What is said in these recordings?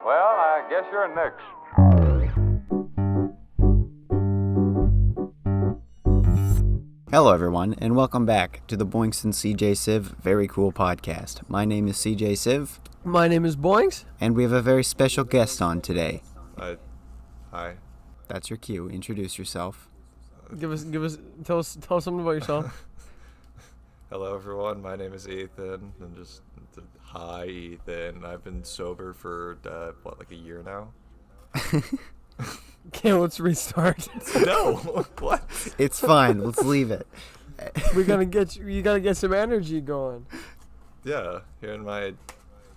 Well, I guess you're next. Hello everyone, and welcome back to the Boinks and CJSiev Very Cool Podcast. My name is CJSiev. My name is Boinks. And we have a very special guest on today. Hi. That's your cue. Introduce yourself. Tell us something about yourself. Hello everyone, my name is Ethan, and hi Ethan. I've been sober for, like a year now? Okay, let's restart. No, what? It's fine, let's leave it. You gotta get some energy going. Yeah, here in my,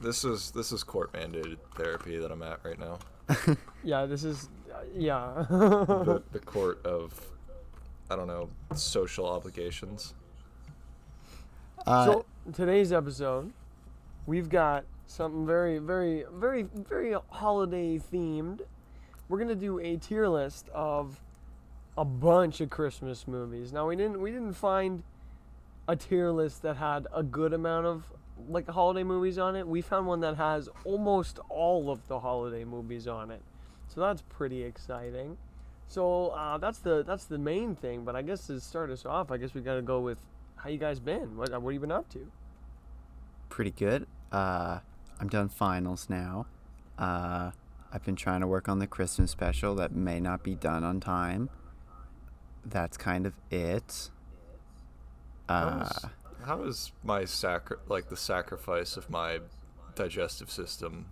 this is court mandated therapy that I'm at right now. Yeah, this is, yeah. the court of, I don't know, social obligations. So today's episode, we've got something very, very, very, very holiday themed. We're gonna do a tier list of a bunch of Christmas movies. Now we didn't find a tier list that had a good amount of like holiday movies on it. We found one that has almost all of the holiday movies on it. So that's pretty exciting. So that's the main thing. But I guess to start us off, I guess we gotta go with how you guys been. What have you been up to? Pretty good. I'm done finals now. I've been trying to work on the Christmas special that may not be done on time. That's kind of it. How is my the sacrifice of my digestive system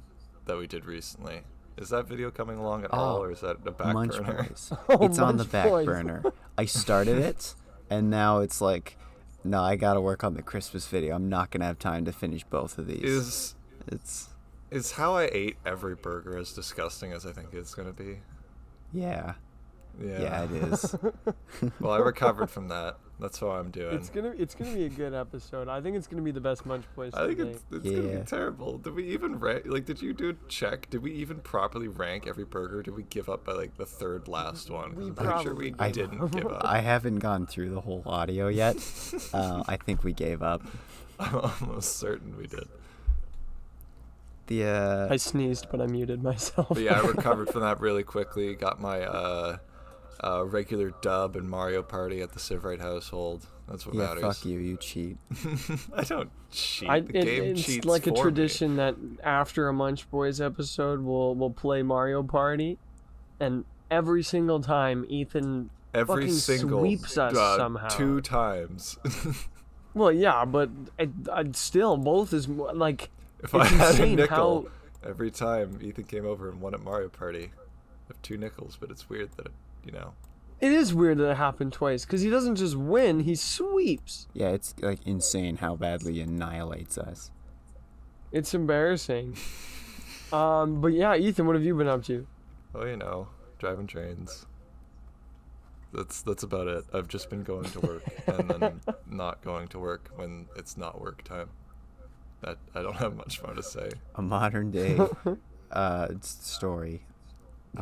that we did recently? Is that video coming along at all, or is that a back Munch burner? Boys. It's on the back burner. I started it, and now it's like, no, I gotta work on the Christmas video. I'm not gonna have time to finish both of these. Is how I ate every burger as disgusting as I think it's gonna be? Yeah, it is. Well, I recovered from that. That's what I'm doing. It's gonna be a good episode. I think it's gonna be the best Munch Boys. I think it's gonna be terrible. Did we even rank? Like, did you do a check? Did we even properly rank every burger? Did we give up by like the third last one? I'm pretty sure we didn't give up. I haven't gone through the whole audio yet. I think we gave up. I'm almost certain we did. I sneezed, but I muted myself. But yeah, I recovered from that really quickly. Got my regular dub in Mario Party at the Civ household. That's what matters. Yeah, fuck you. You cheat. I don't cheat. The game cheats It's like a for tradition me. that after a Munch Boys episode, we'll play Mario Party, and every single time Ethan sweeps us somehow. 2 times. Well, yeah, but I'd still both is like. If I had a nickel every time Ethan came over and won at Mario Party, I have 2 nickels, but it's weird that It is weird that it happened twice, because he doesn't just win, he sweeps. Yeah, it's like insane how badly he annihilates us. It's embarrassing. But yeah, Ethan, what have you been up to? Oh, driving trains. That's about it. I've just been going to work and then not going to work when it's not work time. I don't have much more to say. A modern day story. I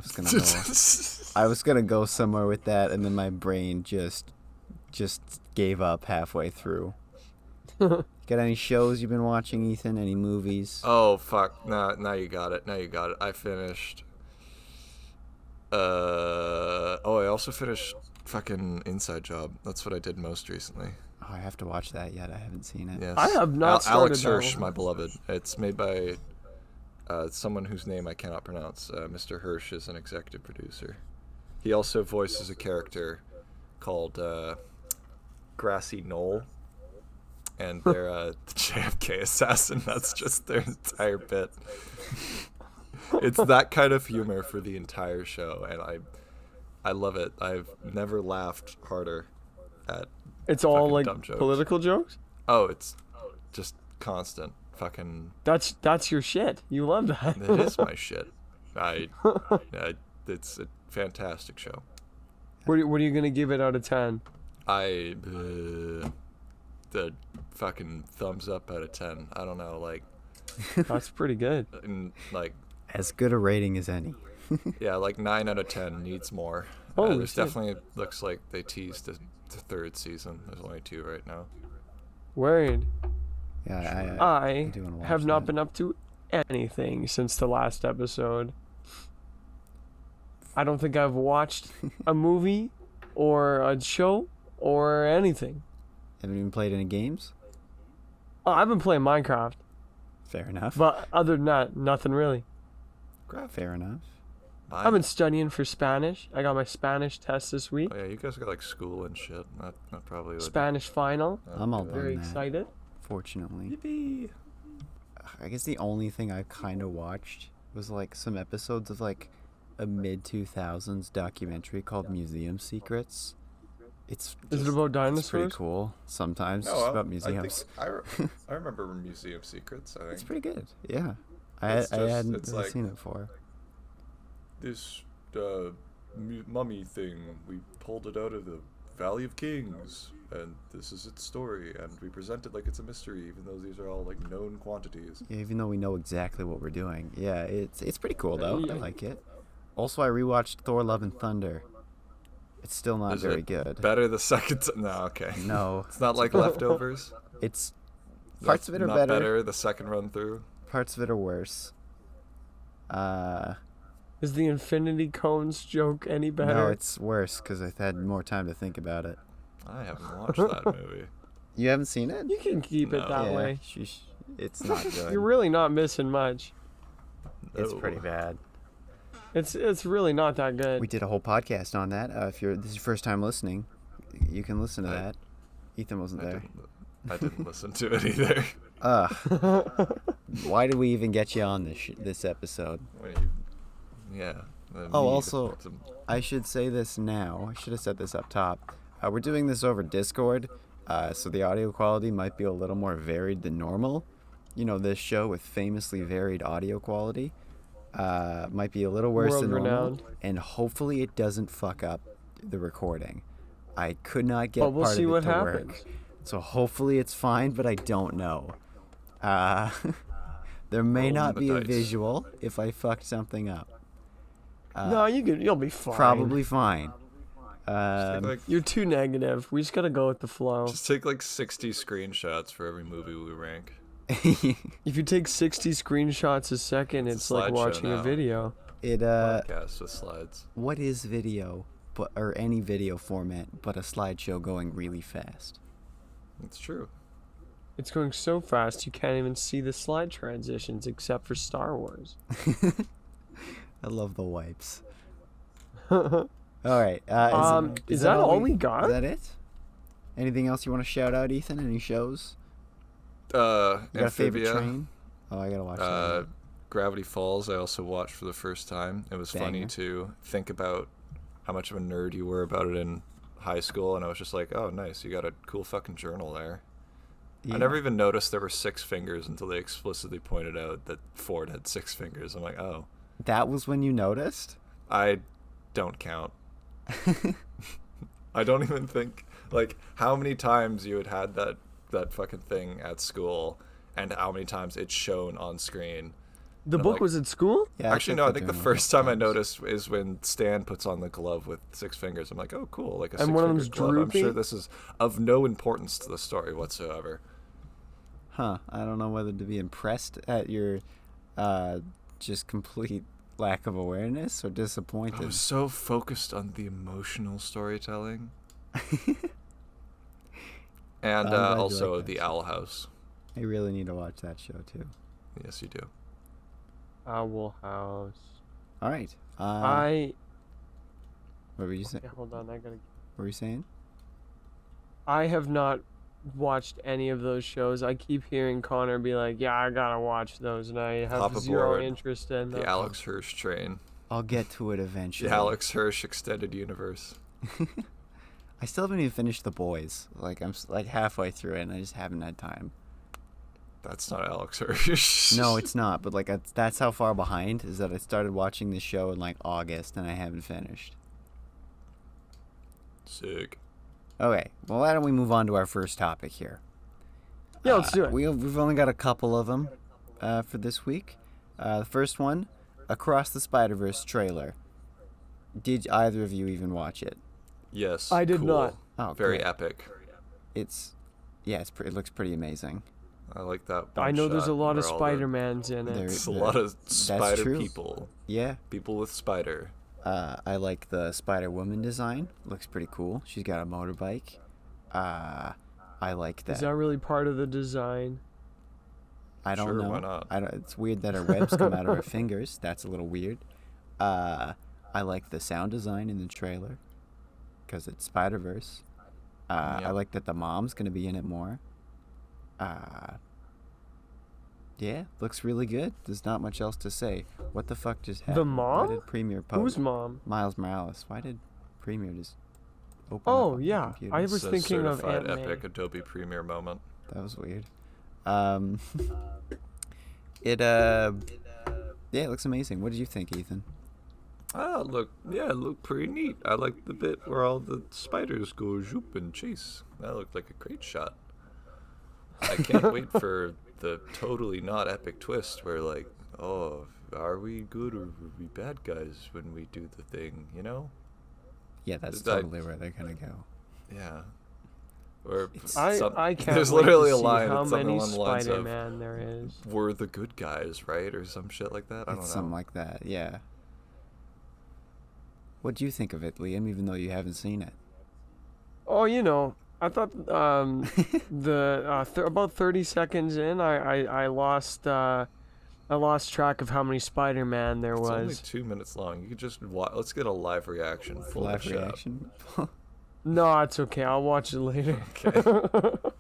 was gonna go somewhere with that, and then my brain just gave up halfway through. Got any shows you've been watching, Ethan? Any movies? Oh fuck! Now you got it. I finished. I also finished fucking Inside Job. That's what I did most recently. Oh, I have to watch that yet. I haven't seen it. Yes. I have not started Alex that Hirsch, one. my beloved. It's made by someone whose name I cannot pronounce. Mr. Hirsch is an executive producer. He also voices a character called Grassy Knoll, and they're the JFK assassin. That's just their entire bit. It's that kind of humor for the entire show, and I love it. I've never laughed harder at. It's all like dumb jokes. Political jokes? Oh, it's just constant fucking. That's your shit. You love that. It is my shit. It's a fantastic show. What are you gonna give it out of 10? The fucking thumbs up out of 10. I don't know, like. That's pretty good. Like. As good a rating as any. Yeah, like 9 out of 10 needs more. There's definitely looks like they teased the 3rd season. There's only 2 right now. Word. Yeah, I have not been up to anything since the last episode. I don't think I've watched a movie or a show or anything. Haven't even played any games? Oh, I've been playing Minecraft, Fair enough. but other than that, nothing really. Fair enough. I've been studying for Spanish. I got my Spanish test this week. Oh yeah, you guys got like school and shit. That probably would. Spanish final. I'm all done Very that, excited. fortunately. Yippee. I guess the only thing I kind of watched was like some episodes of like a mid-2000s documentary called Museum Secrets. It's Is it about it's dinosaurs? pretty cool. Sometimes it's about museums. I remember Museum Secrets. I think It's pretty good. Yeah. It's I just- hadn't it's really like- seen it before. this mummy thing. We pulled it out of the Valley of Kings, and this is its story. And we present it like it's a mystery, even though these are all like known quantities. Yeah, even though we know exactly what we're doing. Yeah, it's pretty cool though. I Yeah. like it. Also, I rewatched Thor: Love and Thunder. It's still not Is very it good. Better the second. No, okay. No, It's not like Leftovers. it's parts of it are not better. the second run through. Parts of it are worse. Is the Infinity Cones joke any better? No, it's worse because I've had more time to think about it. I haven't watched that movie. You haven't seen it? You can keep it No. that Yeah, way. it's not good. You're really not missing much. It's No. pretty bad. It's really not that good. We did a whole podcast on that. If this is your first time listening, you can listen to I- that. Ethan wasn't there. I didn't listen to it either. Why did we even get you on this episode? Yeah. Oh, also, I should say this now. I should have said this up top. We're doing this over Discord, so the audio quality might be a little more varied than normal. You know, this show with famously varied audio quality might be a little worse than normal, World-renowned. and hopefully it doesn't fuck up the recording. I could not get But we'll part see of it what to happens. work, so hopefully it's fine, but I don't know. There may Rolling not the be a dice. visual if I fucked something up. No, you'll be fine. Probably fine. You're too negative. We just gotta go with the flow. Just take like 60 screenshots for every movie we rank. If you take 60 screenshots a second, It's it's a like slideshow watching a now. video. Podcast with slides. What is video, or any video format, but a slideshow going really fast? It's true. It's going so fast you can't even see the slide transitions except for Star Wars. I love the wipes. All right. Is that all we Is got? that it? Anything else you want to shout out, Ethan? Any shows? You got a favorite Amphibia. train? Oh, I gotta watch that. Gravity Falls I also watched for the first time. It was funny Banger. to think about how much of a nerd you were about it in high school, and I was just like, oh, nice, you got a cool fucking journal there. Yeah. I never even noticed there were 6 fingers until they explicitly pointed out that Ford had 6 fingers. I'm like, oh, That was when you noticed? I don't count. I don't even think, like, how many times you had that fucking thing at school and how many times it's shown on screen. The I'm book like- was at school? Yeah, Actually, checked no, I the think the journal first a time couple I times. noticed is when Stan puts on the glove with 6 fingers. I'm like, oh, cool, like a And one of six-fingered them's glove. I'm droopy? sure this is of no importance to the story whatsoever. Huh. I don't know whether to be impressed at your just complete lack of awareness or I disappointed. was so focused on the emotional storytelling. And I'm glad you also like that the show. Owl House. I really need to watch that show too. Yes, you do. Owl House. All right. What were you saying? Okay, hold on, I gotta. What were you saying? I have not watched any of those shows. I keep hearing Connor be like, "Yeah, I gotta watch those," and I have Hop zero aboard interest in them. The Alex Hirsch train. I'll get to it eventually. The Alex Hirsch extended universe. I still haven't even finished The Boys. Like I'm like halfway through it, and I just haven't had time. That's not Alex Hirsch. No, it's not. But like that's how far behind is that I started watching this show in like August, and I haven't finished. Sick. Okay. Well, why don't we move on to our first topic here? Yeah, let's do it. We've only got a couple of them for this week. The first one, Across the Spider-Verse trailer. Did either of you even watch it? Yes. I did cool. not. Oh, Very good. epic. It looks pretty amazing. I like that. I know there's a lot of where all Spider-Mans in it. It's a lot of spider true. people. Yeah. People with spider. I like the Spider-Woman design. Looks pretty cool. She's got a motorbike. I like that. Is that really part of the design? I don't Sure, know. why not? It's weird that her webs come out of her fingers. That's a little weird. I like the sound design in the trailer because it's Spider-Verse. I like that the mom's going to be in it more. Yeah, looks really good. There's not much else to say. What the fuck just happened? The mom? Why did Premiere post? Whose mom? Miles Morales. Why did Premiere just open up Oh, on the yeah. computer? I was It's a thinking of certified Aunt May. epic Adobe Premiere moment. That was weird. Yeah, it looks amazing. What did you think, Ethan? Ah, look pretty neat. I like the bit where all the spiders go zoop and chase. That looked like a great shot. I can't wait for the totally not epic twist where, like, oh, are we good or are we bad guys when we do the thing, you know? Yeah, that's Did I- totally where they're gonna go. Yeah. Or I can't there's wait literally to a see line how that's something many along the lines of, Spider-Man there is. we're the good guys, right? Or some shit like that. I don't It's know. something like that, yeah. What do you think of it, Liam, even though you haven't seen it? Oh, you know, I thought about 30 seconds in, I lost track of how many Spider-Man there It's only was. 2 minutes long. You could just let's get a live reaction. Full Live shut up. reaction? No, it's okay. I'll watch it later.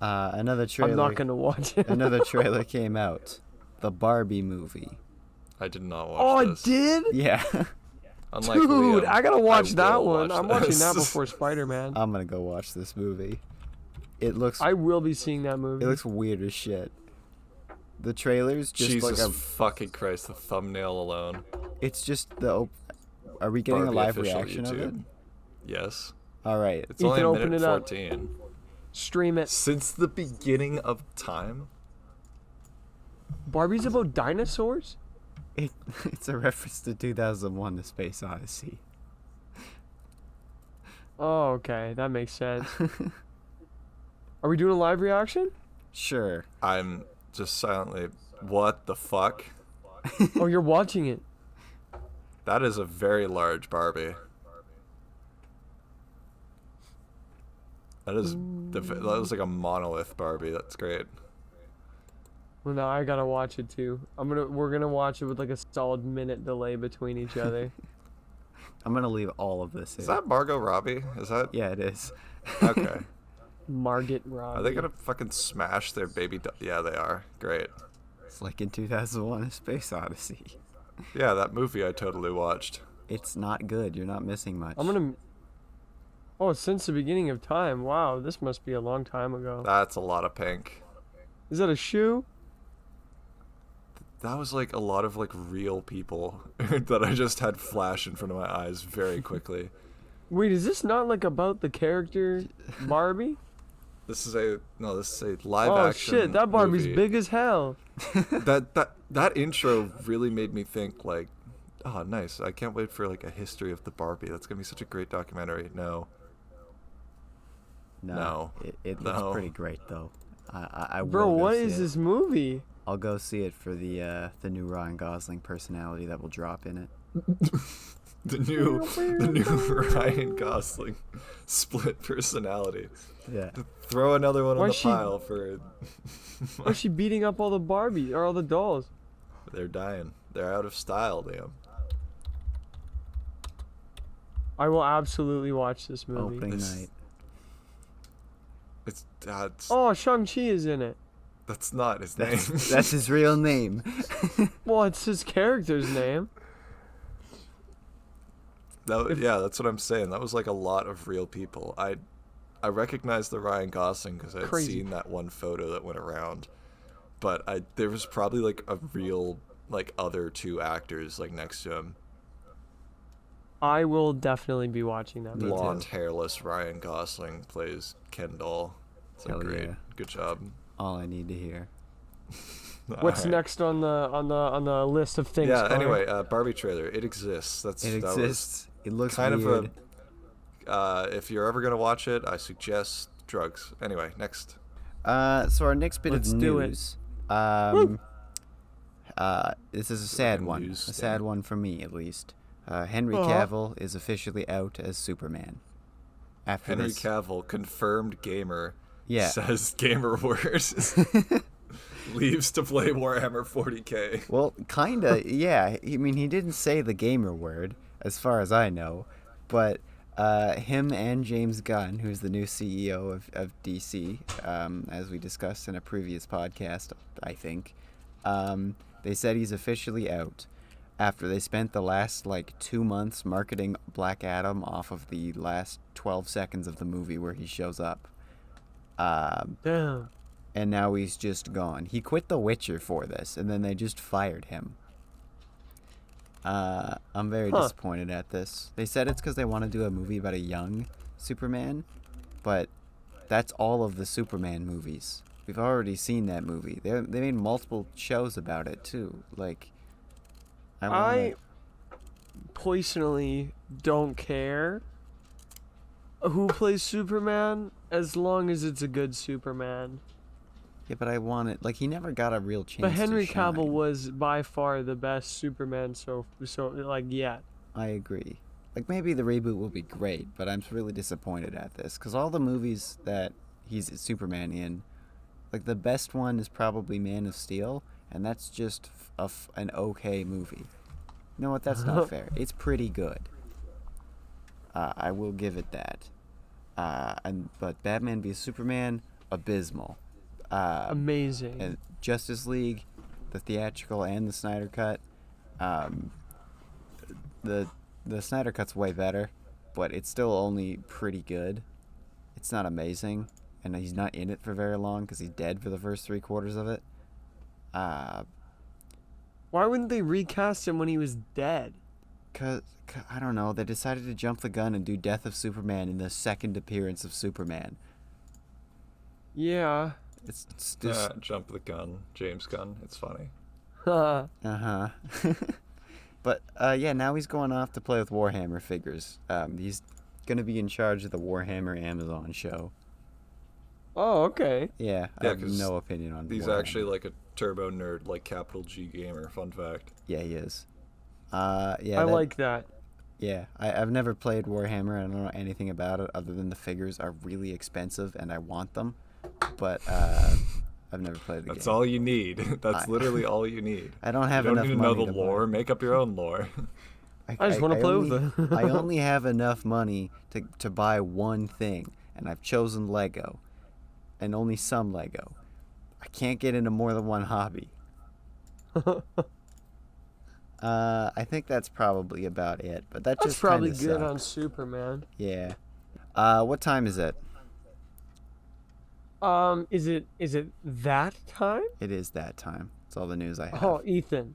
Another trailer. I'm not gonna watch it. Another trailer came out. The Barbie movie. I did not watch Oh, this. I did? Yeah. Unlike Dude, Liam, I gotta watch that will one. watch I'm watching this. that before Spider-Man. I'm gonna go watch this movie. It looks I will be seeing that movie. it looks weird as shit. The trailer's just Jesus like a fucking Christ, the thumbnail alone. it's just the are we getting Barbie a live official reaction of it? YouTube. Yes. All right. It's only Ethan, a open minute it up. 14. Stream it. Since the beginning of time? Barbie's about dinosaurs? It's a reference to 2001: The Space Odyssey. Oh, okay. That makes sense. Are we doing a live reaction? Sure. I'm just silently, what the fuck? Oh, you're watching it. That is a very large Barbie. That was like a monolith Barbie. That's great. Well, now I gotta watch it too. We're gonna watch it with like a solid minute delay between each other. I'm gonna leave all of this in. Is that Margot Robbie? Is that Yeah, it is. okay? Margot Robbie. Are they gonna fucking smash their baby? Yeah, they are. Great. It's like in 2001: A Space Odyssey. Yeah, that movie I totally watched. It's not good. You're not missing much. Oh, since the beginning of time. Wow, this must be a long time ago. That's a lot of pink. Is that a shoe? That was like a lot of like real people that I just had flash in front of my eyes very quickly. Wait, is this not like about the character Barbie? This is a live Oh action. shit, that Barbie's movie. big as hell. That intro really made me think like, oh nice. I can't wait for like a history of the Barbie. That's gonna be such a great documentary. No. No. It looks No. pretty great though. I will Bro, go what see is it. this movie? I'll go see it for the new Ryan Gosling personality that will drop in it. The new Ryan Gosling split personality. Yeah. Throw another one Why on the she- pile for. Why is she beating up all the Barbies or all the dolls? They're dying. They're out of style, damn. I will absolutely watch this movie. Opening This- night. It's Oh, Shang-Chi is in it. that's not his name. That's his real name. Well, it's his character's name. Yeah, that's what I'm saying. That was like a lot of real people. I recognized the Ryan Gosling because I'd Crazy. seen that one photo that went around, but there was probably like a real like other two actors like next to him. I will definitely be watching that movie. Blonde, hairless Ryan Gosling plays Ken doll. It's like Hell great. yeah. Good job. All I need to hear. What's Alright. next on the list of things? Yeah. Connor? Anyway, Barbie trailer. It exists. It that was exists. It looks kind weird. of a. If you're ever gonna watch it, I suggest drugs. Anyway, next. So our next bit Let's of do it. news This is a sad like a one. news A sad stand. one for me, at least. Henry Uh-huh. Cavill is officially out as Superman. After Henry this, Cavill, confirmed gamer, Yeah. says gamer words. Leaves to play Warhammer 40k. Well, kinda, yeah. I mean, he didn't say the gamer word, as far as I know, but him and James Gunn, who's the new CEO of DC, as we discussed in a previous podcast, I think, they said he's officially out after they spent the last, 2 months marketing Black Adam off of the last 12 seconds of the movie where he shows up. Damn. And now he's just gone. He quit The Witcher for this, and then they just fired him. I'm very disappointed at this. They said it's because they want to do a movie about a young Superman, but that's all of the Superman movies. We've already seen that movie. They made multiple shows about it too. I personally don't care who plays Superman as long as it's a good Superman. Yeah, but I want it. He never got a real chance. But Henry to Cavill shine. was by far the best Superman yet. I agree. Maybe the reboot will be great, but I'm really disappointed at this because all the movies that he's Superman in, the best one is probably Man of Steel, and that's just an okay movie. You know what? That's not fair. It's pretty good. I will give it that. But Batman v Superman, abysmal. Amazing. And Justice League, the theatrical and the Snyder Cut. The Snyder Cut's way better, but it's still only pretty good. It's not amazing, and he's not in it for very long because he's dead for the first 3/4 of it. Why wouldn't they recast him when he was dead? Cause I don't know. They decided to jump the gun and do Death of Superman in the second appearance of Superman. Yeah. It's just Jump the gun, James Gunn. It's funny. uh-huh. But yeah, now he's going off to play with Warhammer figures. He's gonna be in charge of the Warhammer Amazon show. Oh, okay. Yeah, I Yeah, have 'cause no opinion on. He's Warhammer. actually a turbo nerd, capital G gamer. Fun fact. Yeah, he is. Yeah. I like that. Yeah, I've never played Warhammer. I don't know anything about it other than the figures are really expensive and I want them. But I've never played the game. That's all you need. That's literally all you need. I don't have You don't enough need to know money the to lore. buy. Make up your own lore. I just wanna play with only- it. I only have enough money to buy one thing, and I've chosen Lego, and only some Lego. I can't get into more than one hobby. I think that's probably about it. But that That's just probably kinda good sucks. on Superman. Yeah. What time is it? Is it that time? It is that time. That's all the news I have. Oh, Ethan,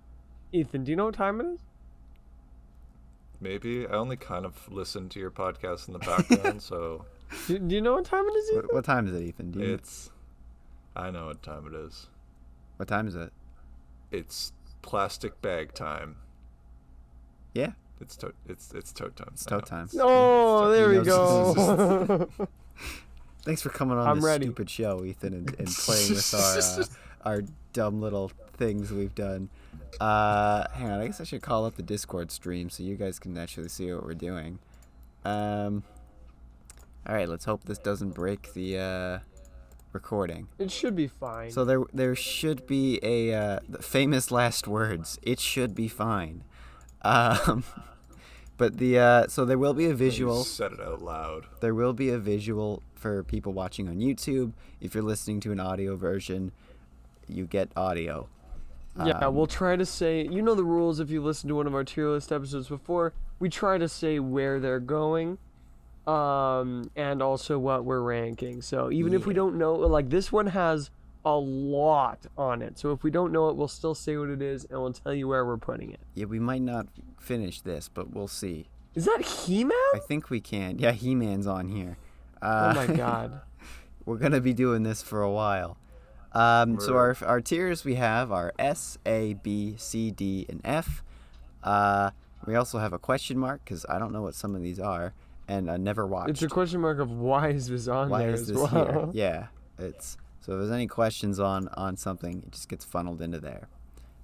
do you know what time it is? Maybe. I only kind of listen to your podcast in the background, so Do you know what time it is, Ethan? What time is it, Ethan? Do you I know what time it is. What time is it? It's plastic bag time. Yeah, It's tote time. it's tote time. Oh, there we He knows go. Thanks for coming on I'm this ready. stupid show, Ethan, and playing with our dumb little things we've done. Hang on, I guess I should call up the Discord stream so you guys can actually see what we're doing. All right, let's hope this doesn't break the recording. It should be fine. So there should be a the famous last words. It should be fine. But so there will be a visual. Said it out loud. There will be a visual for people watching on YouTube. If you're listening to an audio version, you get audio. Yeah, we'll try to say, you know the rules if you listened to one of our tier list episodes before. We try to say where they're going, and also what we're ranking. So even if we don't know, this one has a lot on it. So if we don't know it, we'll still say what it is, and we'll tell you where we're putting it. Yeah, we might not finish this, but we'll see. Is that He-Man? I think we can. Yeah, He-Man's on here. Oh my god. We're gonna be doing this for a while. So our tiers we have are S, A, B, C, D, and F. We also have a question mark because I don't know what some of these are, and never watched. It's a question mark of why is this on Why there is as this well. here? Yeah, So if there's any questions on something, it just gets funneled into there.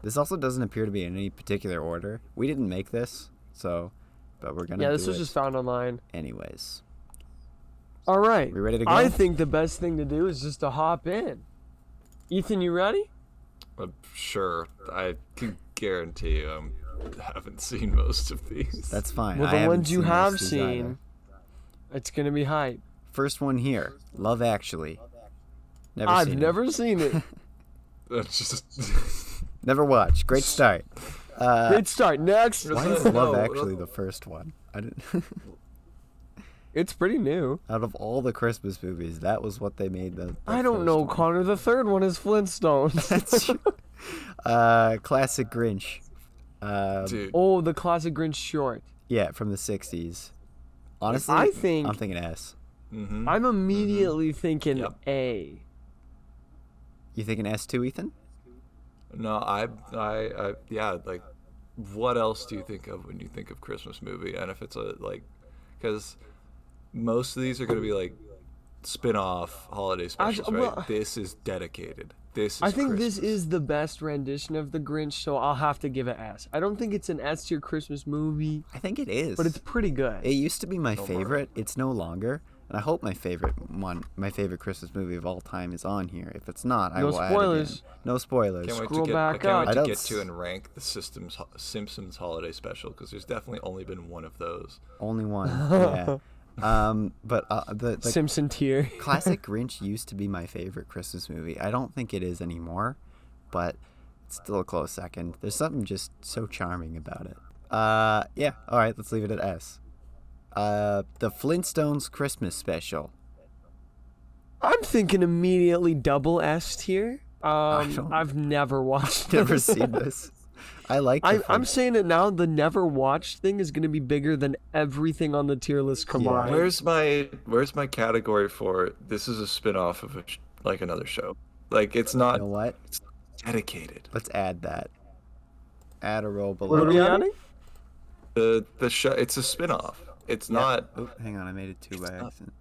This also doesn't appear to be in any particular order. We didn't make this, but we're gonna. Yeah, this do was it just found online. anyways. All right. We ready to go? I think the best thing to do is just to hop in. Ethan, you ready? Sure. I can guarantee you I haven't seen most of these. That's fine. Well, I the haven't ones you seen have most of these either. seen, it's gonna be hype. First one here, Love Actually. I've seen never seen it. That's just... Never watched. Great start. Great start. Next. Why is Love Actually the first one? I didn't. It's pretty new. Out of all the Christmas movies, that was what they made the I don't first know, one. Connor. The third one is Flintstones. That's true. Classic Grinch. Dude. Oh, the classic Grinch short. Yeah, from the 60s. Honestly, I think- I'm thinking S. Mm-hmm. I'm immediately thinking Yep. A. You thinking S2, Ethan? No, I, yeah, like, what else do you think of when you think of Christmas movie? And if it's because most of these are going to be like spin-off holiday specials, well, right? This is dedicated. This is I think Christmas. this is the best rendition of the Grinch, so I'll have to give it S. I don't think it's an S tier Christmas movie, I think it is. but it's pretty good. It used to be my favorite. It's no longer. And I hope my favorite Christmas movie of all time is on here. If it's not, I No will spoilers. add it in. No spoilers. Can't wait Scroll to get, back I can't up. wait I to don't get s- to and rank the Simpsons holiday special, because there's definitely only been one of those. Only one. Yeah. But the Simpson tier. classic Grinch used to be my favorite Christmas movie. I don't think it is anymore, but it's still a close second. There's something just so charming about it. Yeah. All right, let's leave it at S. The Flintstones Christmas special. I'm thinking immediately double S tier. don't- I've never watched Never this. seen this. I like. I'm saying it now. The never watched thing is going to be bigger than everything on the tier list combined. Where's my category for this is a spin-off of like another show? Like, it's not You know what? dedicated. Let's add that. Add a row What below. are we adding? The show, it's a spin-off. It's not Oh, hang on, I made it 2 by accident.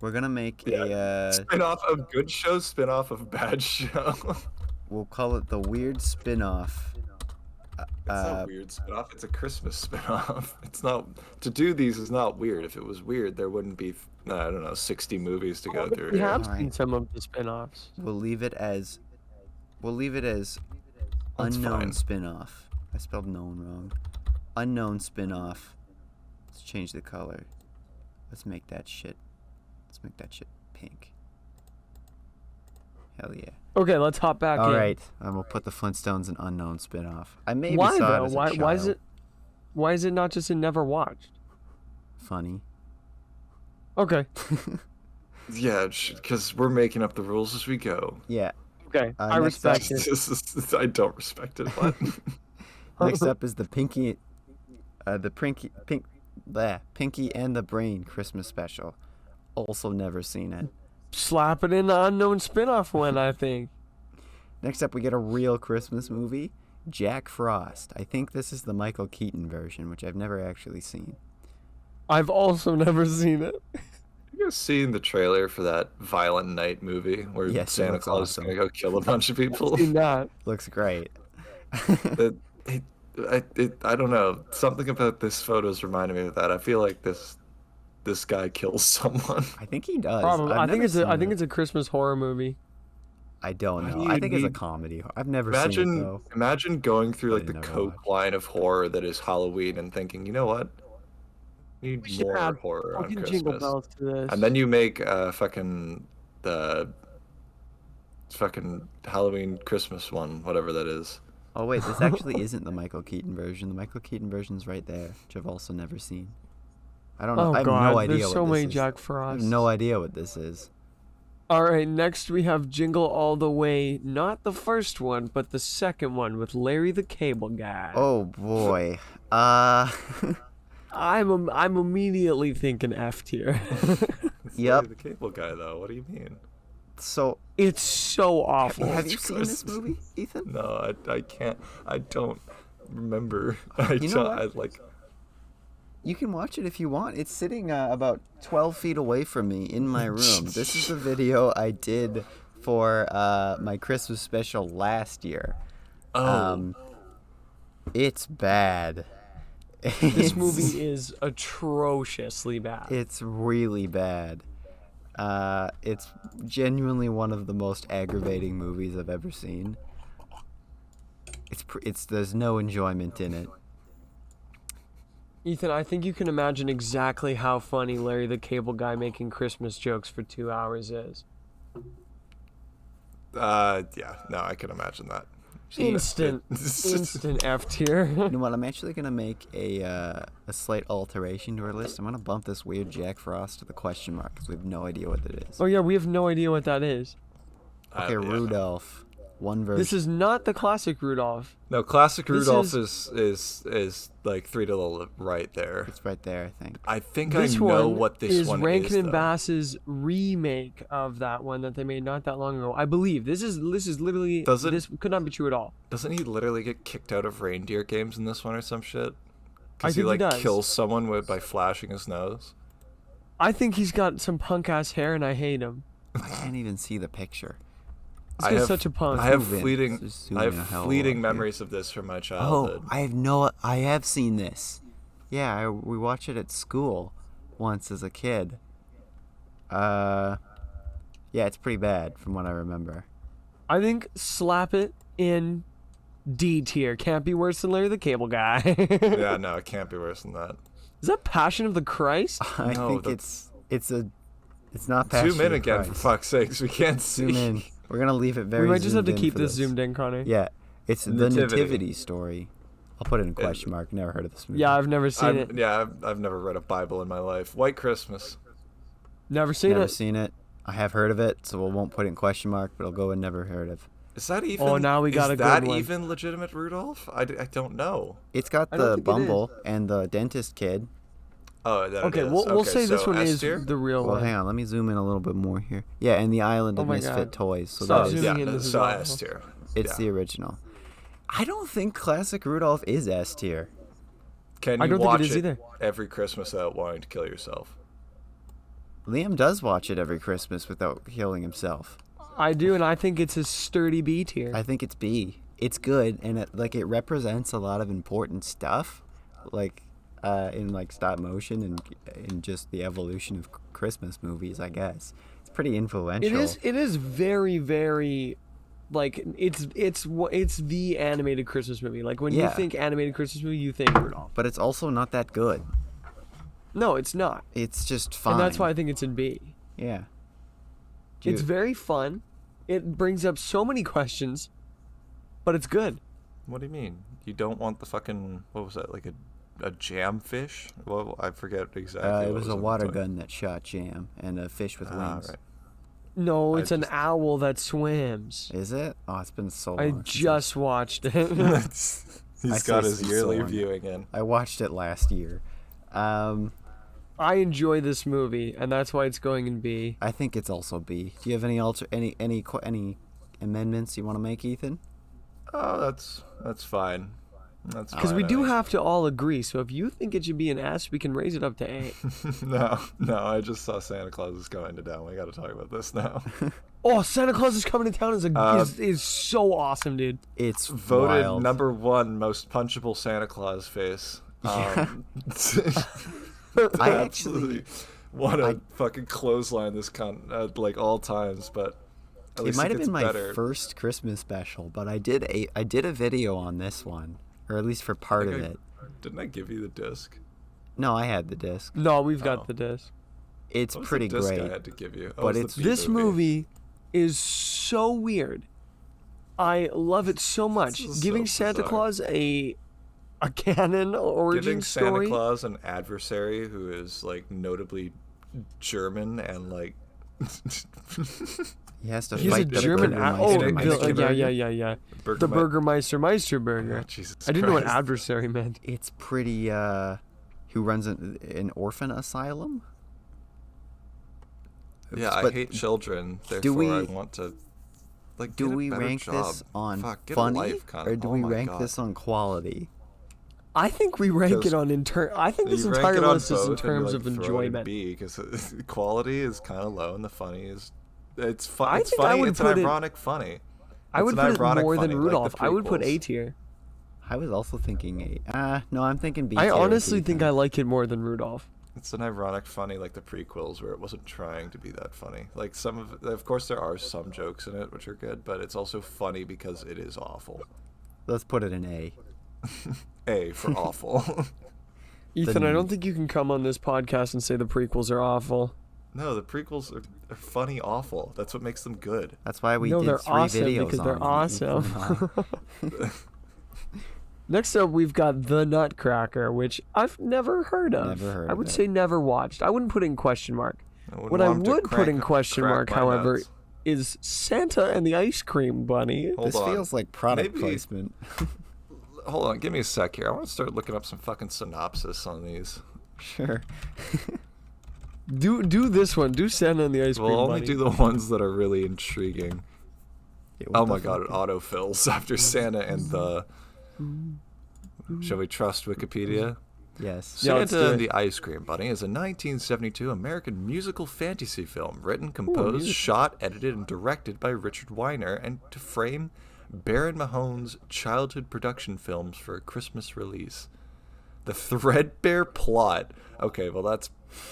We're gonna make Yeah. a. spin-off of good show, spin-off of bad show. We'll call it the weird spin-off. It's a weird spin-off. It's a Christmas spin-off. It's not, to do these is not weird. If it was weird, there wouldn't be, I don't know, 60 movies to go through. We here. have Alright. seen some of the spin-offs. We'll leave it as. That's Unknown fine. spin-off. I spelled known wrong. Unknown spin-off. Let's change the color. Let's make that shit pink. Hell yeah. Okay, let's hop back All in. right, and we'll put the Flintstones in unknown spin-off. I maybe Why saw though? it as a Why is child. it? Why is it not just in never watched? funny? Okay. Yeah, because we're making up the rules as we go. Yeah. Okay. I next up- respect it. I don't respect it, but Next up is the Pinky and the Brain Christmas special. Also never seen it. Slap it in the unknown spin-off one, I think. Next up, we get a real Christmas movie, Jack Frost. I think this is the Michael Keaton version, which I've never actually seen. I've also never seen it. you guys seen the trailer for that Violent Night movie where Yes, it Santa looks Claus awesome. is gonna go kill a bunch of people? Seen that. Looks great. I don't know. Something about this photos reminded me of that. I feel like this guy kills someone. I think he does. Probably. I've I think never it's seen I think it. it's a Christmas horror movie. I don't Why know. do I you think it's a need- comedy. I've never seen it though. Imagine going through like the Never coke watched. line of horror that is Halloween and thinking, you know what? We We need should more add horror on fucking Jingle Christmas. Bells to this. And then you make fucking the fucking Halloween Christmas one, whatever that is. Oh wait, this actually isn't the Michael Keaton version. The Michael Keaton version's right there, which I've also never seen. I don't know. Oh I have god, no idea there's what so this many is. Jack I Frost. have no idea what this is. All right, next we have Jingle All the Way, not the first one, but the second one with Larry the Cable Guy. Oh boy. I'm immediately thinking F tier. It's Yep. Larry the Cable Guy, though. What do you mean? So It's so awful. have you Of seen course. this movie, Ethan? No, I can't. I don't remember. You know what? I like. You can watch it if you want. It's sitting about 12 feet away from me in my room. This is a video I did for my Christmas special last year. Oh. It's bad. This movie is atrociously bad. It's really bad. It's genuinely one of the most aggravating movies I've ever seen. There's no enjoyment in it. Ethan, I think you can imagine exactly how funny Larry the Cable Guy making Christmas jokes for 2 hours is. Yeah, no, I can imagine that. Instant F tier. You know what? I'm actually gonna make a slight alteration to our list. I'm gonna bump this weird Jack Frost to the question mark because we have no idea what it is. Oh yeah, we have no idea what that is. Okay, Rudolph. One version. This is not the classic Rudolph. No, classic This Rudolph is like 3 to the right there. It's right there, I think. I think This I know one what this is one Rankin is. and though. Bass's remake of that one that they made not that long ago. I believe this is literally this could not be true at all. Doesn't he literally get kicked out of reindeer games in this one or some shit? I Because think he like does. kills someone by flashing his nose. I think he's got some punk ass hair and I hate him. I can't even see the picture. This guy's such a punk. I have Zoom in. fleeting, Just zoom I in a have hell of a fleeting lot here. memories of this from my Oh, childhood. I have seen this. Yeah, we watched it at school once as a kid. Yeah, it's pretty bad from what I remember. I think slap it in D tier. Can't be worse than Larry the Cable Guy. Yeah, no, it can't be worse than that. Is that Passion of the Christ? I No, think that's- it's not Passion Zoom in of the again, for Christ. fuck's sakes. We can't see. Zoom in. We're gonna leave it very. We might just have to zoomed in keep for this zoomed in, Connor. Yeah, it's the Nativity. Nativity story. I'll put it in question mark. Never heard of this movie. Yeah, I've never seen it. I've never read a Bible in my life. White Christmas. Never seen never it. seen it. I have heard of it, so we won't put it in question mark, but I'll go and never heard of. Is that even? Oh, now we got is a good that one. even legitimate Rudolph? I don't know. It's got I don't the think it is. Bumble and the dentist kid. Oh, that Okay, it is. we'll say so this one S is tier? the real Well, one. hang on. Let me zoom in a little bit more here. Yeah, and the Island Oh of my Misfit God. Toys. So Stop that is, zooming Yeah, in. no, This is so awful. S tier. it's Yeah. the original. I don't think classic Rudolph is S tier. Can I you don't think it watch is either. every Christmas without wanting to kill yourself? Liam does watch it every Christmas without killing himself. I do, and I think it's a sturdy B tier. I think it's B. It's good, and it represents a lot of important stuff, like in like stop motion and in just the evolution of Christmas movies. I guess it's pretty influential. It is very, very, like it's the animated Christmas movie. Like when you Yeah. think animated Christmas movie, you think Rudolph. but it's also not that good. No, it's not, It's just fine. and that's why I think it's in B. Yeah. It's Dude, very fun. It brings up so many questions, but it's good. What do you mean? You don't want the fucking, what was that, like a jam fish? Well, I forget exactly. it what was a on the water toy. gun that shot jam and a fish with Ah, wings. right. No, I it's an just- owl that swims. Is it? Oh, it's been so long. I since just watched it. He's got say his so yearly long. viewing in. I watched it last year. I enjoy this movie, and that's why it's going in B. I think it's also B. Do you have any amendments you want to make, Ethan? Oh, that's fine. That's Because fine, we I do think. have to all agree. So if you think it should be an S, we can raise it up to A. No, I just saw Santa Claus is coming to town. We got to talk about this now. Oh, Santa Claus is coming to town Uh, is so awesome, dude. It's Voted wild. number 1 most punchable Santa Claus face. I absolutely want to fucking clothesline this cunt like all times, but at It least might have gets been my better. first Christmas special, but I did a video on this one, or at least for part of it. Didn't I give you the disc? No, I had the disc. No, we've Oh. got the disc. It's What was pretty the disc great. I had to give you? Oh, but it was the it's- B This movie is so weird. I love it so much. This is Giving so Santa bizarre. Claus a canon origin Giving Santa story. Claus an adversary who is like notably German and like He has to He's a fight the German. Burgermeister. Yeah. The Burgermeister Meisterburger. Oh, Jesus I didn't know what Christ. adversary meant. It's pretty. Who runs an orphan asylum? Yeah, I But hate children. do Therefore, we- I want to. Like, Do get a we better rank job. this on Fuck, get a funny, life, Connor. or do Oh we my rank God. this on quality? I think we rank it Because on I think this You rank entire it on list is in both and you, terms like, of throw it in enjoyment. B because quality is kind of low and the funny is It's fun. I It's think I funny. would It's put an it- ironic funny. I would It's an put it ironic more than funny, like the Rudolph. I would put A prequels. tier. I was also thinking A. No, I'm thinking B. I tier would honestly be think I kinda- like it more than Rudolph. It's an ironic funny like the prequels where it wasn't trying to be that funny. Like of course there are some jokes in it which are good, but it's also funny because it is awful. Let's put it in A. A for awful. Ethan, I don't think you can come on this podcast and say the prequels are awful. No, the prequels are funny awful. That's what makes them good. That's why we No, did they're 3 awesome videos because on they're them. awesome. Next up, we've got The Nutcracker, which I've never heard of. Never heard I of would it. say never watched. I wouldn't put in question mark. wouldn't What I want 'em to would put in crack- question crack mark, my however, nuts. is Santa and the Ice Cream Bunny. Hold This on. feels like product Maybe- placement. Hold on, give me a sec here. I want to start looking up some fucking synopsis on these. Sure. Do this one. Do Santa and the Ice Cream We'll Bunny. only do the ones that are really intriguing. Yeah, what Oh the my god, fuck? it autofills after Santa and the... Shall we trust Wikipedia? Yes. Yeah, let's Santa do and it. the Ice Cream Bunny is a 1972 American musical fantasy film written, composed, music. shot, edited, and directed by Richard Weiner and to frame Baron Mahone's childhood production films for a Christmas release. The threadbare plot. Okay, well that's...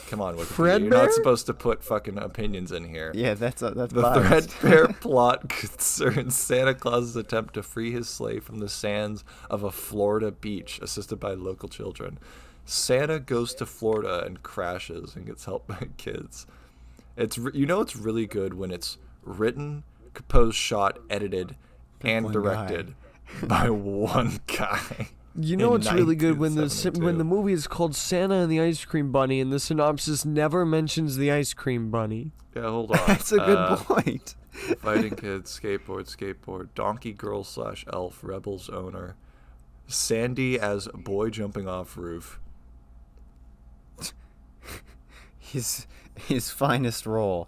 Come on, Wikipedia. You're Threadbare? not supposed to put fucking opinions in here. Yeah, that's The biased. threadbare plot concerns Santa Claus's attempt to free his sleigh from the sands of a Florida beach, assisted by local children. Santa goes to Florida and crashes and gets help by kids. It's it's really good when it's written, composed, shot, edited, and one directed by one guy. You know in it's really good when the 1972. movie is called Santa and the Ice Cream Bunny and the synopsis never mentions the ice cream bunny. Yeah, hold on. That's a good point. Fighting kids, skateboard, donkey girl / elf, rebels owner, Sandy as boy jumping off roof. His finest role.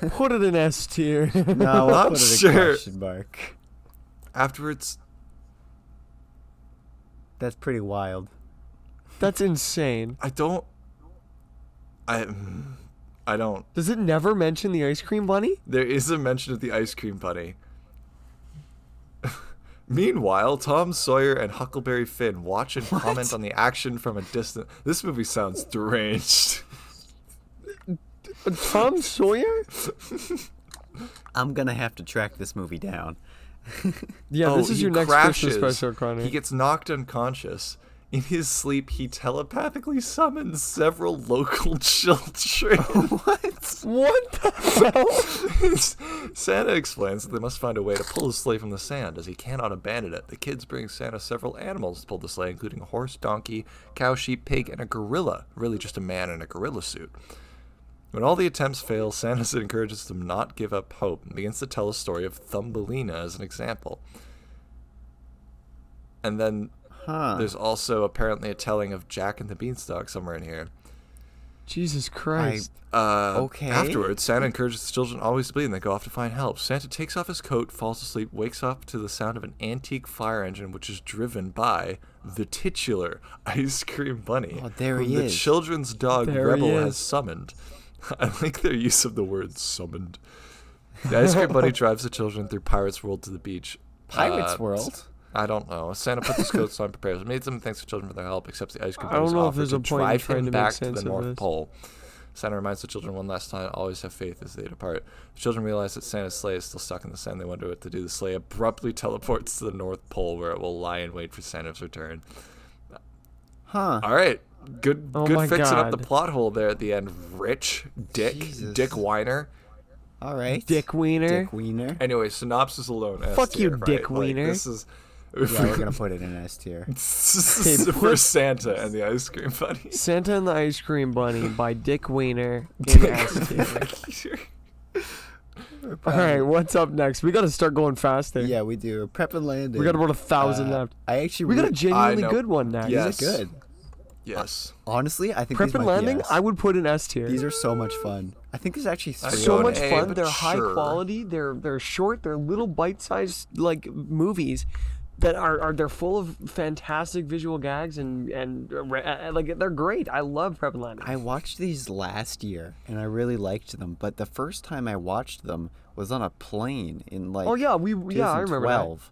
Put it in S tier. No, we'll Not put it in sure. question mark. Afterwards, That's pretty wild. That's insane. I don't. Does it never mention the ice cream bunny? There is a mention of the ice cream bunny. Meanwhile, Tom Sawyer and Huckleberry Finn watch and comment on the action from a distance. This movie sounds deranged. Tom Sawyer? I'm gonna have to track this movie down. Yeah, this is he your next crashes. Christmas special, Connor. He gets knocked unconscious. In his sleep, he telepathically summons several local children. What? What the hell? Santa explains that they must find a way to pull his sleigh from the sand, as he cannot abandon it. The kids bring Santa several animals to pull the sleigh, including a horse, donkey, cow, sheep, pig, and a gorilla. Really just a man in a gorilla suit. When all the attempts fail, Santa encourages them not give up hope and begins to tell a story of Thumbelina as an example. And then there's also apparently a telling of Jack and the Beanstalk somewhere in here. Jesus Christ. Okay. Afterwards, Santa encourages the children always to believe, and they go off to find help. Santa takes off his coat, falls asleep, wakes up to the sound of an antique fire engine, which is driven by the titular Ice Cream Bunny, Oh, there whom he the is. children's dog There he Rebel is. has summoned. I like their use of the word summoned. The Ice Cream Bunny drives the children through Pirates World to the beach. Pirates World? I don't know. Santa puts his coats on, prepares, made some thanks to children for their help, accepts the ice cream I don't bunny's know if offer there's to a point in drive trying him to make back to sense the of North this. Pole. Santa reminds the children one last time, always have faith as they depart. The children realize that Santa's sleigh is still stuck in the sand. They wonder what to do. The sleigh abruptly teleports to the North Pole, where it will lie in wait for Santa's return. Huh. All right. Good Oh my fixing up the God. plot hole there at the end. Rich. Jesus. Dick Weiner. All right. Dick Wiener. Dick Wiener. Anyway, synopsis alone. S Fuck you, tier, Dick right? Like, Wiener. this is... Yeah, we're gonna put it in S tier. Okay, for Santa and the Ice Cream Bunny. Santa and the Ice Cream Bunny by Dick Wiener in S tier. All right, what's up next? We got to start going faster. Yeah, we do. Prep and landing. We got about 1,000 left. I actually. We got a re- genuinely know. good one next. Yeah. These are good. Yes. Honestly, I think Prep these and might be landing, S. I would put in S tier. These are so much fun. I think there's actually I three. So Going much A, fun. but They're high sure. quality. They're short. They're little bite-sized like movies. that are they're full of fantastic visual gags and like they're great. I love Prep and Landers. I watched these last year and I really liked them, but the first time I watched them was on a plane in like I remember that. 2012.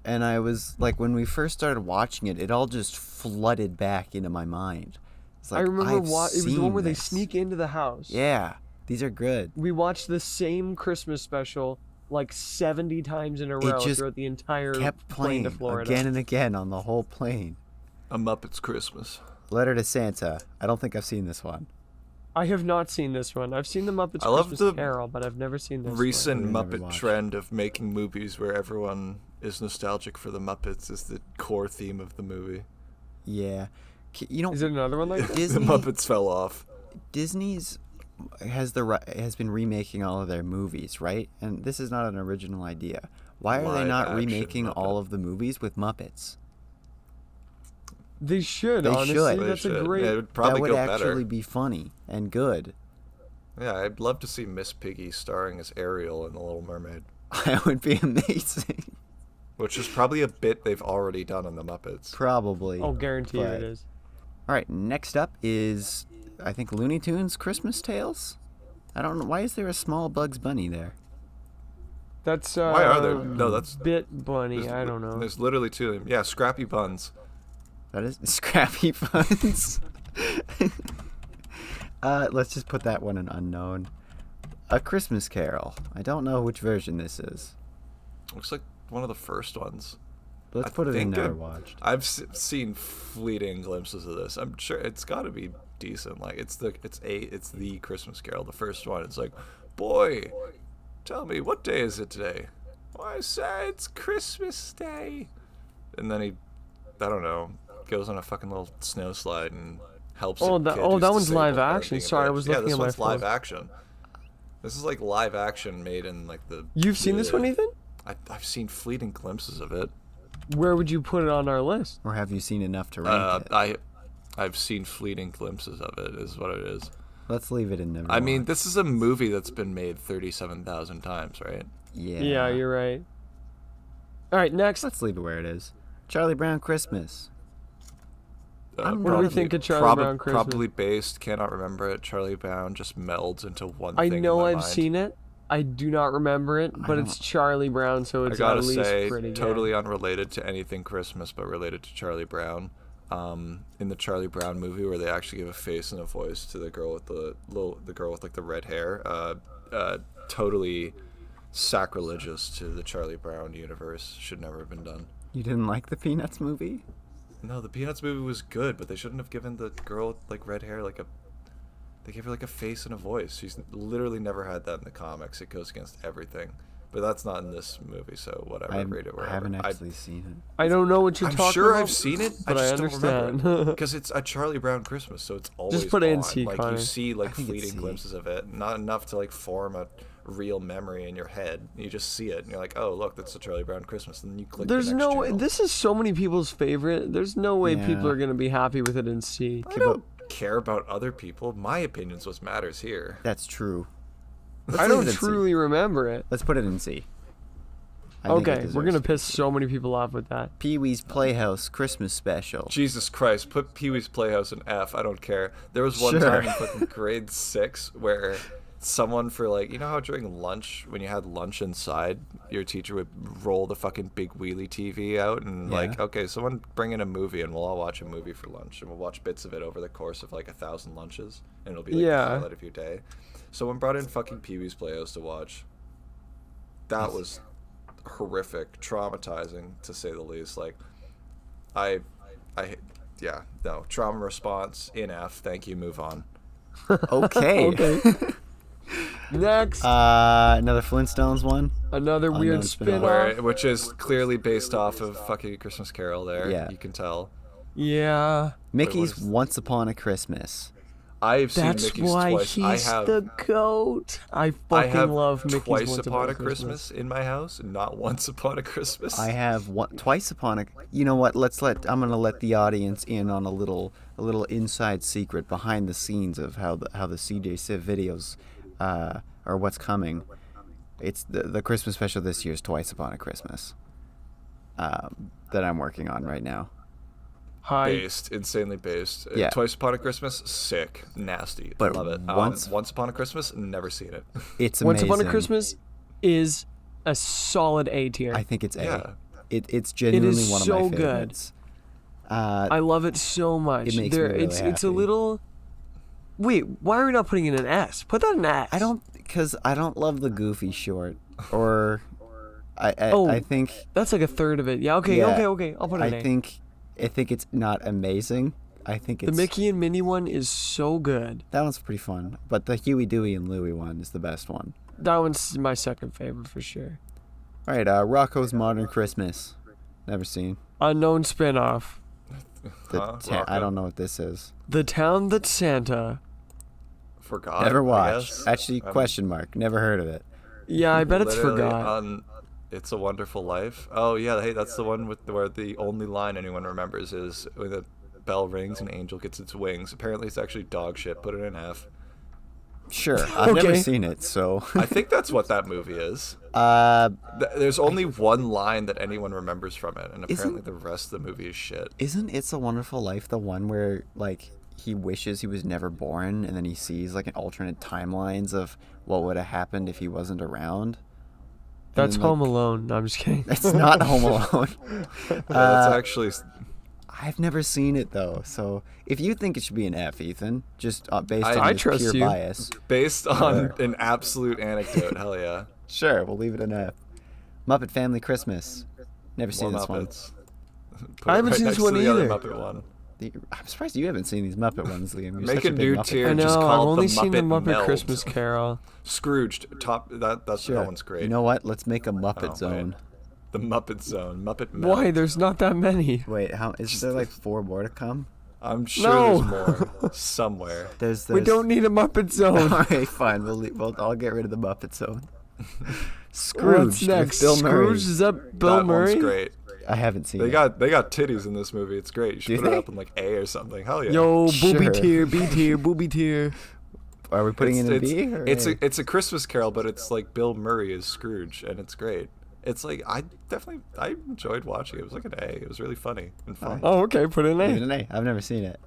And I was like, when we first started watching it, it all just flooded back into my mind. It's like, I remember I've it was the one seen where they this. sneak into the house. Yeah, these are good. We watched the same Christmas special like 70 times in a row just throughout the entire Kept plane playing to Florida. again and again on the whole plane. A Muppets Christmas. Letter to Santa. I don't think I've seen this one. I have not seen this one. I've seen the Muppets I love Christmas the Carol, but I've never seen this Recent I've never Muppet watched. trend of making movies where everyone is nostalgic for the Muppets is the core theme of the movie. Yeah. You know, one. Is it another one like that? Disney, The Muppets fell off. Disney's has been remaking all of their movies, right? And this is not an original idea. Why are they Live not action remaking Muppet. all of the movies with Muppets? They should, They honestly. should. That's They a should. great... It would probably that would go actually better. be funny and good. Yeah, I'd love to see Miss Piggy starring as Ariel in The Little Mermaid, That would be amazing. which is probably a bit they've already done on the Muppets. Probably. Oh, guarantee but- it is. All right, next up is, I think, Looney Tunes Christmas Tales? I don't know. Why is there a small Bugs Bunny there? That's Why are there? No, that's Bit Bunny. I don't know. There's literally two of them. Yeah, Scrappy Buns. That is Scrappy Buns. Let's just put that one in unknown. A Christmas Carol. I don't know which version this is. Looks like one of the first ones. Let's I put it in think never I've- watched. I've seen fleeting glimpses of this. I'm sure it's got to be decent. Like it's the Christmas Carol, the first one. It's like, boy, tell me what day is it today? Why, sir, it's Christmas Day. And then he, I don't know, goes on a fucking little snow slide and helps. Oh, a that- kid oh, who's that one's disabled live by action. being a Sorry, I bitch. was yeah, looking this at my one's live phone. action. This is like live action made in like the. You've seen this one, Ethan? I've seen fleeting glimpses of it. Where would you put it on our list? Or have you seen enough to rank it? I've seen fleeting glimpses of it. Is what it is. Let's leave it in never I mean, watched. this is a movie that's been made 37,000 times, right? Yeah. Yeah, you're right. All right, next. Let's leave it where it is. Charlie Brown Christmas. What I'm do we probably- think of Charlie Brown Christmas? Probably based, cannot remember it. Charlie Brown just melds into one I thing. know in my I've mind. seen it. I do not remember it, but it's Charlie Brown, so I it's gotta at least say, pretty good. totally unrelated to anything Christmas, but related to Charlie Brown. In the Charlie Brown movie, where they actually give a face and a voice to the girl with the girl with like the red hair, totally sacrilegious to the Charlie Brown universe. Should never have been done. You didn't like the Peanuts movie? No, the Peanuts movie was good, but they shouldn't have given the girl with like red hair like a. They gave her like a face and a voice. She's literally never had that in the comics. It goes against everything. But that's not in this movie, so whatever. Rate it I wherever. haven't actually seen it. I don't know what you're I'm talking sure about. I've seen it, but I just don't understand. remember because it's a Charlie Brown Christmas, so it's always put it in on. C, Like Connor. you see like I think it's fleeting C. glimpses of it, not enough to like form a real memory in your head. You just see it, and you're like, oh look, that's a Charlie Brown Christmas. And then you click. There's the next no way. channel. This is so many people's favorite. There's no way people Yeah. are going to be happy with it in C. I don't care about other people. My opinion's what matters here. That's true. Let's I leave don't it in C. truly remember it. Let's put it in C. I think it Okay, we're deserves going to to be piss C. so many people off with that. Pee-wee's Playhouse Christmas Special. Jesus Christ, put Pee-wee's Playhouse in F. I don't care. There was one Sure. time in fucking grade 6 where someone for like, you know how during lunch, when you had lunch inside, your teacher would roll the fucking big wheelie TV out and like, Yeah. okay, someone bring in a movie and we'll all watch a movie for lunch and we'll watch bits of it over the course of like 1,000 lunches and it'll be like Yeah. the highlight of your day. Someone brought in fucking Pee-wee's Playhouse to watch. That was horrific, traumatizing to say the least. Like, yeah, no, trauma response in F. Thank you. Move on. Okay. Okay. Next, Another Flintstones one. another weird unknown spin-off. spin-off. Which is clearly based off of fucking Christmas Carol. There, Yeah. you can tell. Yeah. Mickey's is- Once Upon a Christmas. I've seen That's Mickey's why twice. he's I have. the goat. I I fucking have love Mickey's Twice Once Upon a Christmas in my house, not Once Upon a Christmas. I have Twice Upon a. You know what? I'm gonna let the audience in on a little inside secret behind the scenes of how the CJSiev videos are what's coming. It's the Christmas special this year is Twice Upon a Christmas. that I'm working on right now. Insanely based. Yeah. Twice Upon a Christmas, sick, nasty, But love it. Once Upon a Christmas, never seen it. It's amazing. Once Upon a Christmas is a solid A tier. I think it's A. Yeah. It's genuinely one of my so good. favorites. I love it so much. It makes me really it's a happy. little. Wait, why are we not putting in an S? Put that in an S. Because I don't love the Goofy short, or I think That's like a third of it. Yeah. Okay. Yeah, Okay. I'll put it in A. I think it's not amazing. I think The it's Mickey and Minnie one is so good. that one's pretty fun, but the Huey, Dewey, and Louie one is the best one. That one's my second favorite for sure. All right, Rocco's Modern Christmas. Never seen. Unknown spinoff. I don't know what this is. The Town That Santa. Forgot. Never I watched. guess. Actually, question mark. Never heard of it. Yeah, I bet it's Literally forgot. on It's a Wonderful Life. Oh yeah, hey, that's the one where the only line anyone remembers is when the bell rings and Angel gets its wings. Apparently, it's actually dog shit. Put it in F. Sure, I've never Okay. seen it, so. I think that's what that movie is. There's only one line that anyone remembers from it, and apparently the rest of the movie is shit. Isn't It's a Wonderful Life the one where, like, he wishes he was never born, and then he sees, like, an alternate timelines of what would have happened if he wasn't around? That's then, like- Home Alone. No, I'm just kidding. It's not Home Alone. That's actually I've never seen it, though, so if you think it should be an F, Ethan, just based on I your trust pure you. bias, based on an absolute anecdote. Hell yeah. sure, we'll leave it an F. Muppet Family Christmas. Never seen More this one. Muppets. Put I it haven't right seen next this one to the other either. Muppet one. I'm surprised you haven't seen these Muppet ones, Liam. You're Make such a a big new Muppet tier. I fan. know. Just I've called only the seen the Muppet Muppet Meld. Christmas Carol. Scrooged. That Sure. one's great. You know what? Let's make a Muppet Oh, Zone. wait. The Muppet Zone. Muppet Meld. Why? There's not that many. Wait, how is there like 4 more to come? I'm sure No. there's more somewhere. There's We don't need a Muppet Zone. Okay, fine. I'll get rid of the Muppet Zone. Scrooge What's next? with Bill Murray. Scrooge? Is that Bill that Murray? one's great. I haven't seen They it. got titties in this movie. It's great. You should Do put they? it up in like A or something. Hell yeah. Yo, booby Sure. tier, B tier, booby tier. Are we putting it in a B? Or it's A? a Christmas Carol, but it's like Bill Murray is Scrooge, and it's great. It's like I enjoyed watching it. It was like an A. It was really funny and fun. Oh, okay, put it in Leave it A. an A. I've never seen it.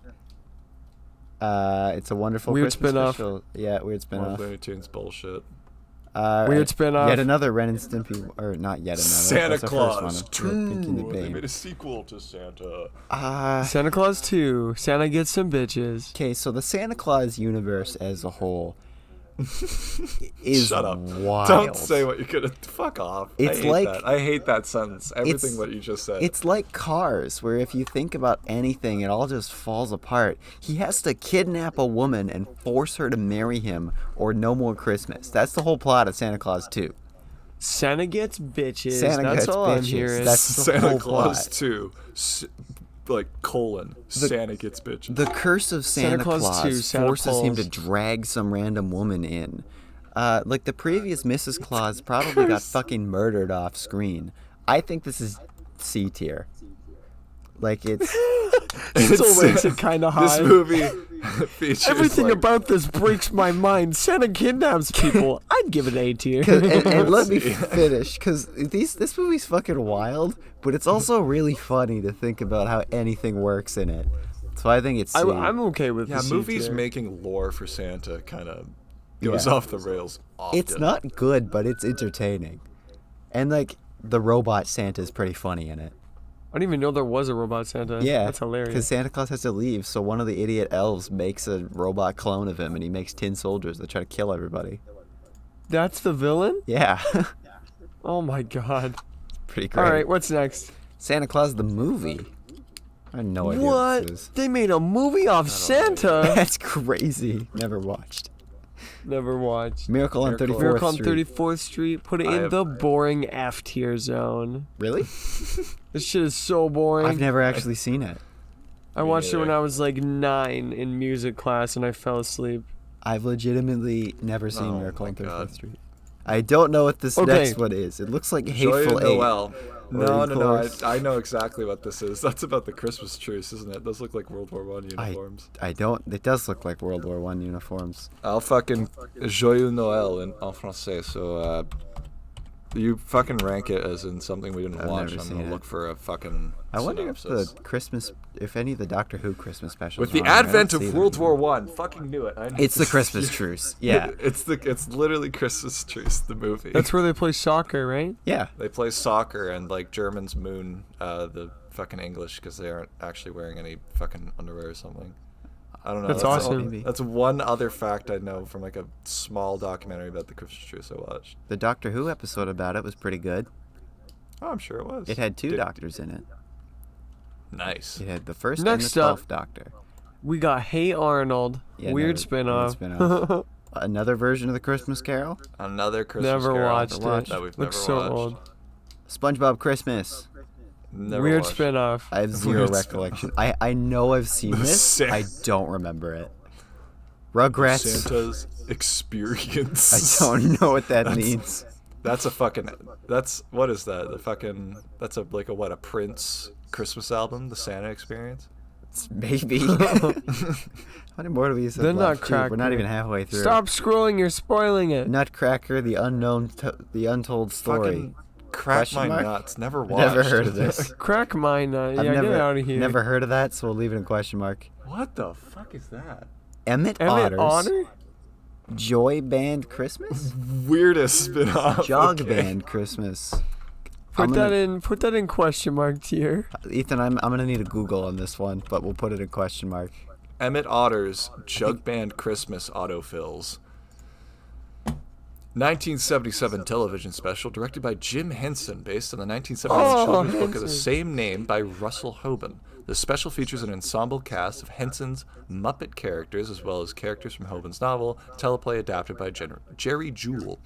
It's a wonderful Weird Christmas spin-off. special. Yeah, weird More spinoff. Looney Tunes bullshit. Weird spin-off. Yet another Ren and Stimpy, or not yet another. Santa that's the first Claus one of Pinky and the 2. They Brain. made a sequel to Santa. Santa Claus 2. Santa gets some bitches. Okay, so the Santa Claus universe as a whole is Shut up. wild. Don't say what you're gonna. Fuck off. It's I hate like- that. I hate that sentence. Everything what you just said. It's like Cars, where if you think about anything, it all just falls apart. He has to kidnap a woman and force her to marry him, or no more Christmas. That's the whole plot of Santa Claus 2. Santa gets bitches. Santa That's gets all I'm bitches. hearing. That's the Santa whole Claus plot. 2. Santa gets bitches. The curse of Santa Claus Claus 2, Santa forces him to Claus. drag some random woman in. Like the previous Mrs. Claus probably got fucking murdered off screen. I think this is C tier. Like it's Still rates it kind of high. This movie features Everything like, about this breaks my mind. Santa kidnaps people. I'd give it A tier. and let me finish, because this movie's fucking wild, but it's also really funny to think about how anything works in it. So I think it's C. I'm okay with Yeah, the C movies tier. making lore for Santa kind of goes Yeah. off the rails often. It's not good, but it's entertaining. And like the robot Santa's pretty funny in it. I didn't even know there was a robot Santa. Yeah, That's hilarious. because Santa Claus has to leave, so one of the idiot elves makes a robot clone of him, and he makes tin soldiers that try to kill everybody. That's the villain? Yeah, Oh my god. pretty great. All right, what's next? Santa Claus the movie. I have no idea what What? this is. They made a movie off Santa. That's crazy. Never watched. Never watched. Miracle on 34th Miracle on Street. 34th Street. Put it I in have- the boring F tier zone. Really? This shit is so boring. I've never actually seen it. I watched it when neither. I was like 9 in music class and I fell asleep. I've legitimately never seen Oh Miracle my on 34th God. Street. I don't know what this Okay. next one is. It looks like Joyeux Hateful Eight. Noel. Or No, of no. course- I know exactly what this is. That's about the Christmas truce, isn't it? Those look like World War I uniforms. I don't. It does look like World War I uniforms. I'll fucking Joyeux Noel en français. So, You fucking rank it as in something we didn't I've watch. never I'm seen gonna it. look for a fucking I wonder synopsis. if any of the Doctor Who Christmas specials. With the are on there. I don't advent see of them. World War One, fucking knew it. I knew It's the this. Christmas truce. Yeah. it's literally Christmas truce. The movie. That's where they play soccer, right? Yeah. They play soccer and like Germans moon the fucking English because they aren't actually wearing any fucking underwear or something. I don't know. That's awesome. That's one other fact I know from like a small documentary about the Christmas truce I watched. The Doctor Who episode about it was pretty good. Oh, I'm sure it was. It had two doctors in it. Nice. It had the first Next and the up- 12th Doctor. We got Hey Arnold, Yeah, weird another spin-off. spin-off. Another version of the Christmas Carol. Another Christmas Never Carol watched it. that we've Looks never so watched. old. SpongeBob Christmas. Never Weird watched. spin-off. I have zero Weird recollection. I know I've seen The this. Sa- I don't remember it. Rugrats. Santa's Experience. I don't know what that That's- means. That's a fucking. That's what is that? The fucking. That's a like a what? A Prince Christmas album? The Santa Experience? Maybe. How many more do we use? The left? Gee, we're not Nutcracker. even halfway through. Stop scrolling, you're spoiling it. Nutcracker, the the untold story. Fucking crack Question my mark? nuts. Never watched. Never heard of this. Crack mine, yeah, I've get never, out of here. never heard of that, so we'll leave it in question mark. What the fuck is that? Emmett Emmett Otters. Otter? Joy Band Christmas? Weirdest spin-off. Jog Okay. Band Christmas. Put that in question mark tier. Ethan, I'm gonna need a Google on this one, but we'll put it in question mark. Emmett Otter's Jug Band Christmas autofills. 1977 television special directed by Jim Henson based on the 1970s children's book of the Henson. same name by Russell Hoban. The special features an ensemble cast of Henson's Muppet characters as well as characters from Hoban's novel, teleplay adapted by Jerry Jewell.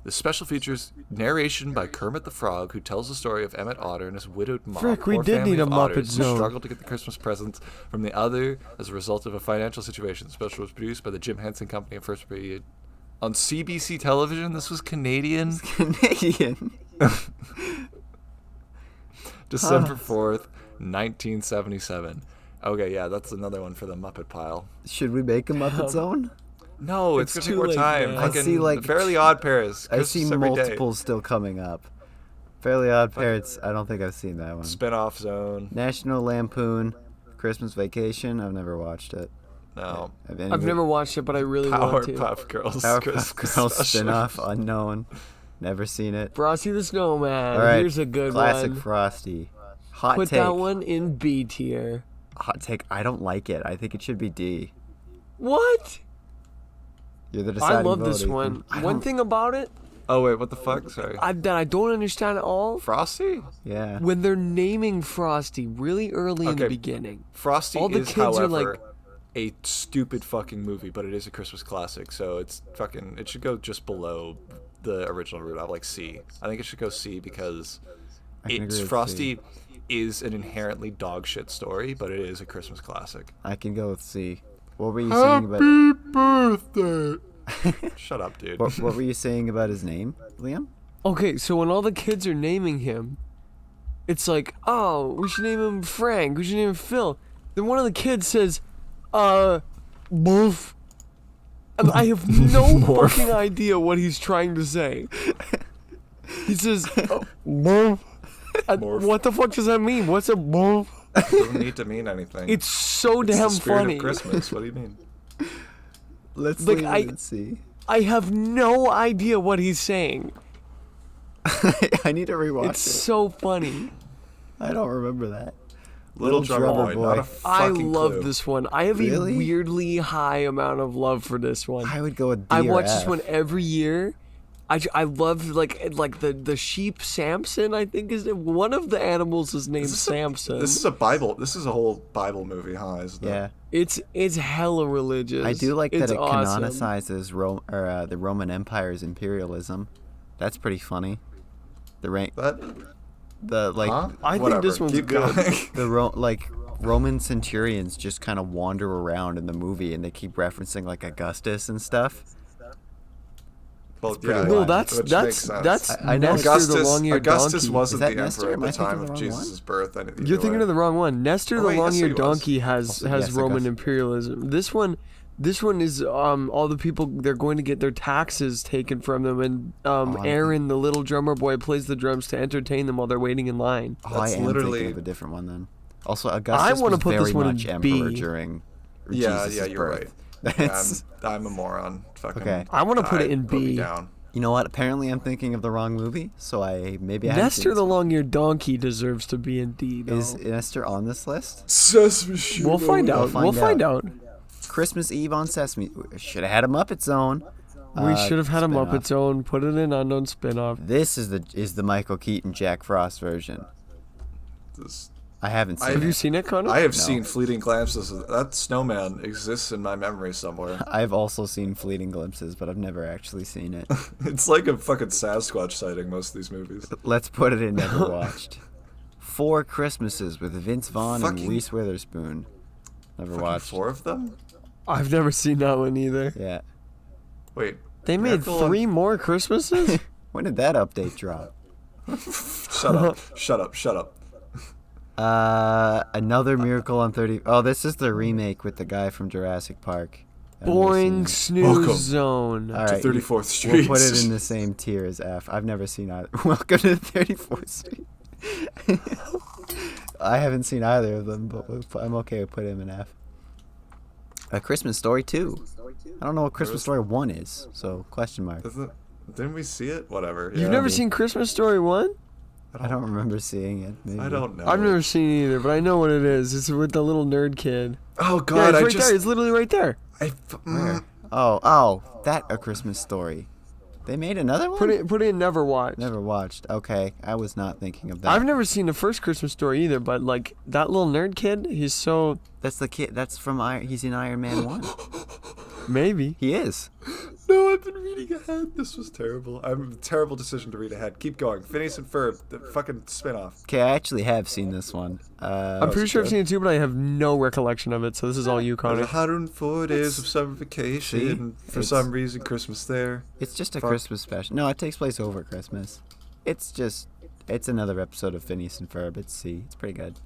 The special features narration by Kermit the Frog, who tells the story of Emmett Otter and his widowed mom. Frick, we poor did family need a of Muppet otters who Zone. struggle to get the Christmas presents from the other as a result of a financial situation. The special was produced by the Jim Henson Company and first appeared on CBC television. This was Canadian. Canadian. December 4th, 1977. Okay, yeah, that's another one for the Muppet pile. Should we make a Muppet Zone? No, it's It's gonna take too more late, time. man. I Fucking see, like, Fairly Odd Parents. I see Christmas every day. multiples still coming up. Fairly Odd Parents. I don't think I've seen that one. Spin-off Zone. National Lampoon, Christmas Vacation. I've never watched it. No. I've never watched it, but I really want to. Powerpuff Girls. Powerpuff Christmas Girls special. spinoff, unknown. Never seen it. Frosty the Snowman. All right, Here's a good classic one. Frosty. Hot Put take. that one in B tier. Hot take. I don't like it. I think it should be D. What? You're the I deciding love vote, this Ethan. one. I One don't- thing about it Oh wait, what the fuck? Sorry. that I don't understand at all, Frosty? Yeah. when they're naming Frosty really early in the Okay. beginning. Frosty All the is, kids are however, like- a stupid fucking movie, but it is a Christmas classic, so it's fucking. It should go just below the original Rudolph, like C. I think it should go C because I can it's agree with Frosty is an inherently dog shit story, but it is a Christmas classic. I can go with C. What were you saying about? Birthday! Shut up, dude. What were you saying about his name, Liam? Okay, so when all the kids are naming him, it's like, oh, we should name him Frank. We should name him Phil. Then one of the kids says, Morph. And I have no fucking idea what he's trying to say. He says, Morph. And Morph. what the fuck does that mean? What's a Morph? It doesn't need to mean anything. It's so It's damn the spirit funny. of Christmas. What do you mean? Let's Like, leave I- it at C. I have no idea what he's saying. I need to rewatch It's it. so funny. I don't remember that. Little Drummer Boy. Not a I fucking love clue. this one. I have Really? a weirdly high amount of love for this one. I would go with D I or watch this F. one every year. I love like the sheep Samson. I think is one of the animals is named Samson. This is a Bible. This is a whole Bible movie, huh? Isn't it? Yeah. It's hella religious. I do like It's that it awesome. canonicizes the Roman Empire's imperialism. That's pretty funny. That. Like Huh? I think Whatever. this one's Keep good. going. Roman centurions just kind of wander around in the movie and they keep referencing like Augustus and stuff. Well, pretty yeah, wild. No, which makes sense. that's I know Nestor Augustus. the long-eared Augustus donkey. wasn't Is that the Nestor? emperor Am I at the thinking time of of the wrong one? Jesus' birth. You're thinking of the wrong one. Nestor Oh, the wait, yes, long-eared he was. donkey has Also, yes, Roman Augustus. imperialism. This one, This one is all the people, they're going to get their taxes taken from them, and Aaron, the little drummer boy, plays the drums to entertain them while they're waiting in line. Oh, I am literally thinking of a different one then. Also, Augustus I wanna was put this very one in much emperor B. during Yeah, Jesus' you're birth. right. Yeah, That's- I'm a moron. Fucking Okay. I want to put it in put me B. down. You know what? Apparently, I'm thinking of the wrong movie. So maybe I haven't Nestor seen the this. Long-Eared Donkey deserves to be in D, though. Is Nestor on this list? Sesame Street. We'll find out. We'll find out. Christmas Eve on Sesame. Should have had a Muppet Zone. We should have had a spin-off. Muppet Zone, put it in unknown spin-off. This is the Michael Keaton Jack Frost version. I haven't seen Have it. you seen it, Connor? I have seen fleeting glimpses. That snowman exists in my memory somewhere. I've also seen fleeting glimpses, but I've never actually seen it. It's like a fucking Sasquatch sighting, most of these movies. Let's put it in never watched. 4 Christmases with Vince Vaughn and Fucking- Reese Witherspoon. Never Fucking watched. 4 of them? I've never seen that one either. Yeah. Wait. They made Miracle on- 3 more Christmases? When did that update drop? Shut up. Shut up. Shut up. Another Miracle on 30. Oh, this is the remake with the guy from Jurassic Park. I've never seen Boring it. snooze Welcome. zone. All right, 34th Street. We'll put it in the same tier as F. I've never seen either. Welcome to 34th Street. I haven't seen either of them, but I'm okay with putting him in F. A Christmas Story 2. I don't know what Christmas Story 1 is, so question mark. Didn't we see it? Whatever. You've yeah. never seen Christmas Story 1? I don't remember seeing it. Maybe. I don't know. I've never seen it either, but I know what it is. It's with the little nerd kid. Oh Yeah, God! it's right there. It's literally right there. Where? Oh, that A Christmas Story. They made another one? Put it in never watched. Never watched. Okay, I was not thinking of that. I've never seen the first Christmas Story either, but like that little nerd kid, he's so That's the kid. That's from he's in Iron Man 1. maybe. He is. No, I've been reading ahead. This was terrible. I'm a terrible decision to read ahead. Keep going. Phineas and Ferb, the fucking spinoff. Okay, I actually have seen this one. I'm pretty sure I've good. seen it too, but I have no recollection of it. So this is all you, There's Connor. 104 days of summer vacation. See? For some reason, Christmas there. It's just a Fuck. Christmas special. No, it takes place over Christmas. It's another episode of Phineas and Ferb. It's pretty good.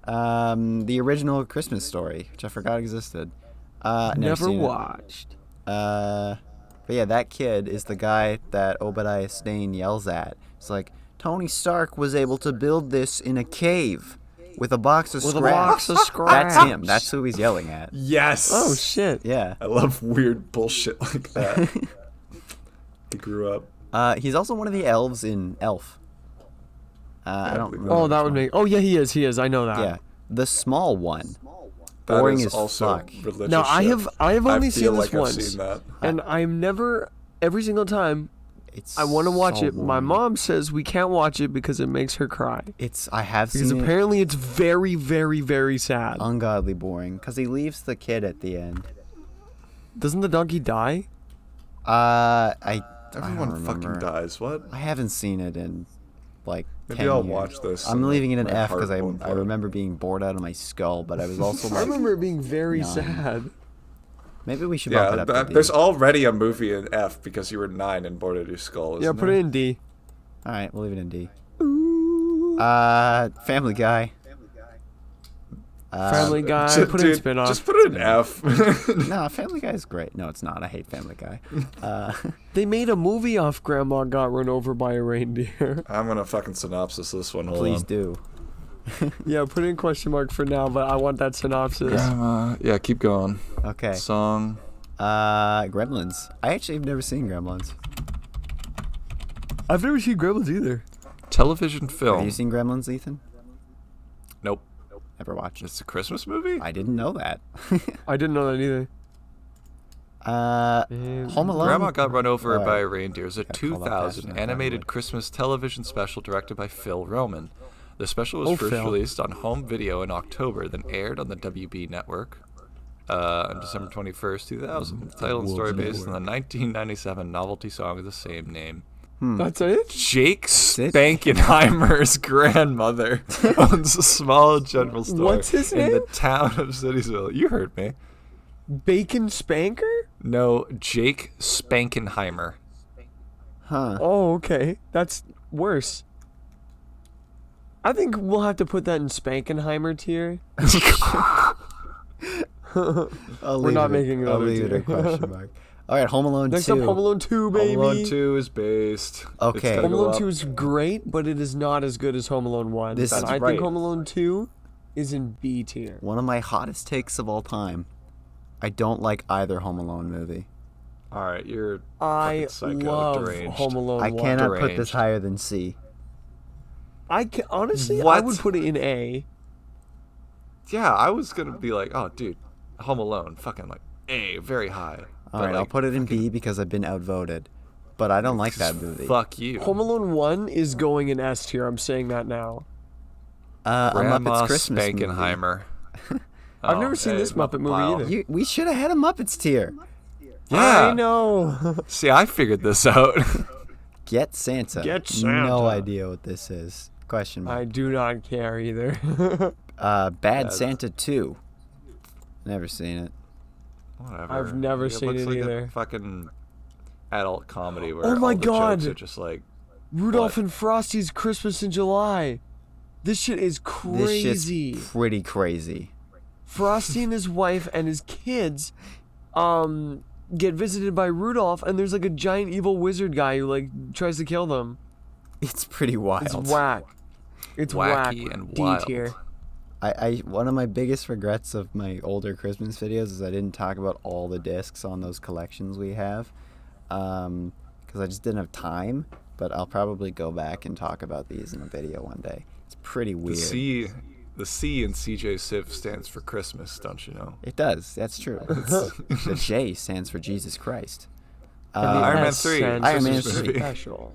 The original Christmas Story, which I forgot existed. Never seen it. watched. But yeah, that kid is the guy that Obadiah Stane yells at. It's like, Tony Stark was able to build this in a cave with a box of With a scraps. box of scraps. That's him. That's who he's yelling at. Yes. Oh shit. Yeah. I love weird bullshit like that. He grew up. He's also one of the elves in Elf. I don't remember. Oh, that which would one. make. Oh yeah, he is. He is. I know that. Yeah. The small one. That Boring is as also fuck. religious Now I shit. have only I seen feel this like I've once, seen that. and I'm never. Every single time It's I want to watch so it, my boring. mom says we can't watch it because it makes her cry. I have Because seen it. apparently it's very, very, very sad. Ungodly boring. Because he leaves the kid at the end. Doesn't the donkey die? I Everyone don't fucking remember. dies. What? I haven't seen it in like Maybe 10 I'll years. watch this. I'm and leaving it in my F heart because I won't float. remember being bored out of my skull, but I was also I like, remember it being very Nine. sad. maybe we should bump Yeah, it up to D. there's already a movie in F because you were 9 and bored out of your skull. Yeah, isn't put there? it in D. All right, we'll leave it in D. Family Guy. Family Guy. Just- Put it in dude, spin-off. Just put it in F. No, Family Guy is great. No, it's not. I hate Family Guy. They made a movie off Grandma Got Run Over by a Reindeer. I'm gonna fucking synopsis this one. Hold Please on. do. Yeah, put in question mark for now, but I want that synopsis. Yeah, keep going. Okay. Song. Gremlins. I actually have never seen Gremlins. I've never seen Gremlins either. Television film. Have you seen Gremlins, Ethan? Nope. Never watched it. It's a Christmas movie? I didn't know that. I didn't know that either. Home Alone. Grandma Got Run Over Alright. by a Reindeer is a Gotta call that 2000 fast enough, animated by Christmas television special directed by Phil Roman. The special was Oh, first Phil. released on home video in October, then aired on the WB network on December 21st, 2000. The title and story based on the 1997 novelty song of the same name. That's it? Jake Spankenheimer's grandmother owns a small general store What's his in the name? town of Citiesville. You heard me. Bacon Spanker? No, Jake Spankenheimer. Huh. Oh, okay. That's worse. I think we'll have to put that in Spankenheimer tier. We're not making I'll another leave it a tier. question mark. All right, Home Alone Next 2. up, Home Alone 2, baby. Home Alone 2 is based. Okay. It's gotta Home go Alone up. 2 is great, but it is not as good as Home Alone 1. This And is I right. think Home Alone 2 is in B tier. One of my hottest takes of all time. I don't like either Home Alone movie. All right, you're I fucking psycho, love deranged. Home Alone I 1. cannot put this Deranged. higher than C. Honestly, I What? would put it in A. Yeah, I was gonna be like, oh, dude, Home Alone, fucking like A, very high. All right, I'll put it in B because I've been outvoted. But I don't like that movie. Fuck you. Home Alone 1 is going in S tier. I'm saying that now. A Grandma Muppets Christmas movie. Spankenheimer. I've never seen this Muppet movie either. We should have had a Muppets tier. Yeah. I know. See, I figured this out. Get Santa. Get Santa. No idea what this is. Question mark. I do not care either. Bad Santa 2. Never seen it. Whatever. I've never seen looks it like either. A fucking adult comedy where Oh my all the God. jokes are just like Rudolph What? and Frosty's Christmas in July. This shit is This crazy. shit's pretty crazy. Frosty and his wife and his kids get visited by Rudolph, and there's like a giant evil wizard guy who like tries to kill them. It's pretty wild. It's whack. It's Wacky whack. and D wild. tier. I one of my biggest regrets of my older Christmas videos is I didn't talk about all the discs on those collections we have, because I just didn't have time. But I'll probably go back and talk about these in a video one day. It's pretty weird. the C in CJSiev stands for Christmas, don't you know? It does. That's true. The J stands for Jesus Christ. And the Iron Man S 3, stands Iron for Man Christmas 3. movie. Special.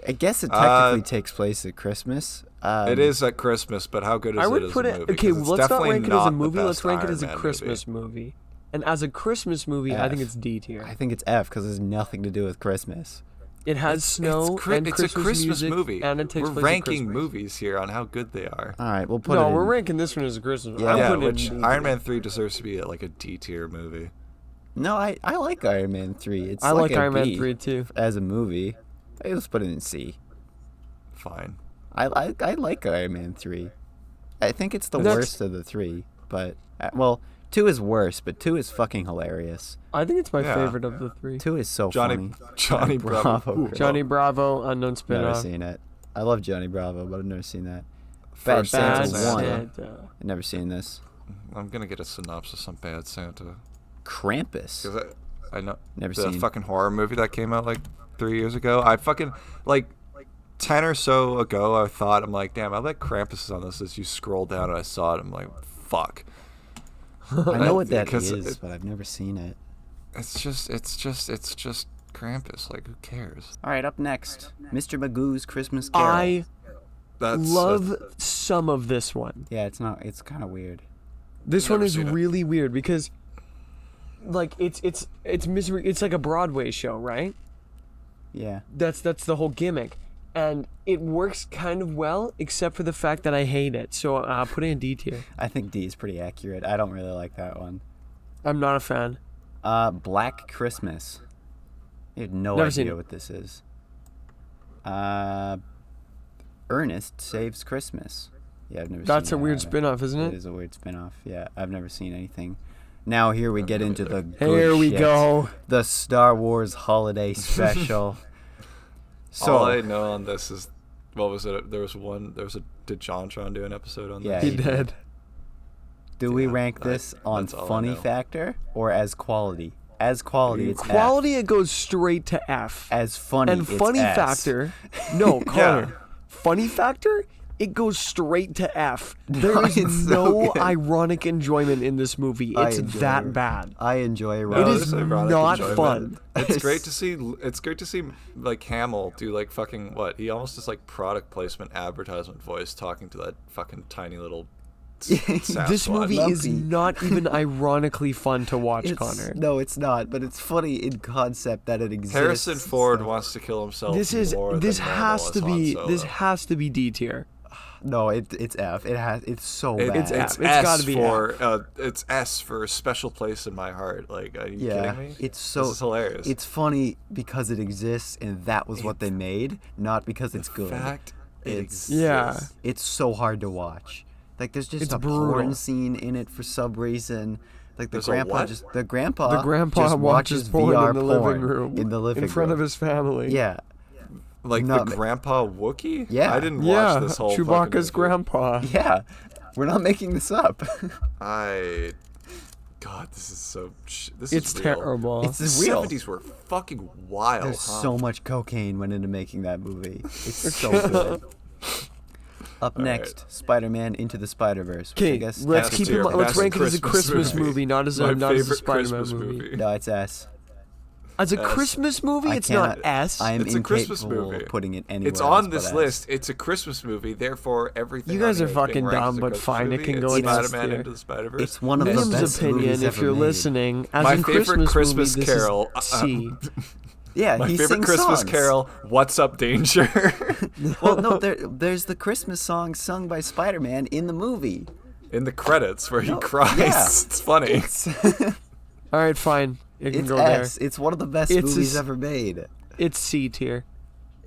I guess it technically takes place at Christmas. It is at Christmas, but how good is I it would as put a it. movie? Okay, 'Cause it's let's not definitely rank it as a the movie. Let's best rank it Iron as a Man Christmas movie. And as a Christmas movie, I think F. it's D tier. I think it's F because it has nothing to do with Christmas. It has snow and It's a Christmas music, movie. and it takes We're place ranking at Christmas. movies here on how good they are. All right, we'll put it No, in. we're ranking this one as a Christmas. Yeah. I'm Yeah, putting it which in D Iron tier. Man 3 deserves to be like a D tier movie. No, I like Iron Man 3. It's I like a Iron Man B 3 too. as a movie. Hey, let's put it in C. Fine. I like Iron Man 3. I think it's the That's- worst of the three, but well, 2 is worse, but 2 is fucking hilarious. I think it's my Yeah. favorite of the three. 2 is so Johnny funny. Bravo. Ooh, Johnny Bravo, unknown Never spinoff. seen it. I love Johnny Bravo, but I've never seen that. First Bad Bad Santa 1. Santa. I've never seen this. I'm gonna get a synopsis on Bad Santa. Krampus. Because I know Never the seen. fucking horror movie that came out like 3 years ago. I fucking like 10 or so ago. I thought I'm like, damn, I bet Krampus is on this. As you scroll down and I saw it, I'm like, fuck. I know what that because is, it- but I've never seen it. It's just Krampus. Like, who cares? All right, up next, Mr. Magoo's Christmas Carol. I That's love some of this one. Yeah, it's not. It's kind of weird. This Never one is seen it. really weird because, like, it's misery. It's like a Broadway show, right? Yeah. That's the whole gimmick, and it works kind of well, except for the fact that I hate it. So put it in D tier. I think D is pretty accurate. I don't really like that one. I'm not a fan. Black Christmas. I have no Never seen idea it. what this is. Ernest Saves Christmas. Yeah, I've never That's seen a that weird either. spin-off, isn't It it? is a weird spin-off. Yeah, I've never seen anything. Now here we get into the good Here we shit. go. The Star Wars Holiday Special. all I So, know on this is, what was it? There was a. Did JonTron do an episode on Yeah, this? He he did. do we Yeah, rank this on that's all I funny know. factor or as quality? As quality, it's F. Quality, it goes straight to F. As funny, And it's funny S. factor, no, Connor. Funny factor, it goes straight to F. There No, is it's so no good. ironic enjoyment in this movie. I It's enjoy that it. bad. I enjoy It Ron. is there's ironic not enjoyment. fun. It's great to see. It's great to see like Hamill do like fucking what? He almost does like product placement advertisement voice talking to that fucking tiny little. Sasquatch. This movie is Lumpy. not even ironically fun to watch, Connor. No, it's not, but it's funny in concept that it exists. Harrison Ford so- wants to kill himself. This is more this than has normal to as Han be Solo. this has to be D tier. No, it's F. It's so It- bad. It's F. It's It's S gotta be for it's S for a special place in my heart. Like, are you Yeah, kidding me? it's so This is hilarious. It's funny because it exists and that was what they made, not because it's good. fact. It It's exists. Yeah. It's so hard to watch. Like there's just It's a brutal. porn scene in it for some reason. Like the There's a grandpa what? the grandpa The grandpa just watches porn VR in the living room. in the living in front room. of his family. Yeah. Like No, the grandpa Wookiee? Yeah. I didn't Yeah, watch this whole fucking Chewbacca's movie. grandpa. Yeah. We're not making this up. God, this is so. This It's is real. terrible. It's The real. 70s were fucking wild. There's huh? so much cocaine went into making that movie. It's so good. Up next, Spider-Man Into the Spider-Verse. which I Okay, guess let's technically- keep it. Let's Best rank it as a Christmas Christmas movie. movie, not as My a favorite Spider-Man Christmas movie. No, it's S. As a S. Christmas movie, I it's not cannot- S. I am It's a Christmas incapable movie. of putting it anywhere It's on else this but S. list. It's a Christmas movie, therefore everything. You guys on are here is being fucking ranked dumb, as a but Christmas fine, it movie. can It's go in S Spider-Man tier. Into the Spider-Verse. It's one of the Liam's best opinion, movies if ever you're made. listening, as My in favorite Christmas movie, this carol, is C. Yeah, My he favorite sings Christmas songs. carol, "What's Up, Danger." Well, no, there's the Christmas song sung by Spider-Man in the movie. In the credits where he No, cries. yeah. It's funny. It's, All right, fine. It can it's go S. It's one of the best It's movies a- ever made. there. It's C tier.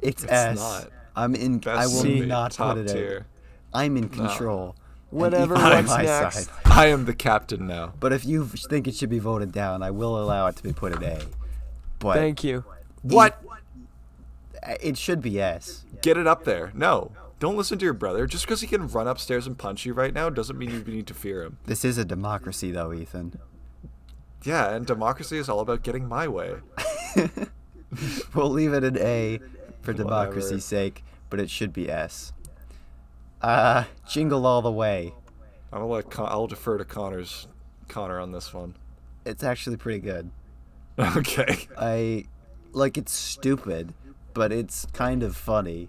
It's It's S. not. I'm in. Best I will movie, not top put it tier. in. I'm in control. And Whatever, Ethan's on what's my next? side. I am the captain now. But if you think it should be voted down, I will allow it to be put at A. But Thank you. What? it should be S. Get it up there. No. Don't listen to your brother. Just because he can run upstairs and punch you right now doesn't mean you need to fear him. This is a democracy, though, Ethan. Yeah, and democracy is all about getting my way. We'll leave it an A for Whatever. democracy's sake, but it should be S. Jingle All the Way. I'll defer to Connor on this one. It's actually pretty good. Okay. It's stupid, but it's kind of funny.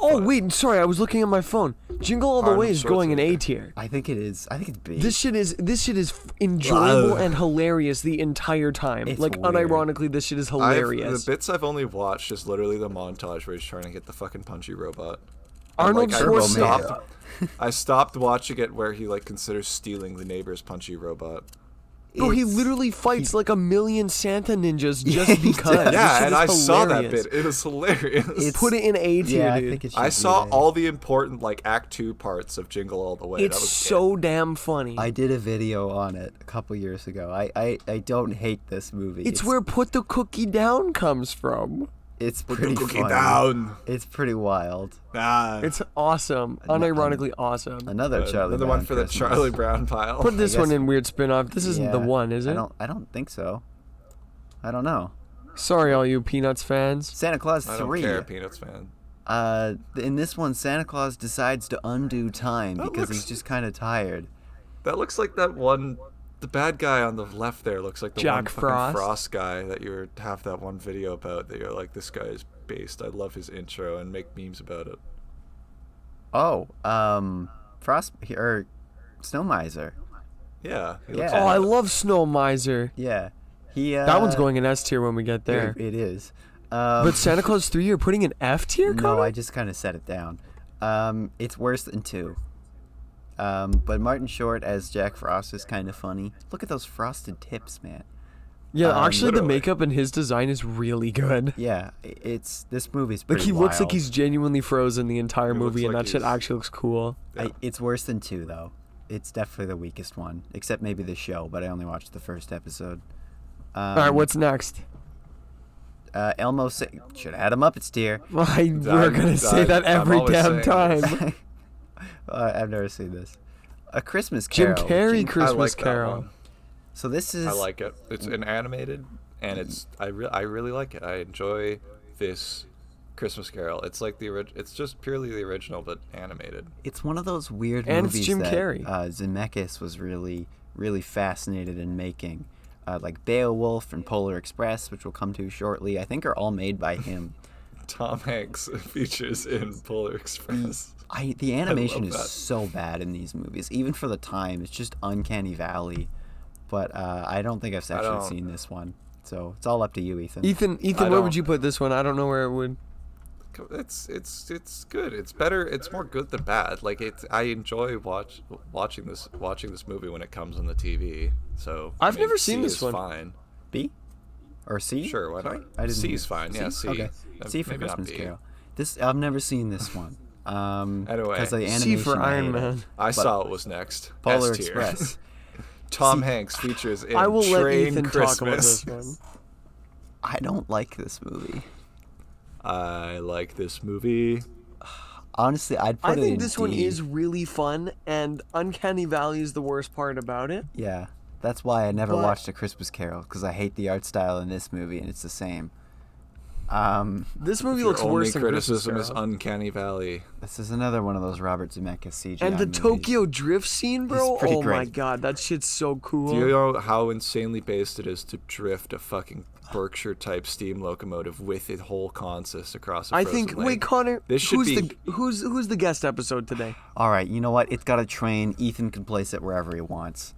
Oh wait, sorry, I was looking at my phone. Jingle All the Arnold Way is going in A Schwarzenegger. tier. I think it is. I think it's B. This shit is enjoyable Wow. and hilarious the entire time. It's Like weird. unironically, this shit is hilarious. The bits I've only watched is literally the montage where he's trying to get the fucking punchy robot. Arnold I Turbo Schwarzenegger. I stopped watching it where he considers stealing the neighbor's punchy robot. Bro, he It's- literally fights like a million Santa ninjas Yeah, just he because. does. This Yeah, shit and is I saw that hilarious. bit. It was hilarious. Put it in A tier, Yeah, I dude. think it should I be saw A. all the important Act 2 parts of Jingle All the Way. It's that was so damn funny. I did a video on it a couple years ago. I don't hate this movie. It's where Put the Cookie Down comes from. it's Put pretty the cookie funny. down. It's pretty wild. It's awesome. Unironically awesome. Another Charlie. Another Brown one for the Christmas. Charlie Brown pile. Put this guess- one in weird spin-off. This isn't the Yeah, one, is it? I don't think so. I don't know. Sorry, all you Peanuts fans. Santa Claus I don't 3. care, Peanuts fan. In this one, Santa Claus decides to undo time That because looks- he's just kind of tired. That looks like that one. The bad guy on the left there looks like the Jack one fucking Frost? Frost guy that you have that one video about. That you're like, this guy is based. I love his intro and make memes about it. Oh, Frost or Snow Miser. Yeah. He Yeah. looks Oh, like I that. love Snow Miser. Yeah, he. That one's going in S tier when we get there. It is. But Santa Claus 3, you're putting in F tier, No, Connor? I just kind of set it down. It's worse than 2. But Martin Short as Jack Frost is kind of funny. Look at those frosted tips, man. Yeah, actually, the literally. makeup in his design is really good. Yeah, this movie's Like, pretty he looks like wild. he's genuinely frozen the entire He looks movie, and like that shit he's- actually looks cool. Yeah. It's worse than 2 though. It's definitely the weakest one, except maybe the show. But I only watched the first episode. All right, what's next? Elmo should have had him up its tier. We're gonna say that I'm every always damn saying time. I've never seen this. A Christmas Jim Carol. Carrey I Christmas like that Carol. one. So this is. I like it. It's an animated, and I really like it. I enjoy this Christmas Carol. It's like it's just purely the original, but animated. It's one of those weird And it's movies Jim that Carrey. Zemeckis was really, really fascinated in making. Like Beowulf and Polar Express, which we'll come to shortly, I think are all made by him. Tom Hanks features in Polar Express. The animation love is that. so bad in these movies, even for the time. It's just uncanny valley. But I don't think I've actually don't- seen this one, so it's all up to you, Ethan. Ethan, I where don't- would you put this one? I don't know where it would. It's good. It's better. It's more good than bad. Like I enjoy watching this movie when it comes on the TV. So I've I mean, never seen C this is one. Fine. B or C? Sure, why Sorry? not? I didn't C hear. is fine. Yeah, C. Okay. C for Maybe not Christmas B. Carol. I've never seen this one. Anyway, because the C animation for I Iron hate it. Man. I saw it was next. Polar S tier. Express. Tom Hanks features in I will let Train Ethan Christmas. talk about this one. I don't like this movie. I like this movie. Honestly, I'd put I it in think this one D. is really fun, and Uncanny Valley is the worst part about it. Yeah, that's why I never But- watched A Christmas Carol, because I hate the art style in this movie, and it's the same. This movie Your looks only worse than criticism Christmas is Carol. Uncanny Valley. This is another one of those Robert Zemeckis CGI And the movies. Tokyo Drift scene, bro. pretty Oh my great. god, that shit's so cool. Do you know how insanely based it is to drift a fucking Berkshire-type steam locomotive with a whole consist across a I frozen think. lake? Wait, Connor. This should who's be- who's the guest episode today? All right, you know what? It's got a train. Ethan can place it wherever he wants.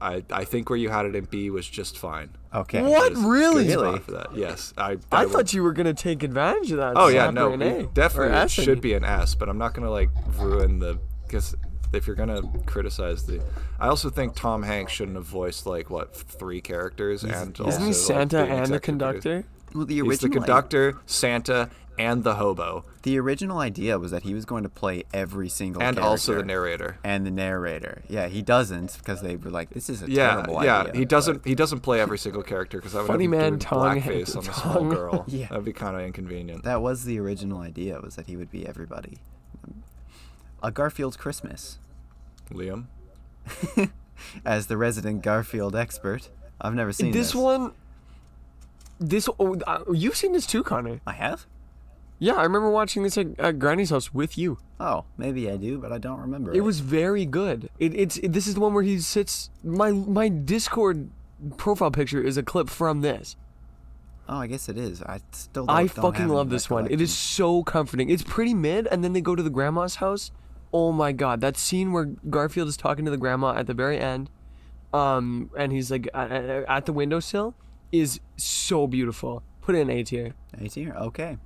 I think where you had it in B was just fine. Okay. What? That is a Really? good spot Really? for that. Yes. I I will- thought you were gonna take advantage of that. Oh yeah, slap no, her an we A. definitely Or it S should be an S, but I'm not gonna like ruin the because if you're gonna criticize the, I also think Tom Hanks shouldn't have voiced like what 3 characters and also, Isn't he like, Santa being and the executive producer. conductor? Well, the He's original the conductor, Santa, and the hobo, The original idea was that he was going to play every single and character. also the narrator. And the narrator. Yeah, he doesn't because they were like, this is a Yeah, terrible yeah. idea. He doesn't. He doesn't play every single character because that would Funny have him man, doing tongue, blackface on the small tongue. girl. Yeah. That'd be kind of inconvenient. That was the original idea, was that he would be everybody. A Garfield's Christmas. Liam. As the resident Garfield expert, I've never seen this. This one. You've seen this too, Connor. I have? Yeah, I remember watching this at Granny's house with you. Oh, maybe I do, but I don't remember. It was very good. This is the one where he sits. My Discord profile picture is a clip from this. Oh, I guess it is. I still I don't fucking have love any this one. It is recollection. so comforting. It's pretty mid, and then they go to the grandma's house. Oh my god, that scene where Garfield is talking to the grandma at the very end, and he's like at the windowsill, is so beautiful. Put it in A tier. A tier? Okay.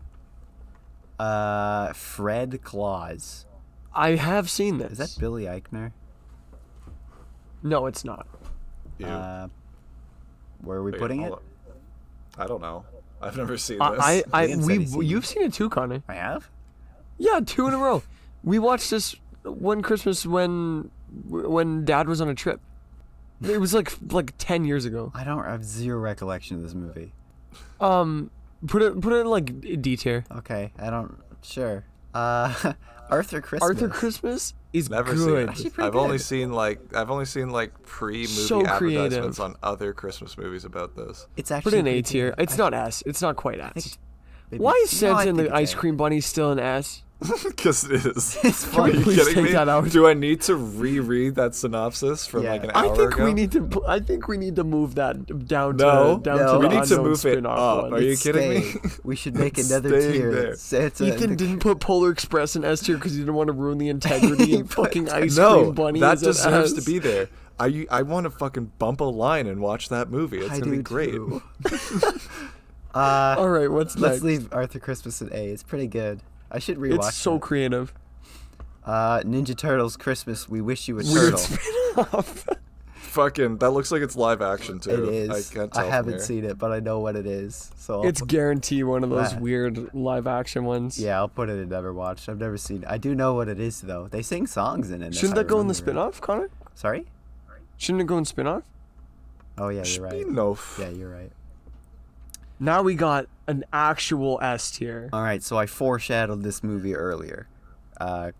Fred Claus. I have seen this. Is that Billy Eichner? No, it's not. You. Where are we Wait, putting it? hold on. I don't know. I've never seen this. Ian said he's seen you've it. seen it too, Connor. I have? Yeah, 2 in a row. We watched this one Christmas when Dad was on a trip. It was like 10 years ago. I have zero recollection of this movie. Put it in like D tier. Okay, I don't. Sure. Arthur Christmas. Arthur Christmas is Never good. seen Actually it. pretty I've only good. seen like pre-movie So creative. advertisements on other Christmas movies about this. It's Put actually it in pretty A tier. good. It's not S. It's not quite S. Maybe- Why is No, I Santa and think the it's ice A. cream bunny still an S? Because it is. It's Are funny. you Please kidding take me? that out. Do I need to reread that synopsis from Yeah. like an I hour think ago? we need to. I think we need to move that down No, to down no. to We the need to unknown move it spin-off up. one. Are you It's kidding me? staying. We should make It's another staying tier. there. Santa and Ethan the- didn't put Polar Express in S tier because he didn't want to ruin the integrity He of put- fucking ice No, cream bunny. that is an deserves to S. be there. I want to fucking bump a line and watch that movie. It's I gonna be do great. too. All right, what's Let's next? leave Arthur Christmas at A. It's pretty good. I should rewatch It's so it. creative. Ninja Turtles Christmas. We wish you a Weird turtle. spin-off. Fucking, that looks like it's live action too. It is. I can't tell. I from haven't here. seen it, but I know what it is. So I'll It's guaranteed one of those Wow. weird live action ones. yeah, I'll put it in never watched. I've never seen it. I do know what it is though. They sing songs in it. if Shouldn't I that go in the remember. spin-off, Connor? Sorry? Shouldn't it go in spin-off? Oh yeah, you're right. Spin-off. Yeah, you're right. Now we got an actual S tier. All right, so I foreshadowed this movie earlier.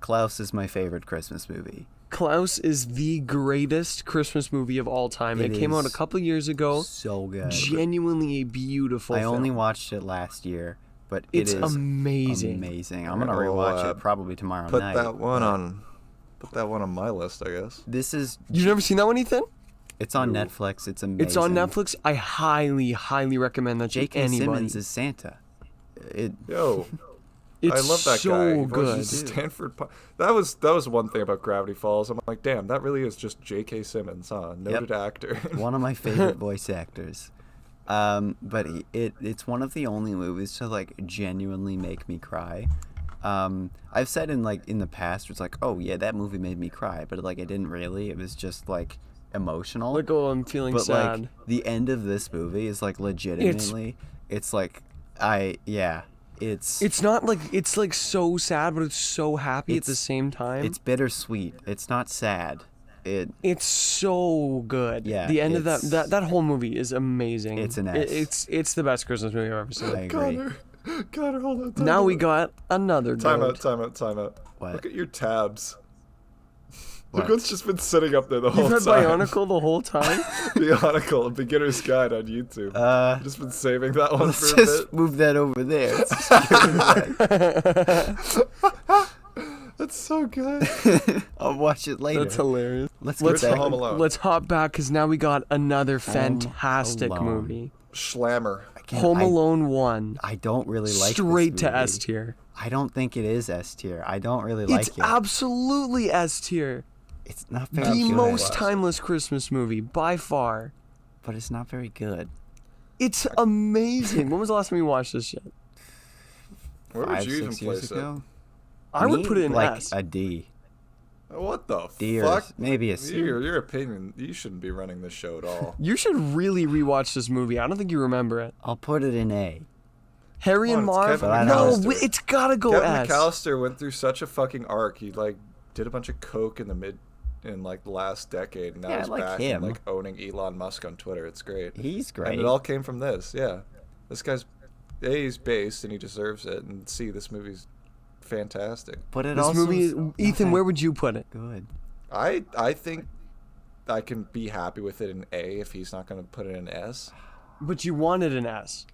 Klaus is my favorite Christmas movie. Klaus is the greatest Christmas movie of all time. It It came out a is couple years ago. So good. Genuinely a beautiful I film. only watched it last year, but It's it is amazing. amazing. I'm gonna I'll, rewatch it probably tomorrow Put night. that one but on. Put that one on my list, I guess. This is. You've never seen that one, Ethan? It's on Netflix. It's amazing. It's on Netflix. I highly, highly recommend that to J.K. anybody. Simmons is Santa. It. Yo, It's I love that so guy. He good. voices Stanford. That was one thing about Gravity Falls. I'm like, damn, that really is just J.K. Simmons, huh? Noted actor. One of my favorite voice actors. But it's one of the only movies to like genuinely make me cry. I've said in the past, it's like, oh yeah, that movie made me cry, but like it didn't really. It was just like emotional. Like, oh, I'm feeling but sad. like the end of this movie is like legitimately, it's like It's not like it's like so sad, but it's so happy at the It's- same time. it's bittersweet. It's not sad. It's so good. Yeah, The end of it's- that whole movie is amazing. It's an S. It's the best Christmas movie I've ever seen. I agree. Connor, hold on. Now we got another Time goat. out. What? Look at your tabs. What? Look what's just been sitting up there the whole You've had time. Bionicle the whole time? Bionicle, a beginner's guide on YouTube. I've just been saving that one Let's for a just bit. move that over there. Let's just give it back. That's so good. I'll watch it later. That's hilarious. Let's Let's get back. Home Alone. Let's hop back because now we got another fantastic Alone. movie. Schlammer. Home Alone 1. I don't really like Straight this to movie. S tier. I don't think it is S tier. I don't really like It's it. absolutely S tier. It's not very The good. most timeless Christmas movie by far. But it's not very good. It's amazing. When was the last time you watched this shit? Where would 5, you even 6 years place ago? I would Me? put it in like S. a D. it? What the D or fuck? maybe a C. Your opinion, you shouldn't be running this show at all. You should really rewatch this movie. I don't think you remember it. I'll put it in A. Harry and Come on, Marv. it's Kevin No, McAllister. it's gotta go Kevin S. McAllister went through such a fucking arc. He like did a bunch of coke in like the last decade, and now Yeah, I he's like back him. and like owning Elon Musk on Twitter. It's great. He's great. And it all came from this. Yeah, this guy's he's based and he deserves it. And C, this movie's fantastic. But it This also movie, is not Ethan, that where would you put it? good. I think I can be happy with it in A if he's not going to put it in S. But you wanted an S.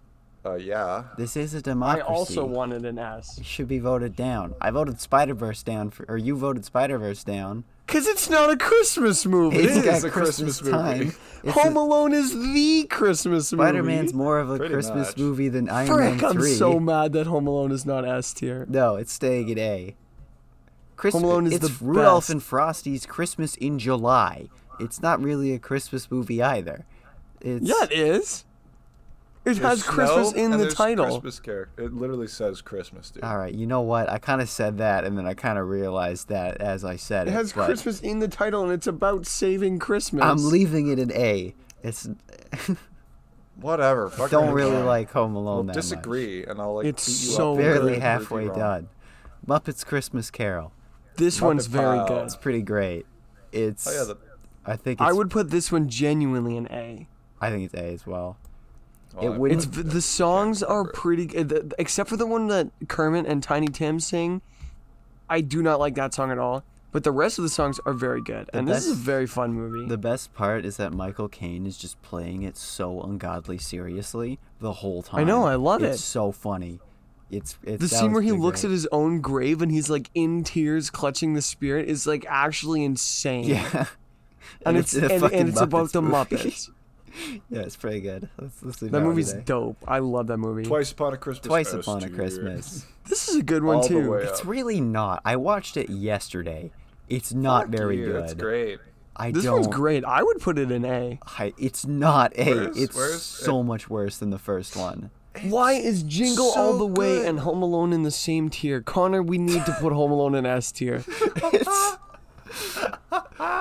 Yeah. This is a I democracy. also wanted an S. It should be voted down. I voted Spider-Verse down, or you voted Spider-Verse down. Because it's not a Christmas movie. It It's is got a Christmas movie. time. It's Home Alone is the Christmas movie. Spider-Man's more of a Pretty Christmas much. movie than Iron Man Frick, 3. I'm so mad that Home Alone is not S tier. No, it's staying at A. Christmas, Home Alone is it's the Rudolph best. and Frosty's Christmas in July. It's not really a Christmas movie either. It's, Yeah, it is. It has There's Christmas snow in and the there's title. Christmas character. It literally says Christmas, dude. All right, you know what? I kind of said that, and then I kind of realized that as I said It it. has but Christmas in the title, and it's about saving Christmas. I'm leaving it in A. It's Whatever. Fuck don't it. really like Home Alone We'll that disagree, and I'll like It's beat you so up. good. much. Barely Prove halfway you wrong. done. Muppets Christmas Carol. This Muppet one's very Pile. good. It's pretty great. It's. Oh yeah, I think it's, I would put this one genuinely an A. I think it's A as well. well, It wouldn't. It's the songs are pretty good, except for the one that Kermit and Tiny Tim sing. I do not like that song at all. But the rest of the songs are very good, and this is a best- very fun movie. The best part is that Michael Caine is just playing it so ungodly seriously the whole time. I know, I love it's it. so funny. It's The scene where he looks at his own grave and he's like in tears, clutching the spirit, is like actually insane. yeah, and it's in a and fucking it's about the movie. Muppets. Yeah, it's pretty good. Let's leave That one movie's today. dope. I love that movie. Twice Upon a Christmas. Twice S Upon a tier. Christmas. This is a good one All the too. way It's up. really not. I watched it yesterday. It's not Fuck very you, good. It's great. I This don't. one's great. I would put it in A. It's not A. Where's- it's where's so much worse than the first one. Why is Jingle so All the Way good. and Home Alone in the same tier? Connor, we need to put Home Alone in S tier. It's.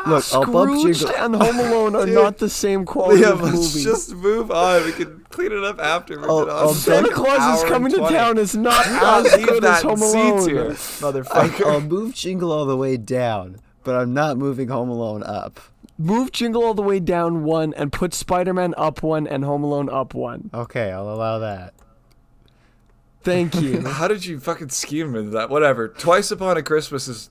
Look, I'll bump Scrooged Jingle. and Home Alone are not the same quality Liam, of let's movie. just move on. We can clean it up after. We've Oh, been oh, on Santa for an Claus hour is coming and to 20. town is not I'll as leave good that as Home in C Alone. tier, motherfucker. I'll move Jingle All the Way down, but I'm not moving Home Alone up. Move Jingle All the Way down 1 and put Spider-Man up 1 and Home Alone up 1. Okay, I'll allow that. Thank you. How did you fucking scheme into that? Whatever. Twice Upon a Christmas is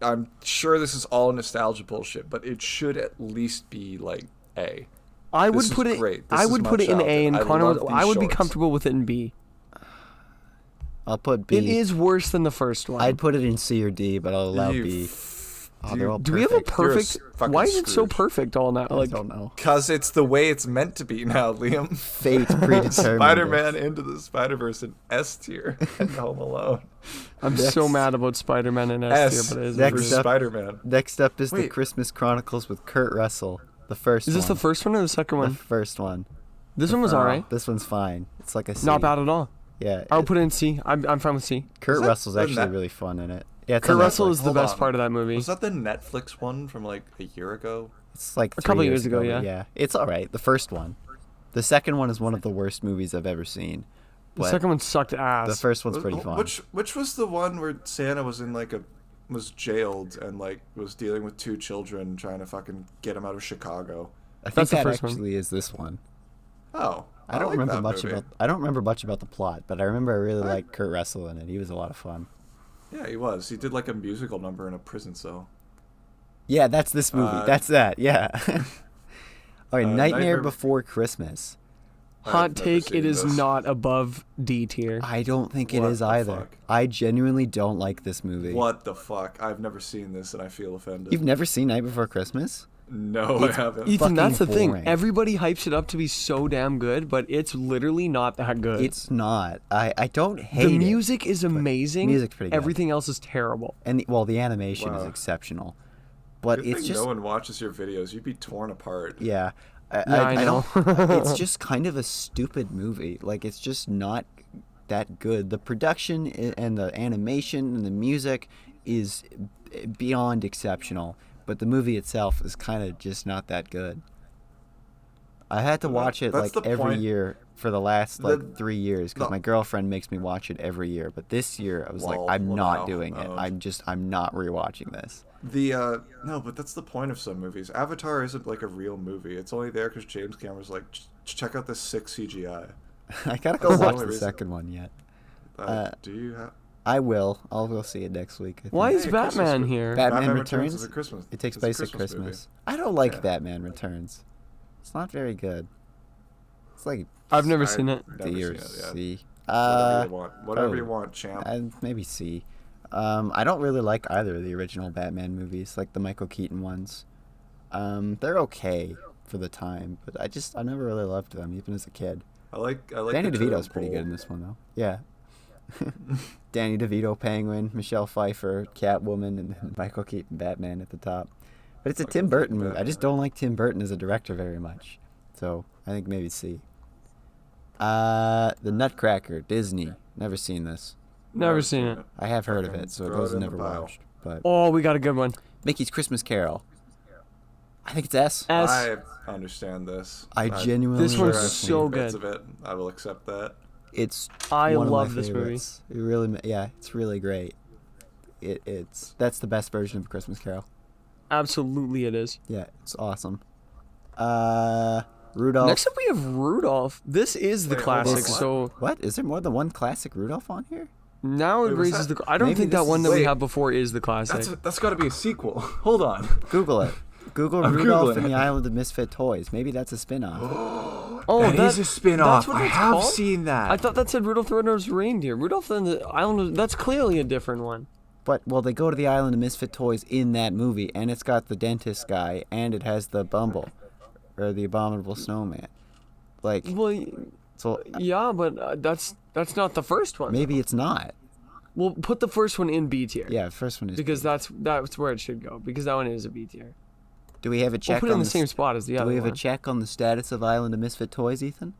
I'm sure this is all nostalgia bullshit, but it should at least be like A. I would This is put it. great. This I is would my put it in A, and childhood. I Connor. love these I would be shorts. comfortable with it in B. I'll put B. It is worse than the first one. I'd put it in C or D, but I'll allow You B. Oh, they're all Do we have a perfect. perfect? fucking Why is it so Scrooge. perfect all now? I Like, don't know. Cause it's the way it's meant to be now, Liam. Fate predetermined. Spider-Man into the Spider-Verse in S tier and Home Alone. I'm so mad about Spider-Man and S. S tier, but it isn't. Next Versus up- Spider-Man. Next up is the Wait. Christmas Chronicles with Kurt Russell. The first Is this the one. first one or the second The one? first one. This one was alright. This one's fine. It's like a C. Not bad at all. Yeah. I would put it in C. I'm fine with C. Kurt that Russell's the actually net- really fun in it. Yeah, it's Kurt on Russell Netflix. is the Hold best on. part of that movie. Was that the Netflix one from like a year ago? It's like A couple 3 years ago, but yeah. Yeah, it's all right. The first one. The second one is one of the worst movies I've ever seen. The But second one sucked ass. the first one's pretty fun. Which was the one where Santa was in like a was jailed and like was dealing with 2 children trying to fucking get him out of Chicago. I think That's the that first one. actually is this one. Oh, I don't like remember that much movie. about. I don't remember much about the plot, but I remember I really liked Kurt Russell in it. He was a lot of fun. Yeah, he was. He did like a musical number in a prison cell. Yeah, that's this movie. That's that. Yeah. All right, Nightmare Nightmare- Before Christmas. I've Hot never take: seen it is this. not above D tier. I don't think it What is the either. fuck? I genuinely don't like this movie. What the fuck? I've never seen this and I feel offended. You've never seen Night Before Christmas? No, I haven't. Ethan, that's the fucking thing. boring. Everybody hypes it up to be so damn good, but it's literally not that good. It's not. I don't hate the it. music is amazing. music's pretty good. Everything else is terrible. And the animation is Wow. exceptional. But Good it's thing just no one watches your videos. You'd be torn apart. yeah. I know. It's just kind of a stupid movie. Like it's just not that good. The production and the animation and the music is beyond exceptional, but the movie itself is kind of just not that good. I had to watch it That's like the every point. year for the last like 3 years because No. my girlfriend makes me watch it every year. But this year I was like, Well, I'm wow. not doing it. Oh. I'm not rewatching this. No, but that's the point of some movies. Avatar isn't like a real movie. It's only there because James Cameron's like, check out this sick CGI. I gotta go That's the watch only the reason. second one yet. Do you have? I will. I'll go see it next week. I think. Why is Hey, Christmas Batman movie. here? Batman Returns Returns? is a Christmas. It takes it's a place at Christmas Christmas. movie. I don't like Yeah. Batman Returns. It's not very good. It's like I've never I've seen it. never D or seen it yet. C. Whatever you want. Whatever oh. you want, champ. Maybe C. I don't really like either of the original Batman movies, like the Michael Keaton ones. They're okay for the time, but I never really loved them, even as a kid. I like. Danny the DeVito's Turtle pretty Pole. good in this one, though. Yeah. Danny DeVito, Penguin, Michelle Pfeiffer, Catwoman, and then Michael Keaton, Batman at the top. But it's a Tim Burton movie. I just don't like Tim Burton as a director very much. So I think maybe C. The Nutcracker, Disney. Never seen this. Never seen it. I have heard of Fucking it, so it throw it goes in the never pile. watched. But Oh, we got a good one. Mickey's Christmas Carol. I think it's S. S. I understand this. I genuinely This love one's this so one. Bits good. of it. I will accept that. It's I one of my love this movie. favorites. It really, yeah, it's really great. That's the best version of A Christmas Carol. Absolutely, it is. Yeah, it's awesome. Rudolph. Next up, we have Rudolph. This is the Wait, hold on, classic. what? So What? Is there more than one classic Rudolph on here? now it Wait, was raises that- the. I don't maybe think that this one is- that we Wait. had before is the classic. That's got to be a sequel. Hold on. Google it. Google I'm Rudolph Googling and the it. Island of Misfit Toys. Maybe that's a spin-off. Oh, That is a spin-off. That's what I it's have called? seen that. I thought that said Rudolph the Red-Nosed Reindeer. Rudolph and the Island of... That's clearly a different one. But, well, they go to the Island of Misfit Toys in that movie, and it's got the dentist guy, and it has the Bumble, or the Abominable Snowman. Like, Well, so yeah, but that's not the first one. maybe it's not. We'll put the first one in B tier. Yeah, the first one is. Because that's where it should go. Because that one is a B tier. Do we have a We'll check put it in on the s- same spot as the Do other we have one. a check on the status of Island of Misfit Toys, Ethan?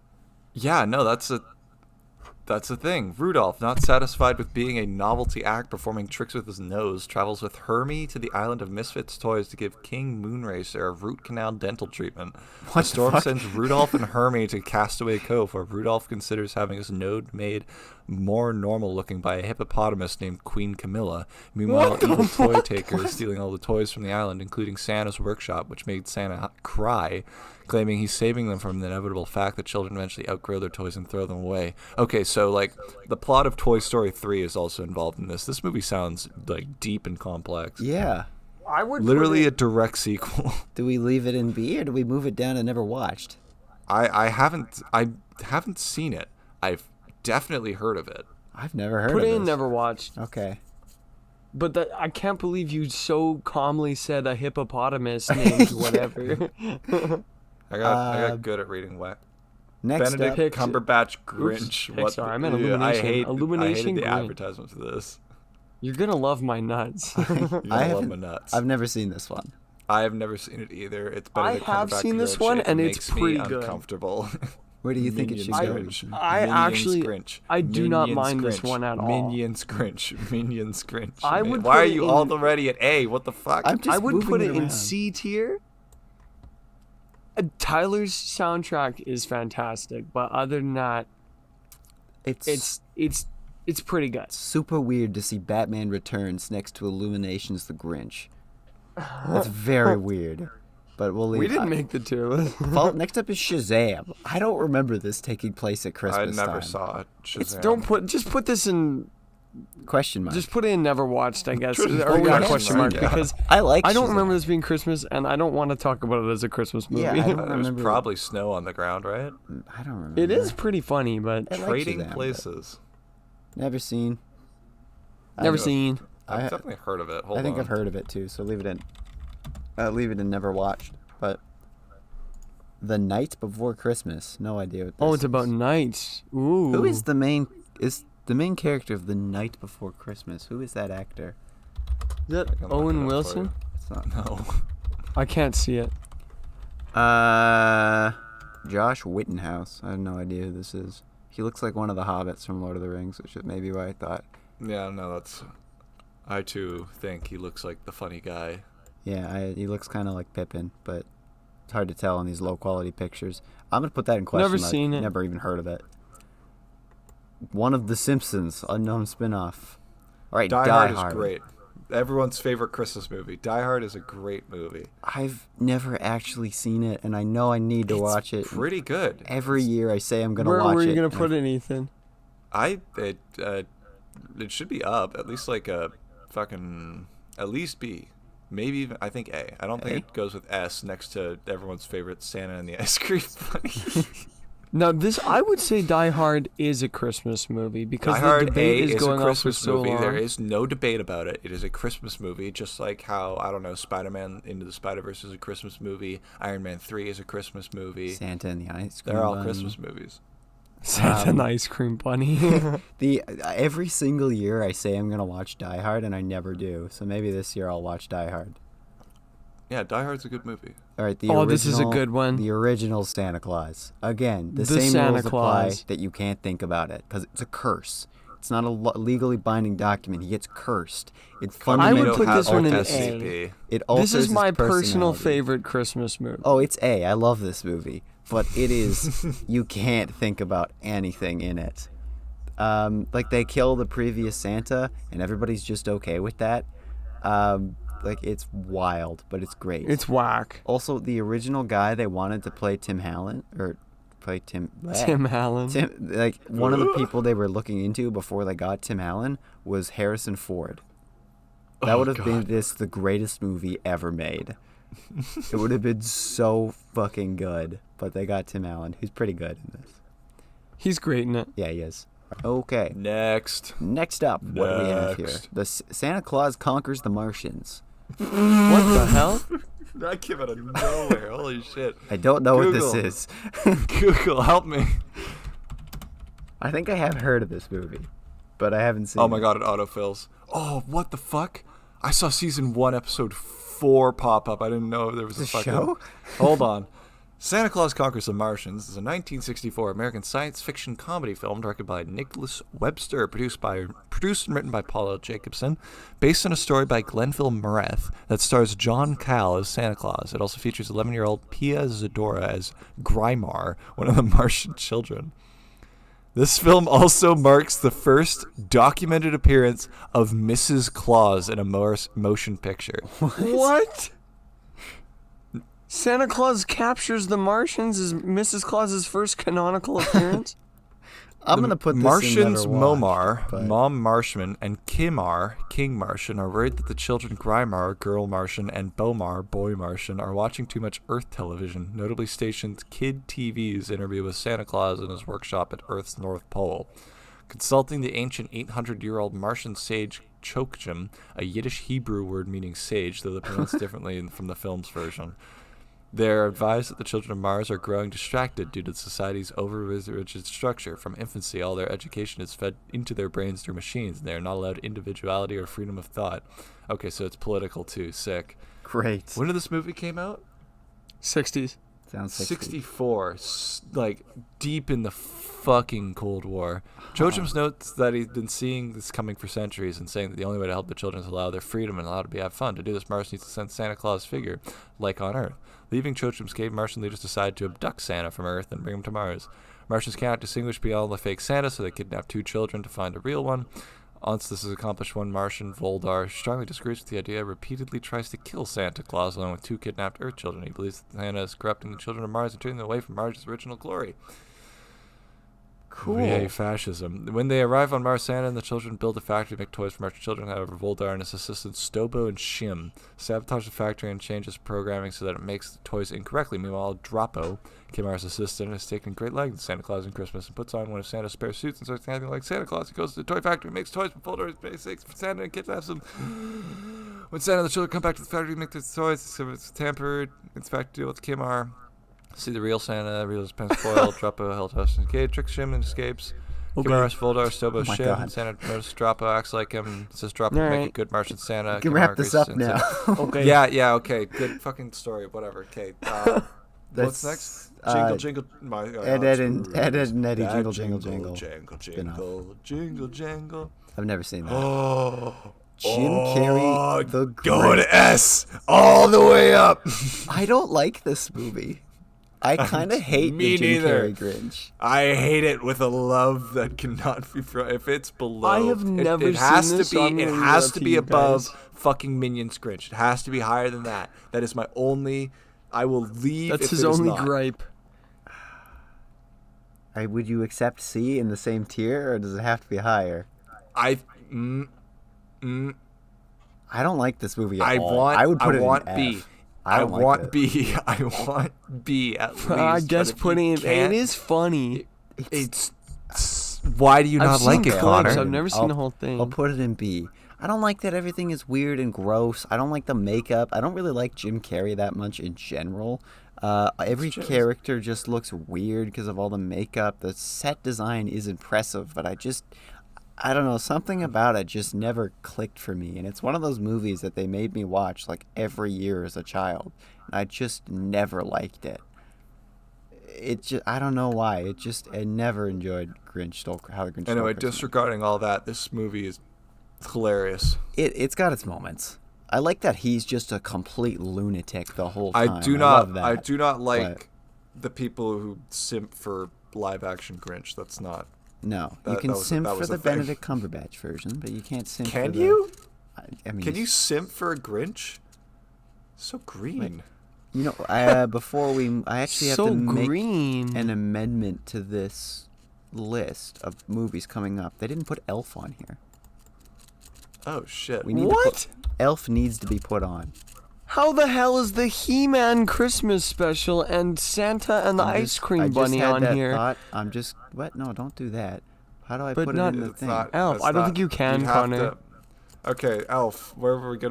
Yeah, no, that's the thing. Rudolph, not satisfied with being a novelty act performing tricks with his nose, travels with Hermie to the island of Misfits Toys to give King Moonracer a root canal dental treatment. What The the storm fuck? sends Rudolph and Hermie to Castaway Cove, where Rudolph considers having his nose made more normal looking by a hippopotamus named Queen Camilla. Meanwhile, What the evil toy fuck? taker is stealing all the toys from the island, including Santa's workshop, which made Santa cry, claiming he's saving them from the inevitable fact that children eventually outgrow their toys and throw them away. Okay, so like the plot of Toy Story 3 is also involved in this. This movie sounds like deep and complex. Yeah. I would Literally a put direct sequel. Do we leave it in B or do we move it down to never watched? I haven't seen it. I've definitely heard of it. I've never heard put of it in this. never watched. Okay. But I can't believe you so calmly said a hippopotamus named whatever. I got good at reading whack. Next Benedict up, Cumberbatch Grinch. Pixar. I meant Dude, Illumination. I Illumination hated the Grinch. advertisement for this. You're gonna love my nuts. You're I gonna love haven't- my nuts. I've never seen this one. I have never seen it either. It's I Benedict have Cumberbatch seen this Grinch. one, It and it's makes me pretty good. uncomfortable. Where do you think it should Minions go? Grinch. I Minions actually- Grinch. I do not Minions mind this Grinch. one at all. Minions Grinch. Minions Grinch. I would Why put are it you in- already at A? What the fuck? I'm just I would moving put it in around. C tier. Tyler's soundtrack is fantastic, but other than that, It's it's It's pretty good. Super weird to see Batman Returns next to Illumination's The Grinch. That's very weird. But we'll leave. We didn't make the tier list. Next up is Shazam. I don't remember this taking place at I Christmas time. never saw Shazam. Just put this in. Question mark. Just put it in never watched, I guess. Well, Or we not haven't question seen mark it. because I like. I don't Shazam. remember this being Christmas, and I don't want to talk about it as a Christmas movie. Yeah, I don't There's remember. probably snow on the ground, right? I don't remember. It is pretty funny, but I like Trading Shazam, but places. Never seen. never know. seen. I've I- definitely heard of it. Hold I think on. I've heard of it too. So leave it in. Leave it in never watched. But The Night Before Christmas. No idea what this Oh, it's is. about nights. Ooh. Who is the main character of The Night Before Christmas? Who is that actor? Is that I can look it Owen up for Wilson? you. It's not. No. I can't see it. Josh Wittenhouse. I have no idea who this is. He looks like one of the hobbits from Lord of the Rings, which is maybe why I thought. Yeah, no, that's. I too think he looks like the funny guy. Yeah, he looks kind of like Pippin, but it's hard to tell in these low quality pictures. I'm gonna put that in question. Never mark. seen it. Never even heard of it. One of the Simpsons, unknown spinoff. All right, Die Die Hard Hard is great. Everyone's favorite Christmas movie. Die Hard is a great movie. I've never actually seen it, and I know I need to watch it. Pretty good. Every year I say I'm gonna Where watch it. were you gonna and put it, Ethan? It should be up at least like a fucking at least B, maybe even I think A. I don't think A? it goes with S next to everyone's favorite Santa and the Ice Cream Bunny. Now, I would say Die Hard is a Christmas movie because Die the Hard debate A is is a going on for Christmas so movie. long. There is no debate about it. It is a Christmas movie, just like how I don't know Spider-Man Into the Spider-Verse is a Christmas movie. Iron Man 3 is a Christmas movie. Santa and the Ice Cream They're all Bunny. Christmas movies. Santa and the Ice Cream Bunny. Every single year I say I'm gonna watch Die Hard, and I never do. So maybe this year I'll watch Die Hard. Yeah, Die Hard's a good movie. All right, the Oh, original, this is a good one. The original Santa Claus. Again, the The same Santa rules Claus. apply that you can't think about it because it's a curse. It's not a legally binding document. He gets cursed. It I would fundamentally put this one in alters- A. It alters This is his my personal personality. favorite Christmas movie. Oh, it's A. I love this movie, but it is you can't think about anything in it. Like they kill the previous Santa, and everybody's just okay with that. Like it's wild, but it's great. It's whack. Also, the original guy they wanted to play Tim Allen Tim Allen. like one of the people they were looking into before they got Tim Allen was Harrison Ford. That would have been the greatest movie ever made. It would have been so fucking good, but they got Tim Allen, who's pretty good in this. He's great in it. Yeah, he is. Okay, Next. next up, what do we have here? Next. The Santa Claus Conquers the Martians. What the hell? That came out of nowhere. Holy shit. I don't know what Google. this is. Google, help me. I think I have heard of this movie, but I haven't seen Oh it. my god, it autofills. Oh, what the fuck? I saw season 1, episode 4 pop up. I didn't know there was a The fucking... show? Hold on. Santa Claus Conquers the Martians is a 1964 American science fiction comedy film directed by Nicholas Webster, produced and written by Paula Jacobson, based on a story by Glenville Moretz that stars John Cal as Santa Claus. It also features 11-year-old Pia Zadora as Grymar, one of the Martian children. This film also marks the first documented appearance of Mrs. Claus in a motion picture. What? Santa Claus captures the Martians as Mrs. Claus's first canonical appearance? I'm gonna put this Martians in never watched, Momar, but- Mom Martian, and Kimar, King Martian, are worried that the children Grymar, Girl Martian, and Bomar, Boy Martian, are watching too much Earth television, notably stations Kid TV's interview with Santa Claus in his workshop at Earth's North Pole. Consulting the ancient 800-year-old Martian sage Chokjim, a Yiddish Hebrew word meaning sage, though they're pronounced differently from the film's version. They're advised that the children of Mars are growing distracted due to society's over-rigid structure. From infancy, all their education is fed into their brains through machines, and they are not allowed individuality or freedom of thought. Okay, so it's political too. Sick. Great. When did this movie came out? 60s. Sounds 64, like deep in the fucking Cold War. Joachim's notes that he's been seeing this coming for centuries and saying that the only way to help the children is allow their freedom and allow to have fun. To do this, Mars needs to send Santa Claus figure, like on Earth. Leaving Joachim's cave, Martian leaders decide to abduct Santa from Earth and bring him to Mars. Martians cannot distinguish beyond the fake Santa, so they kidnap 2 children to find a real one. Once this is accomplished, one Martian, Voldar, strongly disagrees with the idea, repeatedly tries to kill Santa Claus along with 2 kidnapped Earth children. He believes that Santa is corrupting the children of Mars and turning them away from Mars' original glory. Cool. Yay, fascism. When they arrive on Mars, Santa and the children build a factory to make toys for Martian children. However, Voldar and his assistants Stobo and Shim sabotage the factory and changes programming so that it makes the toys incorrectly. Meanwhile, Drapo, Kimar's assistant, has taken great liking to Santa Claus and Christmas and puts on one of Santa's spare suits and starts acting like Santa Claus. He goes to the toy factory and makes toys for Voldar, basics for Santa, and kidnaps them. When Santa and the children come back to the factory to make their toys, so it's tampered. It's back to deal with Kimar. See the real Santa, real his pen spoiled, Drapo held hostage in the cage, tricks Shim and escapes. Okay. Kimar, Voldar, Stobo, my Shim. God. Santa notices Drapo acts like him, says Drapo All make right. a good Martian Santa. You can Kimar wrap this agrees up and now. Okay. Yeah, okay, good fucking story, whatever. Okay, what's That's, next? uh, Jingle, my Ed, Ed, and Eddie, That Jingle, Jingle, Jingle. jingle, jingle, jingle. I've never seen that. Oh, Jim Carrey, the going Grinch. to S all the way up. I don't like this movie. I kind of hate Me the Jim neither. Carrey Grinch. I hate it with a love that cannot be. If it's below, I have never it has seen this, to so be. I'm It gonna leave has it to to be you above guys. fucking Minions Grinch. It has to be higher than that. That is my only. I will leave. That's if his it is only not. gripe. Would you accept C in the same tier, or does it have to be higher? I I don't like this movie at I all. want. I would put it want in B. F. I don't like want it. B. I want B at least. I guess but if you putting it. can't- It is funny. It's. Why do you I've not seen like it, clips. Connor? I've never seen the whole thing. I'll put it in B. I don't like that everything is weird and gross. I don't like the makeup. I don't really like Jim Carrey that much in general. Every character just looks weird because of all the makeup. The set design is impressive, but I don't know, something about it just never clicked for me. And it's one of those movies that they made me watch like every year as a child, and I just never liked it. I don't know why. I never enjoyed How the Grinch Stole Anyway, Christmas. disregarding all that, this movie is hilarious. It's got its moments. I like that he's just a complete lunatic the whole I time. do love not. that. I do not like but- the people who simp for live action Grinch. That's not. No, you That- can that was a- simp that for was the a thing. Benedict Cumberbatch version, but you can't simp for Can the... you? I mean, Can you simp for a Grinch? So green. You know, before I actually have So to make green. an amendment to this list of movies coming up. They didn't put Elf on here. Oh shit. We need to What? put, Elf needs to be put on. How the hell is the He-Man Christmas special and Santa and the I Ice Cream just Bunny had on that here? Thought. What? No, don't do that. How do I But put not- it in the It's thing? not- Elf, that's I don't not- think you can, you'd have Connor. to- Okay, Elf. Where would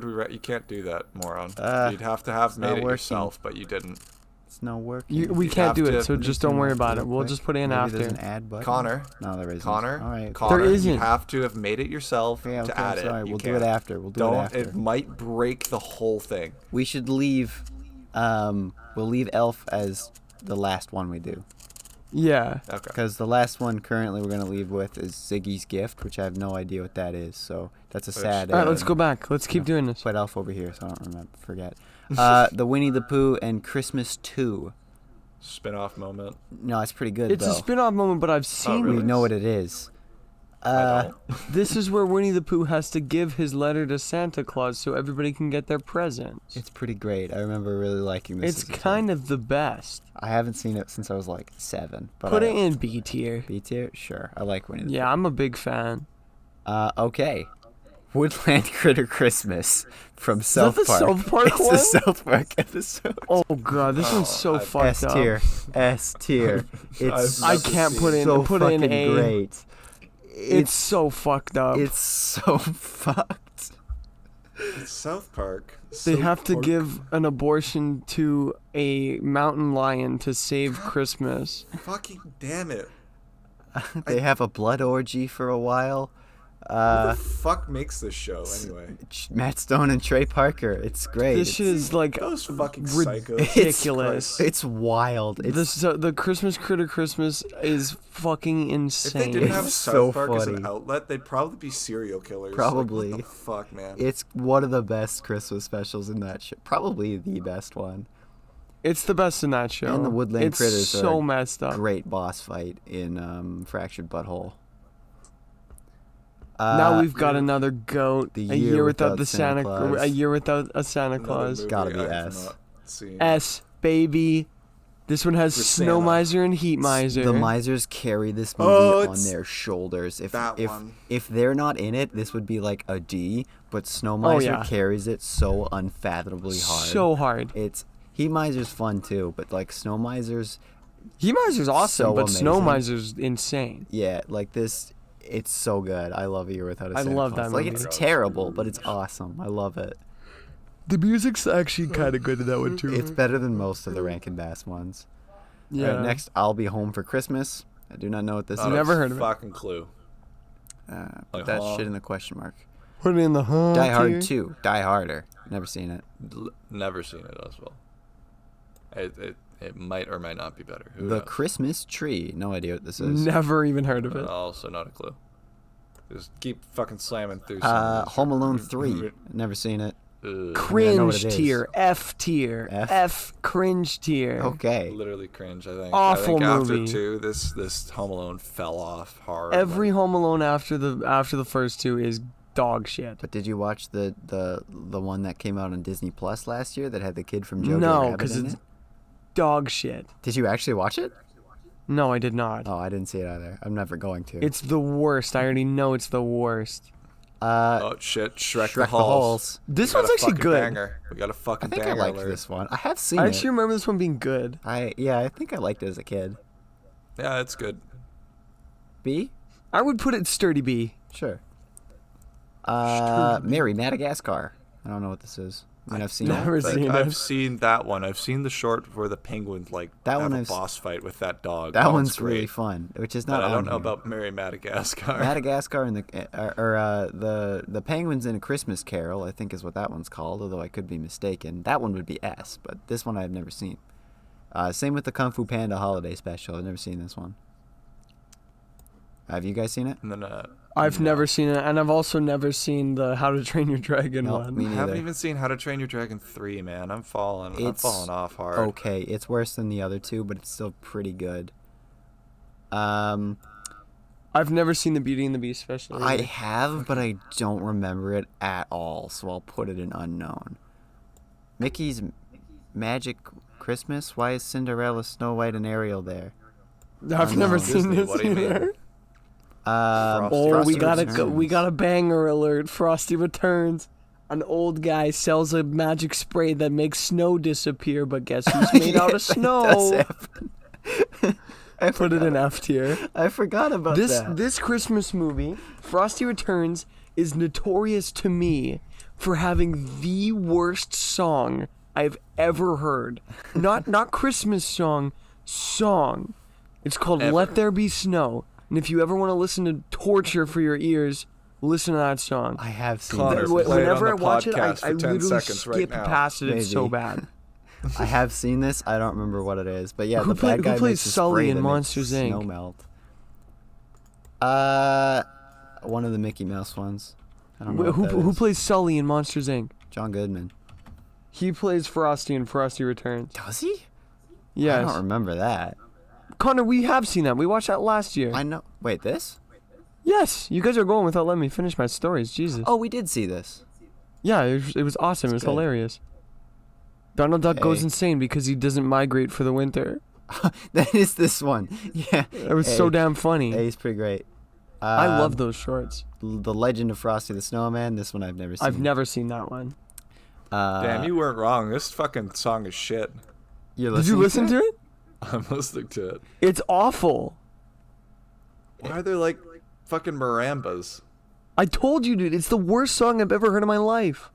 we? You can't do that, moron. You'd have to have not made it working. yourself, but you didn't. It's not working. We You'd can't have do to- it, so just don't worry about it. We'll just put it in Maybe after. There's an ad button. Connor. No, there isn't. Connor. All right. Connor. There isn't. You have to have made it yourself Okay, to add sorry. it. You We'll do it can't. after. We'll do Don't. it after. It might break the whole thing. We should leave. We'll leave Elf as the last one we do, Yeah. Okay. because the last one currently we're gonna leave with is Ziggy's Gift, which I have no idea what that is. So that's a sad. All right, let's go back. Let's keep doing this. Put Elf over here, so I don't forget. The Winnie the Pooh and Christmas 2. Spin-off moment. No, it's pretty good It's though. a spin-off moment, but I've seen really? We know what it is. I don't. This is where Winnie the Pooh has to give his letter to Santa Claus so everybody can get their presents. It's pretty great. I remember really liking this. It's as a kind kid. of the best. I haven't seen it since I was like 7. But Put it in B tier. B tier? Sure. I like Winnie the Yeah, I'm a big fan. Pooh. Okay. Woodland Critter Christmas from that South the Park. South Park it's one? the South Park episode. Oh god, this one's so fucked S up. tier. S tier. It's I can't put it in. so Put it in fucking A. great. It's so fucked up. It's so fucked. It's South Park. They have to give an abortion to a mountain lion to save Christmas. Fucking damn it. They have a blood orgy for a while. Who the fuck makes this show anyway? Matt Stone and Trey Parker. It's great. This shit is like Those fucking psychos. ridiculous. It's wild. It's The Christmas Critter Christmas is fucking If insane. they didn't have It's South so Park as an funny. outlet, they'd probably be serial killers. Probably. Like, what the fuck, man? It's one of the best Christmas specials in that show. Probably the best one. It's the best in that show. And the Woodland it's Critters so are messed up. Great boss fight in Fractured Butthole. Now we've got another goat. The A Year year without Without the Santa Claus. A year without a Santa Another Claus. movie Gotta be I have S. not seen. S baby. This one has With Snow Santa. Miser and Heat Miser. The misers carry this movie Oh, on it's their shoulders. If that if one. if they're not in it, this would be like a D. But Snow Miser yeah. carries it so unfathomably hard. So hard. It's Heat Miser's fun too, but like Snow Miser's, Heat Miser's awesome, So but Snow amazing. Miser's insane. yeah, like this. It's so good. I love A Year Without a I Santa love Claus. that Like movie. it's terrible, but it's awesome. I love it. The music's actually kind of good in that one too. It's better than most of the Rankin Bass ones. yeah. All right, next, I'll Be Home for Christmas. I do not know what this Not is. Never a heard of it. Fucking clue. Put Like, that huh? shit in the question mark. Put it in the home. Die Hard 2. Die Harder. Never seen it. Never seen it as well. It might or might not be better. Who The knows? Christmas Tree. No idea what this is. Never even heard of it. Also not a clue. Just keep fucking slamming through. some of these. Home Alone 3. Never seen it. Ugh. I know what Cringe it is. tier. F tier. F? F cringe tier. Okay. Literally cringe. I think. Awful I think movie. After 2, this Home Alone fell off hard. Every like, Home Alone after the first two is dog shit. But did you watch the one that came out on Disney Plus last year that had the kid from Jojo No, Rabbit because in it's it? dog shit. Did you actually watch it? No, I did not. Oh, I didn't see it either. I'm never going to. It's the worst. I already know it's the worst. oh shit! Shrek, Shrek the Halls. This We got one's a actually fucking good. Banger. We got a I fucking think I banger liked alert. this one. I have seen I it. actually remember this one being good. I think I liked it as a kid. Yeah, it's good. B? I would put it sturdy B. Sure. Mary, Madagascar. I don't know what this is. I mean, I've seen Never it. but- seen it. I've seen that one. I've seen the short where the penguins That have one a I've s- boss fight with that dog. That That one's really great. fun, which is But not I on don't know here. about Mary Madagascar. Madagascar and the Penguins in A Christmas Carol, I think is what that one's called, although I could be mistaken. That one would be S, but this one I've never seen. Same with the Kung Fu Panda holiday special. I've never seen this one. Have you guys seen it? And then I've never seen it, and I've also never seen the How to Train Your Dragon No, one. me I haven't neither. even seen How to Train Your Dragon 3, man. I'm falling It's off hard. Okay, it's worse than the other two, but it's still pretty good. I've never seen the Beauty and the Beast special. I either. have, but I don't remember it at all, so I'll put it in unknown. Mickey's Magic Christmas? Why is Cinderella, Snow White, and Ariel there? I've never Unknown. seen Disney, this what do you mean? either. Frosty Oh, Frosty we got a Returns. banger alert. Frosty Returns. An old guy sells a magic spray that makes snow disappear, but guess who's made out of Yes, that snow? does happen. I Put it in F tier. I forgot about that. This Christmas movie, Frosty Returns, is notorious to me for having the worst song I've ever heard. Not Christmas song. It's called Ever. Let There Be Snow. And if you ever want to listen to torture for your ears, listen to that song. I have seen Connor, this. play it on Whenever the I watch it, podcast I for 10 literally seconds right skip now. past it. It's so Maybe. bad. I have seen this. I don't remember what it is, but yeah, Who the bad guy plays makes a Sully spray in that Monsters, makes Inc.? snow melt. One of the Mickey Mouse ones. I don't know what that Who is. plays Sully in Monsters, Inc.? John Goodman. He plays Frosty in Frosty Returns. Does he? I Yes. don't remember that. Connor, we have seen that. We watched that last year. I know. Wait, this? Yes. You guys are going without letting me finish my stories. Jesus. Oh, we did see this. Yeah, it was awesome. It was good. hilarious. Donald Duck goes Hey. insane because he doesn't migrate for the winter. That is this one. Yeah. It was so Hey. damn funny. Hey, he's pretty great. I love those shorts. The Legend of Frosty the Snowman. This one I've never seen. I've never seen that one. Damn, you weren't wrong. This fucking song is shit. You're Did you listen to it? I'm listening to it. It's awful. Why are there like fucking marambas? I told you, dude. It's the worst song I've ever heard in my life.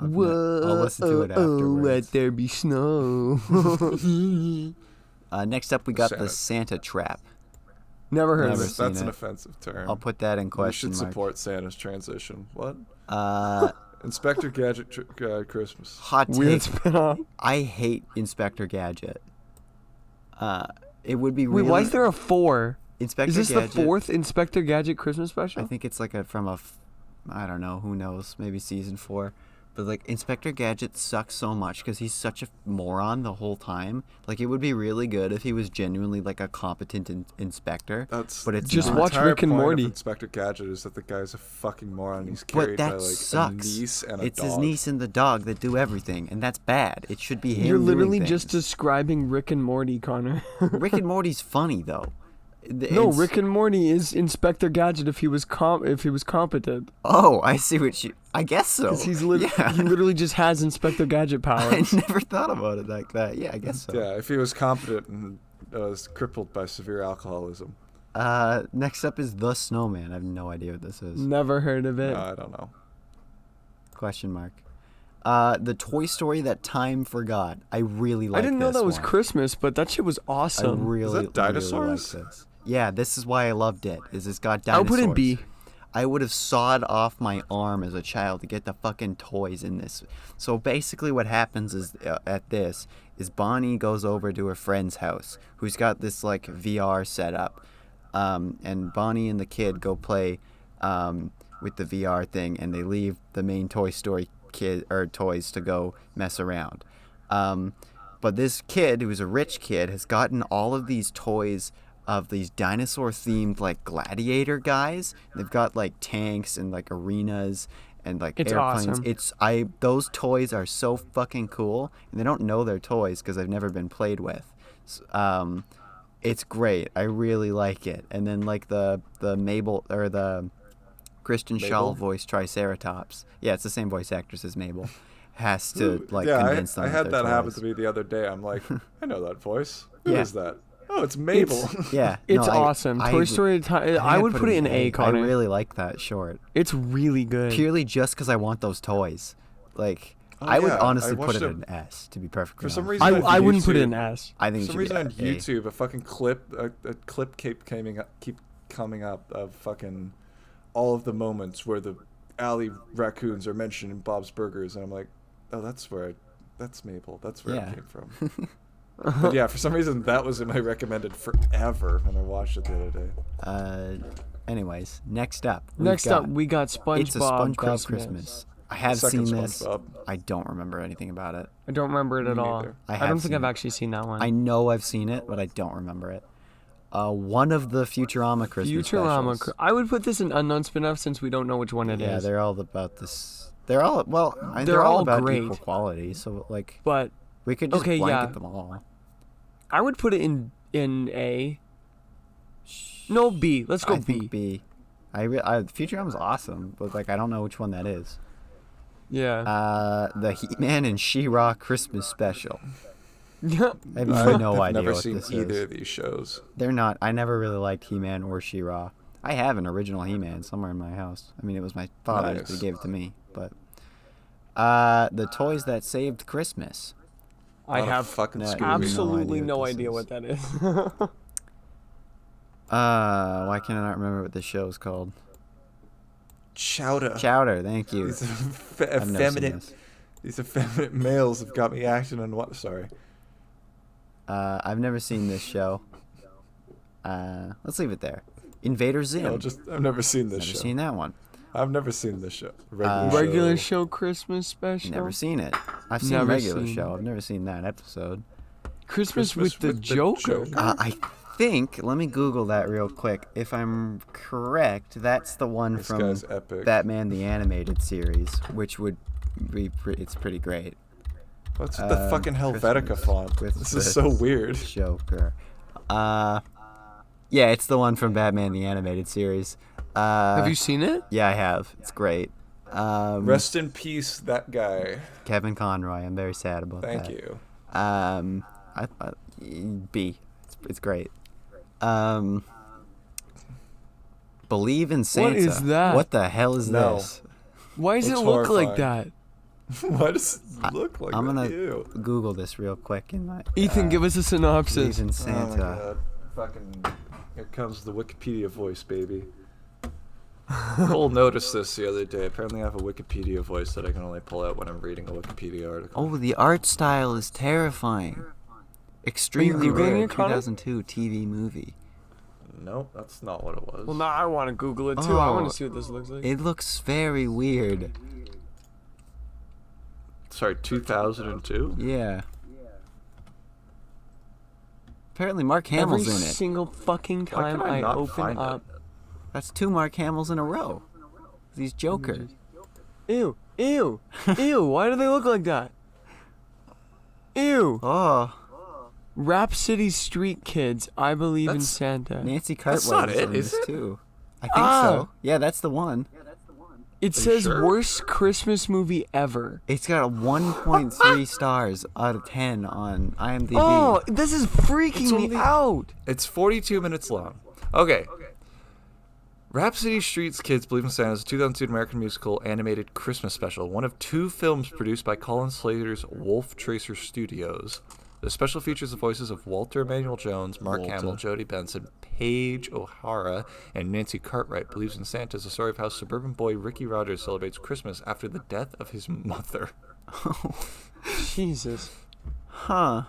I'll listen to it Whoa, afterwards. let there be snow. Next up, we got Santa. the Santa Trap. Never heard Never of it. seen That's an it. offensive term. I'll put that in We question should mark. support Santa's transition. What? Uh, Inspector Gadget Christmas. hot Weird take. spin-off. I hate Inspector Gadget. It would be Wait, really. why is there a 4? Inspector Is this Gadget? the 4th Inspector Gadget Christmas special? I think it's like I don't know, who knows, maybe season 4. But like Inspector Gadget sucks so much because he's such a moron the whole time. Like it would be really good if he was genuinely like a competent inspector. But it's Just not. watch entire Rick and point of Morty. Inspector Gadget is that the guy's a fucking moron. He's But carried by that like sucks. a niece and a It's dog. his niece and the dog that do everything, and that's bad. It should be him. You're literally doing just things. describing Rick and Morty, Connor. Rick and Morty's funny though. No, Rick and Morty is Inspector Gadget if he was competent. Oh, I see what you. I guess so. Because he Yeah. literally just has Inspector Gadget I powers. never thought about it like that. Yeah, I guess so. Yeah, if he was competent and was crippled by severe alcoholism. Next up is The Snowman. I have no idea what this is. Never heard of it. No, I don't know. Question mark. The Toy Story That Time Forgot. I really like I didn't know this that was one. Christmas, but that shit was I awesome. really, that dinosaurs? really like this. Yeah, this is why I loved it. Is it's got I'll dinosaurs. put in B. I would have sawed off my arm as a child to get the fucking toys in this. So basically what happens is at this is Bonnie goes over to her friend's house who's got this like VR setup. And Bonnie and the kid go play with the VR thing, and they leave the main Toy Story toys to go mess around. But this kid, who's a rich kid, has gotten all of these toys of these dinosaur-themed like gladiator guys. They've got like tanks and like arenas and like It's airplanes. awesome. Those toys are so fucking cool, and they don't know they're toys because they've never been played with. It's great. I really like it. And then like the Mabel or the Kristen Schaal voice Triceratops. Yeah, it's the same voice actress as Mabel. Has to like convince them. I had that happen toys. to me the other day. I'm like, I know that voice. Who is Yeah. that? Oh, it's Mabel. Yeah, It's no, awesome. Toy Story. I would put it in A, I Connor. really like that short. It's really good. Purely just because I want those toys. Like, Oh, I would yeah, honestly I put watched it a- in S, to be perfectly For some honest. reason, I on wouldn't put it YouTube- in S. I For think it some should reason be on A. YouTube, a fucking clip, a clip keep coming up of fucking all of the moments where the alley raccoons are mentioned in Bob's Burgers, and I'm like, oh, that's Mabel. That's where Yeah. it came from. But yeah, for some reason that was in my recommended forever, and I watched it the other day. Anyways, next up. Next up, we got SpongeBob, It's a SpongeBob Christmas. Christmas. I have Second seen this. SpongeBob. I don't remember anything about it. I don't remember it at Me all. neither. I I have don't think seen I've it. actually seen that one. I know I've seen it, but I don't remember it. One of the Futurama Christmas Futurama. specials. I would put this in unknown spin-off since we don't know which one it is. Yeah, they're all about this. They're all They're they're all all about great. equal quality. So like, But we could just Okay, blanket yeah. them all. I would put it in A. No, B. Let's go I B. think B. Futurama's awesome, but like I don't know which one that is. Yeah. The He-Man and She-Ra Christmas special. Yeah. I have I've no idea never what seen this either is. of these shows. They're not. I never really liked He-Man or She-Ra. I have an original He-Man somewhere in my house. I mean, it was my father's, but he Nice. gave it to me. But the toys that saved Christmas. I Not a have fucking no Scooby. absolutely no this idea is. what that is. Why can I not remember what this show is called? Chowder. Chowder. Thank you. These I've never seen effeminate, this. these effeminate males have got me acting on what? Sorry. I've never seen this show. Let's leave it there. Invader Zim. I've never seen this Never show. seen that one. I've never seen this show. Regular show Christmas special. Never seen it. I've seen Never regular seen show. it. I've never seen that episode. Christmas Christmas with the with the Joker. Joker. I think. Let me Google that real quick. If I'm correct, that's the one This from guy's epic. Batman the Animated Series, which would be it's pretty great. What's with the fucking Helvetica Christmas font? with This the is so weird. Joker. Yeah, it's the one from Batman the Animated Series. Have you seen it? Yeah, I have. It's great. Rest in peace, that guy. Kevin Conroy. I'm very sad about that. Thank you. B. It's great. Believe in Santa. is that? What the hell is No. this? Why does it Looks look like horrifying. that? Why does it look like I'm that? gonna Ew. Google this real quick in my. Ethan, give us a Believe synopsis. in Oh my Santa. god. Fucking Here comes the Wikipedia voice, baby. Cole noticed this the other day. Apparently I have a Wikipedia voice that I can only pull out when I'm reading a Wikipedia article. Oh, the art style is terrifying. Extremely Googling rare it, Connor? 2002 TV movie. Nope, that's not what it was. Well, now I want to Google it too. I want Oh, to see what this looks like. It looks very weird. Sorry, 2002? Yeah. Apparently Mark Every Hamill's in it. single fucking Why time can I I not open find up. That's 2 Mark Hamills in a row. He's Joker. Ew, ew, ew. Why do they look like that? Ew. Oh, Rhapsody Street Kids. I believe in That's- Santa. Nancy That's Cartwright not is it, in is this it? too. I think Ah. so. Yeah, that's the one. It you says sure? worst Christmas movie ever. It's got a 1.3 stars out of 10 on IMDb. Oh, this is freaking It's me only- out. It's 42 minutes long. Okay. Rhapsody Street's Kids Believe in Santa is a 2002 American musical animated Christmas special, one of 2 films produced by Colin Slater's Wolf Tracer Studios. The special features the voices of Walter Emmanuel Jones, Mark Hamill, Jodie Benson, Paige O'Hara, and Nancy Cartwright. Believes in Santa is the story of how suburban boy Ricky Rogers celebrates Christmas after the death of his mother. Jesus. Huh.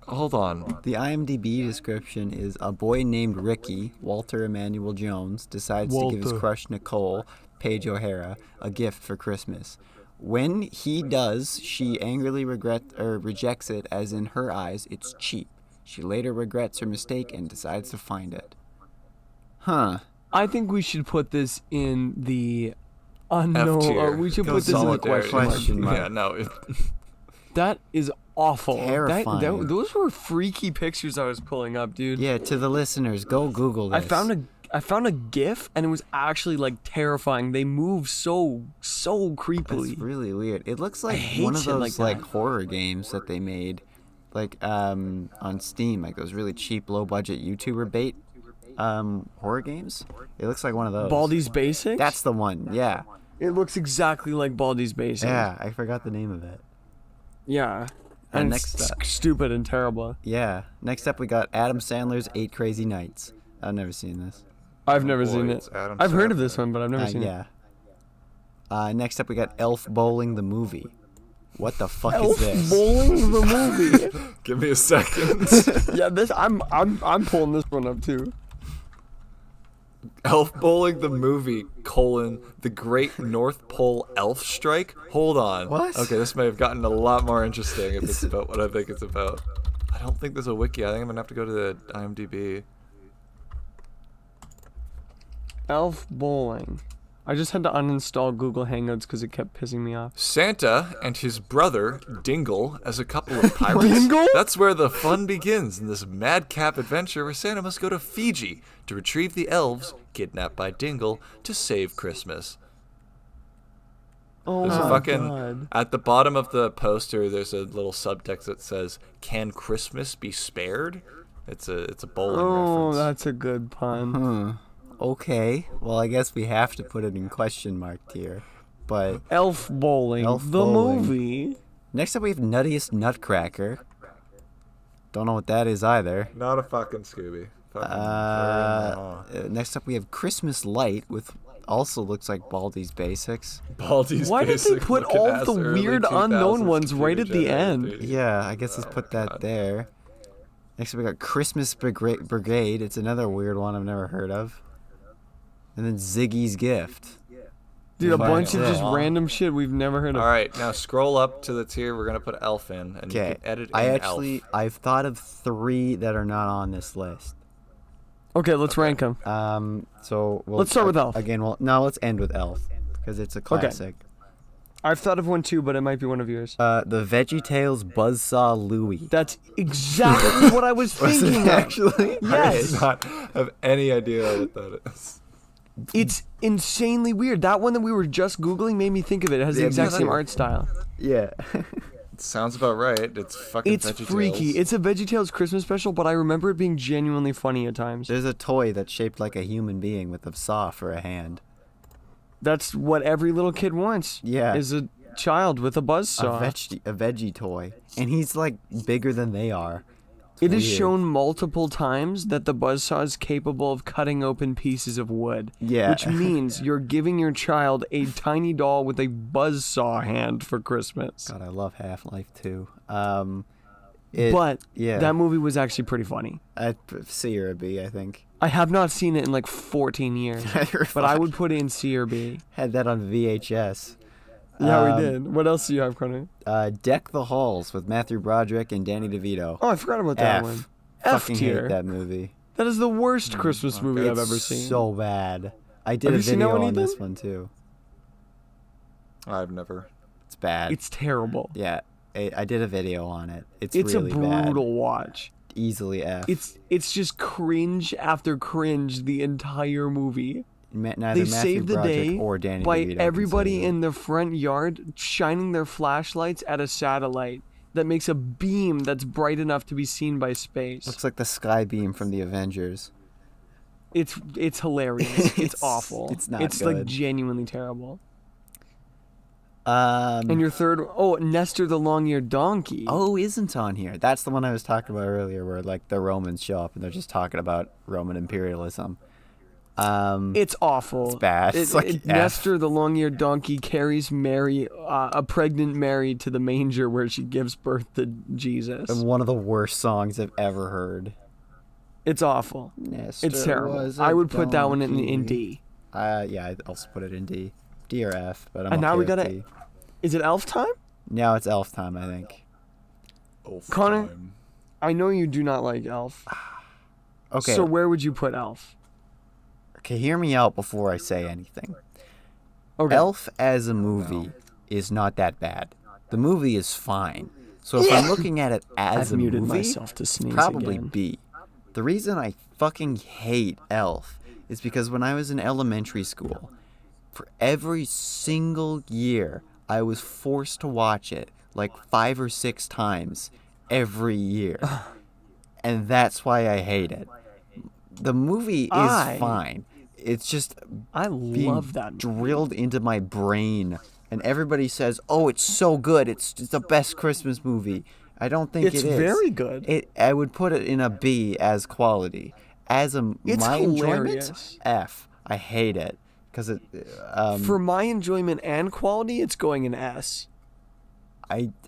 Hold on. The IMDb description is a boy named Ricky, Walter Emmanuel Jones, decides to give his Walter. crush Nicole, Paige O'Hara, a gift for Christmas. When he does, she angrily rejects it, as in her eyes, it's cheap. She later regrets her mistake and decides to find it. Huh. I think we should put this in the unknown. F tier. Or we should put this in the Solidarity. question mark. Question mark. Yeah, no. That is awful. Terrifying. Those were freaky pictures I was pulling up, dude. Yeah, to the listeners, go Google this. I found a GIF and it was actually like terrifying. They move so creepily. It's really weird. It looks like hate one of shit those like like that. horror games that they made, like on Steam, like those really cheap, low budget YouTuber bait horror games. It looks like one of those. Baldi's Basics? That's the one. Yeah. It looks exactly like Baldi's Basics. Yeah, I forgot the name of it. Yeah. And And next it's up. stupid and terrible. Yeah. Next up, we got Adam Sandler's 8 Crazy Nights. I've never seen this. I've never boy, seen it. it's Adam I've heard of Sandler. this one, but I've never seen it. Yeah. Next up, we got Elf Bowling the movie. What the fuck Elf is this? Bowling the movie. Give me a second. Yeah, this I'm pulling this one up too. Elf Bowling the movie, the Great North Pole Elf Strike? Hold on. What? Okay, this may have gotten a lot more interesting if it's about what I think it's about. I don't think there's a wiki. I think I'm going to have to go to the IMDb. Elf Bowling. I just had to uninstall Google Hangouts because it kept pissing me off. Santa and his brother, Dingle, as a couple of pirates. Dingle? That's where the fun begins in this madcap adventure where Santa must go to Fiji to retrieve the elves, kidnapped by Dingle, to save Christmas. Oh There's a my fucking god. at the bottom of the poster. There's a little subtext that says, "Can Christmas be spared?" It's a bowling Oh, reference. that's a good pun. Huh. Okay. Well, I guess we have to put it in question mark tier. But Elf Bowling, Elf the Bowling. movie. next up, we have Nuttiest Nutcracker. Don't know what that is either. Not a fucking Scooby. Next up, we have Christmas Light, with also looks like Baldi's Basics. Baldi's Why did they Basic put looking all ass the early weird unknown 2000s ones right at the computer end? generated. Yeah, I guess let's put that God. there. Next up, we got Christmas Brigade. It's another weird one I've never heard of. And then Ziggy's Gift. Dude, a Fine. bunch of just Yeah. random shit we've never heard of. All right, now scroll up to the tier. We're gonna put Elf in, and you Okay, can edit in Elf. I've thought of 3 that are not on this list. Okay, let's rank them. So Let's start with Elf. Again, let's end with Elf because it's a classic. I've thought of one too, but it might be one of yours. The VeggieTales Buzzsaw Louie. That's exactly what I was Was it thinking of. actually? I Yes. do not have any idea what that is. It's insanely weird. That one that we were just Googling made me think of it. It has the Yeah, exact me same too. art style. Yeah. It sounds about right. It's fucking It's VeggieTales. freaky. It's a VeggieTales Christmas special, but I remember it being genuinely funny at times. There's a toy that's shaped like a human being with a saw for a hand. That's what every little kid wants. Yeah. Is a child with a buzzsaw. A veggie toy, and he's like bigger than they are. It's It is weird. shown multiple times that the buzzsaw is capable of cutting open pieces of wood. Yeah. Which means you're giving your child a tiny doll with a buzzsaw hand for Christmas. God, I love Half-Life 2. But yeah, that movie was actually pretty funny. C or a B, I think. I have not seen it in like 14 years, but I would put it in C or B. Had that on VHS. Yeah, we did. What else do you have, Connor? Deck the Halls with Matthew Broderick and Danny DeVito. Oh, I forgot about that F. one. F Fucking tier. hate that movie. That is the worst Christmas movie I've ever seen. So bad. I did Have a you seen that video one, on this Ethan? one too. I've never. It's bad. It's terrible. Yeah, I did a video on it. It's a really brutal watch. bad. Easily F. It's just cringe after cringe the entire movie. Neither They Matthew saved the Broderick day or Danny by DeVito everybody considered. in the front yard shining their flashlights at a satellite that makes a beam that's bright enough to be seen by space. Looks like the sky beam from the Avengers. It's hilarious. It's awful. It's not It's like good. genuinely terrible. And your third, Nestor the long-eared donkey. Oh, isn't on here. That's the one I was talking about earlier, where like the Romans show up and they're just talking about Roman imperialism. It's awful. It's bad. It's like F. Nestor the long-eared donkey carries Mary, a pregnant Mary, to the manger where she gives birth to Jesus. And one of the worst songs I've ever heard. It's awful. Nestor It's terrible. was a I would put that one in donkey. D. Yeah, I'd also put it in D. D or F, but I'm And now okay we with gotta. D. Is it Elf time? Now it's Elf time, I think. Connor? I know you do not like Elf. Okay. So where would you put Elf? Okay, hear me out before I say anything. Okay. Elf as a movie is not that bad. The movie is fine. So if I'm looking at it as I've a muted movie, myself to sneeze probably again. B. The reason I fucking hate Elf is because when I was in elementary school, for every single year, I was forced to watch it like 5 or 6 times every year. And that's why I hate it. The movie is fine. It's just I being love that movie. drilled into my brain. And everybody says, "Oh, it's so good. It's the best Christmas movie." I don't think It's it is. very good. I would put it in a B as quality. As It's my hilarious. enjoyment, F. I hate it because it. For my enjoyment and quality, it's going in S.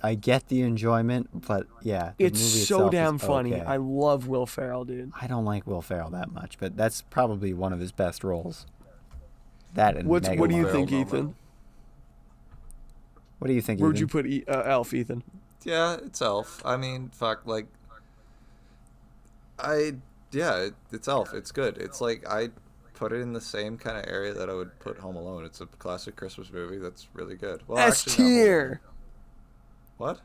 I get the enjoyment, but yeah, the It's movie so itself damn is funny. okay. I love Will Ferrell, dude. I don't like Will Ferrell that much, but that's probably one of his best roles. That and What do you Megalon. think, Ferrell Ethan? What do you think? Where'd Ethan? you put Elf, Ethan? Yeah, it's Elf. I mean, fuck, like, it's Elf. It's good. It's like I put it in the same kind of area that I would put Home Alone. It's a classic Christmas movie that's really good. Well, S actually, not Home tier. Alone. What?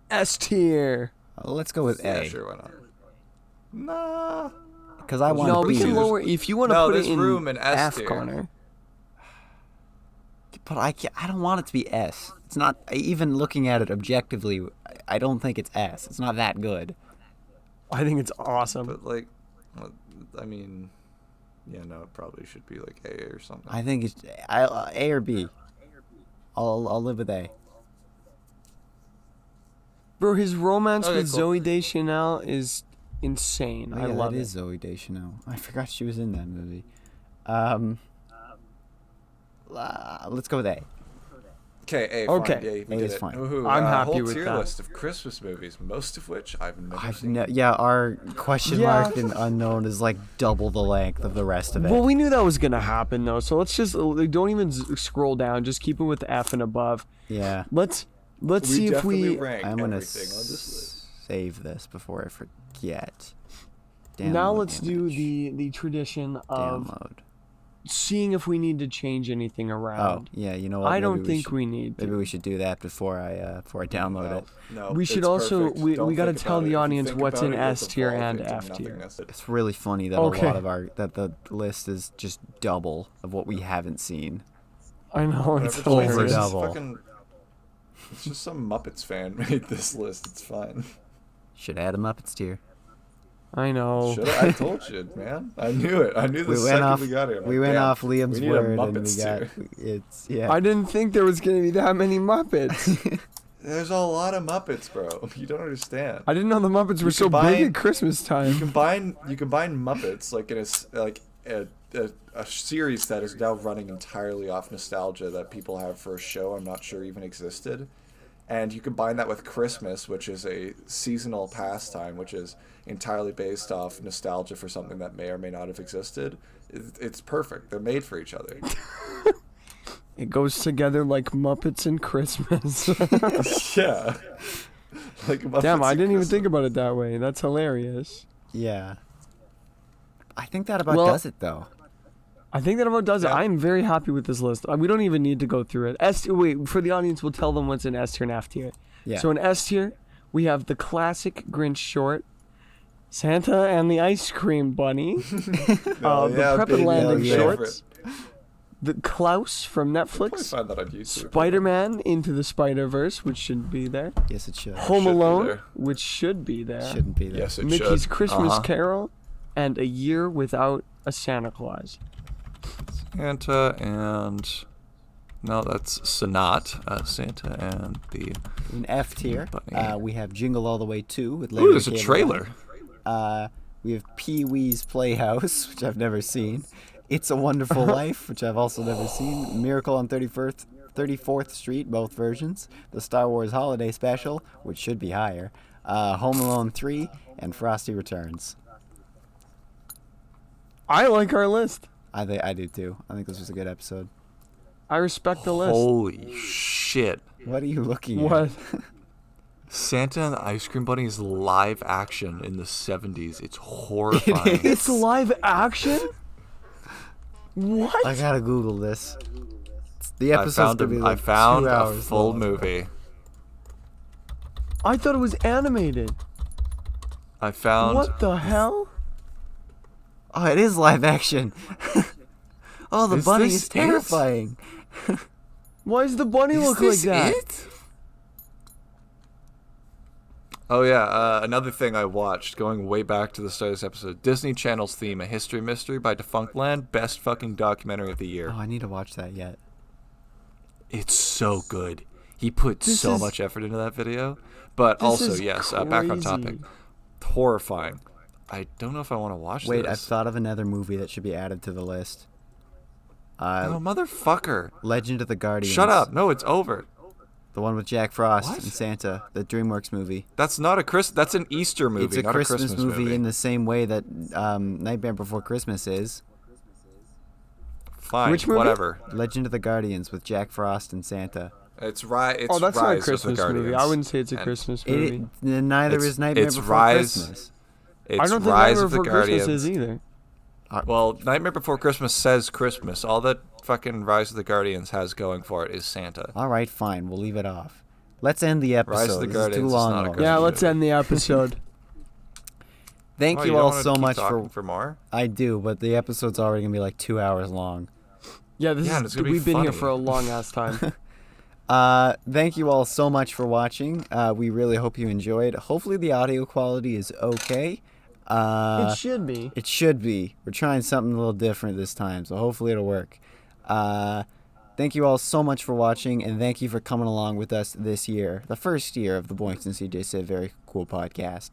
S tier. Let's go with Yeah, A. sure, why not? Nah. Because I want No, to we be. can lower. If you want to No, put it there's in room in S F, tier. Connor. But I don't want it to be S. It's not even looking at it objectively. I don't think it's S. It's not that good. I think it's awesome. But, like, I mean, yeah, no, it probably should be, like, A or something. I think it's A or B. I'll live with A. Bro, his romance Okay, with cool. Zoe Deschanel is insane. Oh, I yeah, love that it. is Zoe Deschanel. I forgot she was in that movie. Let's go with A. Okay, A, Okay. fine. Yeah, we A did is it. fine. Woohoo. I'm A happy whole with tier that. list of Christmas movies, most of which I've never seen. Our question Yeah. mark and unknown is like double the length of the rest of it. Well, we knew that was gonna happen though, so let's just don't even scroll down. Just keep it with F and above. Yeah. Let's see if we. rank I'm gonna everything on this list. save this before I forget. Now Download let's do image. the tradition of Download. seeing if we need to change anything Oh, around. yeah. You know what? I Maybe don't think should, we need to. Maybe we should do that before I download No, it. no, We should it's also- perfect. we Don't gotta think tell about the it. If you audience think what's about in it, you'll S tier devolve and into F tier. nothingness. It's really funny that Okay. a lot of that the list is just double of what we haven't seen. I know it's Whatever, Over hilarious. double. It's just some Muppets fan made this list. It's fine. Should add them up. It's tier. I know. Should I told you, man. I knew it. I knew the We went second off. we got here. I'm We like, went damn, off Liam's we need a word, and we Muppets got tier. it's yeah. I didn't think there was gonna be that many Muppets. There's a lot of Muppets, bro. You don't understand. I didn't know the Muppets were so big at Christmas time. You combine Muppets like in a series that is now running entirely off nostalgia that people have for a show I'm not sure even existed, and you combine that with Christmas, which is a seasonal pastime, which is entirely based off nostalgia for something that may or may not have existed. It's perfect. They're made for each other. It goes together like Muppets and Christmas. Yeah. Like Muppets. Damn, I and didn't even Christmas. think about it that way. That's hilarious. Yeah. I think that about Well- does it, though. I think that about does it. Yeah. I'm very happy with this list. We don't even need to go through it. Wait, for the audience, we'll tell them what's in S tier and F tier. Yeah. So in S tier, we have the classic Grinch short, Santa and the Ice Cream Bunny, the Prep and Landing yeah. shorts, the Klaus from Probably Netflix, find that on YouTube. Spider-Man Into the Spider-Verse, which should be there, Yes, it should. Home should be Alone, there. which should be there, Shouldn't be there. Yes, it Mickey's should. Christmas Uh-huh. Carol, and A Year Without a Santa Claus. Santa and no, that's Sanat. Santa and the. In F tier, Bunny. we have Jingle All the Way 2 with Ooh, Larry there's a Cavill. trailer. We have Pee-wee's Playhouse, which I've never seen. It's a Wonderful Life, which I've also never seen. Miracle on 34th Street, both versions. The Star Wars Holiday Special, which should be higher. Home Alone 3, and Frosty Returns. I like our list. I do too. I think this was a good episode. I respect the list. Holy shit! What are you looking What? at? Santa and the Ice Cream Bunny is live action in the 70s. It's horrifying. It's live action? What? I gotta Google this. The I episode's found gonna be a, like I found 2 a hours full long. movie. I thought it was animated. I found. What the hell? Oh, it is live action. Oh, the Is bunny this is it? terrifying. Why does the bunny Is look like this that? it? Oh yeah, another thing I watched, going way back to the start of this episode, Disney Channel's theme, A History Mystery by Defunctland, best fucking documentary of the year. Oh, I need to watch that yet. It's so good. He put This so is- much effort into that video. But This also, is yes, back on topic. crazy. Horrifying. I don't know if I want to watch Wait, I've this. thought of another movie that should be added to the list. Oh, motherfucker. Legend of the Guardians. Shut up. No, it's over. The one with Jack Frost What? and Santa, the DreamWorks movie. That's not a that's an Easter movie, It's a not Christmas, a Christmas movie. in the same way that Nightmare Before Christmas is. Fine, Which movie? whatever. Legend of the Guardians with Jack Frost and Santa. It's Oh, that's not a Rise of the Christmas movie. I Guardians. wouldn't say it's a And Christmas movie. Neither It's- is Nightmare it's Before Rise- Christmas. It's I don't think Rise Nightmare of the Before Guardians. Christmas is either. Well, Nightmare Before Christmas says Christmas. All that fucking Rise of the Guardians has going for it is Santa. All right, fine. We'll leave it off. Let's end the episode. Rise of the This is Guardians too is long not a already. Christmas Yeah, movie. let's end the episode. Thank Oh, you don't all wanna so keep much talking for. for more. I do, but the episode's already gonna be like 2 hours long. Yeah, this Yeah, and is. it's gonna be We've been here funny. for a long ass time. Thank you all so much for watching. We really hope you enjoyed. Hopefully the audio quality is okay. It should be. It should be. We're trying something a little different this time, so hopefully it'll work. Thank you all so much for watching, and thank you for coming along with us this year, the first year of the Boinks and CJSiev Very Cool podcast.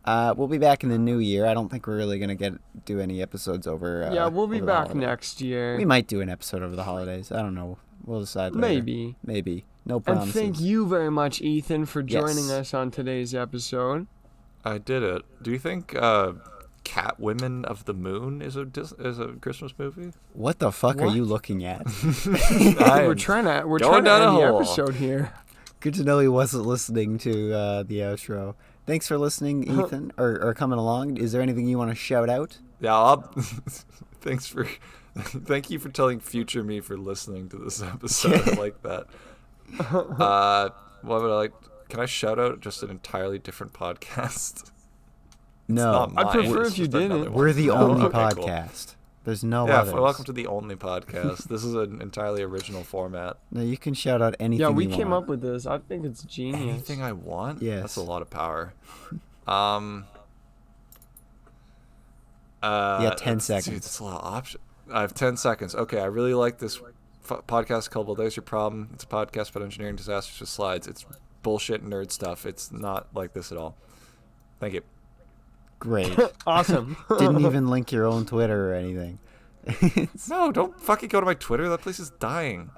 We'll be back in the new year. I don't think we're really gonna do any episodes over. Yeah, we'll be over the back holidays. next year. We might do an episode over the holidays. I don't know. We'll decide later. Maybe. Maybe. No And promises. thank you very much, Ethan, for joining Yes. us on today's episode. I did it. Do you think Cat Women of the Moon is a Christmas movie? What the fuck are What? you looking at? We're trying to going end down a the hole. episode here. Good to know he wasn't listening to the outro. Thanks for listening, Ethan, or coming along. Is there anything you want to shout out? Yeah, thank you for telling future me for listening to this episode. I like that. What would I like? Can I shout out just an entirely different podcast? No, Not mine, I prefer it's if you just another didn't. one. we're the Oh, only okay, cool. podcast. There's no Yeah, others. welcome to the only podcast. This is an entirely original format. No, you can shout out anything. Yeah, we you came want. up with this. I think it's genius. Anything I want? Yes. That's a lot of power. Yeah, 10 dude, seconds. that's a lot of options. I have 10 seconds. Okay, I really like this podcast called Well, There's Your Problem. It's a podcast about engineering disasters with slides. It's bullshit nerd stuff. It's not like this at all. Thank you. Great. Awesome. Didn't even link your own Twitter or anything. No, don't fucking go to my Twitter. That place is dying.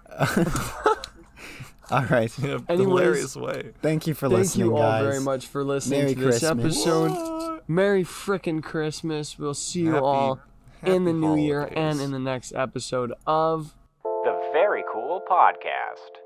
All right. In a Anyways, hilarious way. Thank you for Thank listening, you all guys. very much for listening Merry to this Christmas. episode. What? Merry frickin' Christmas. We'll see you Happy- all in the happy new year holidays. and in the next episode of The Very Cool Podcast.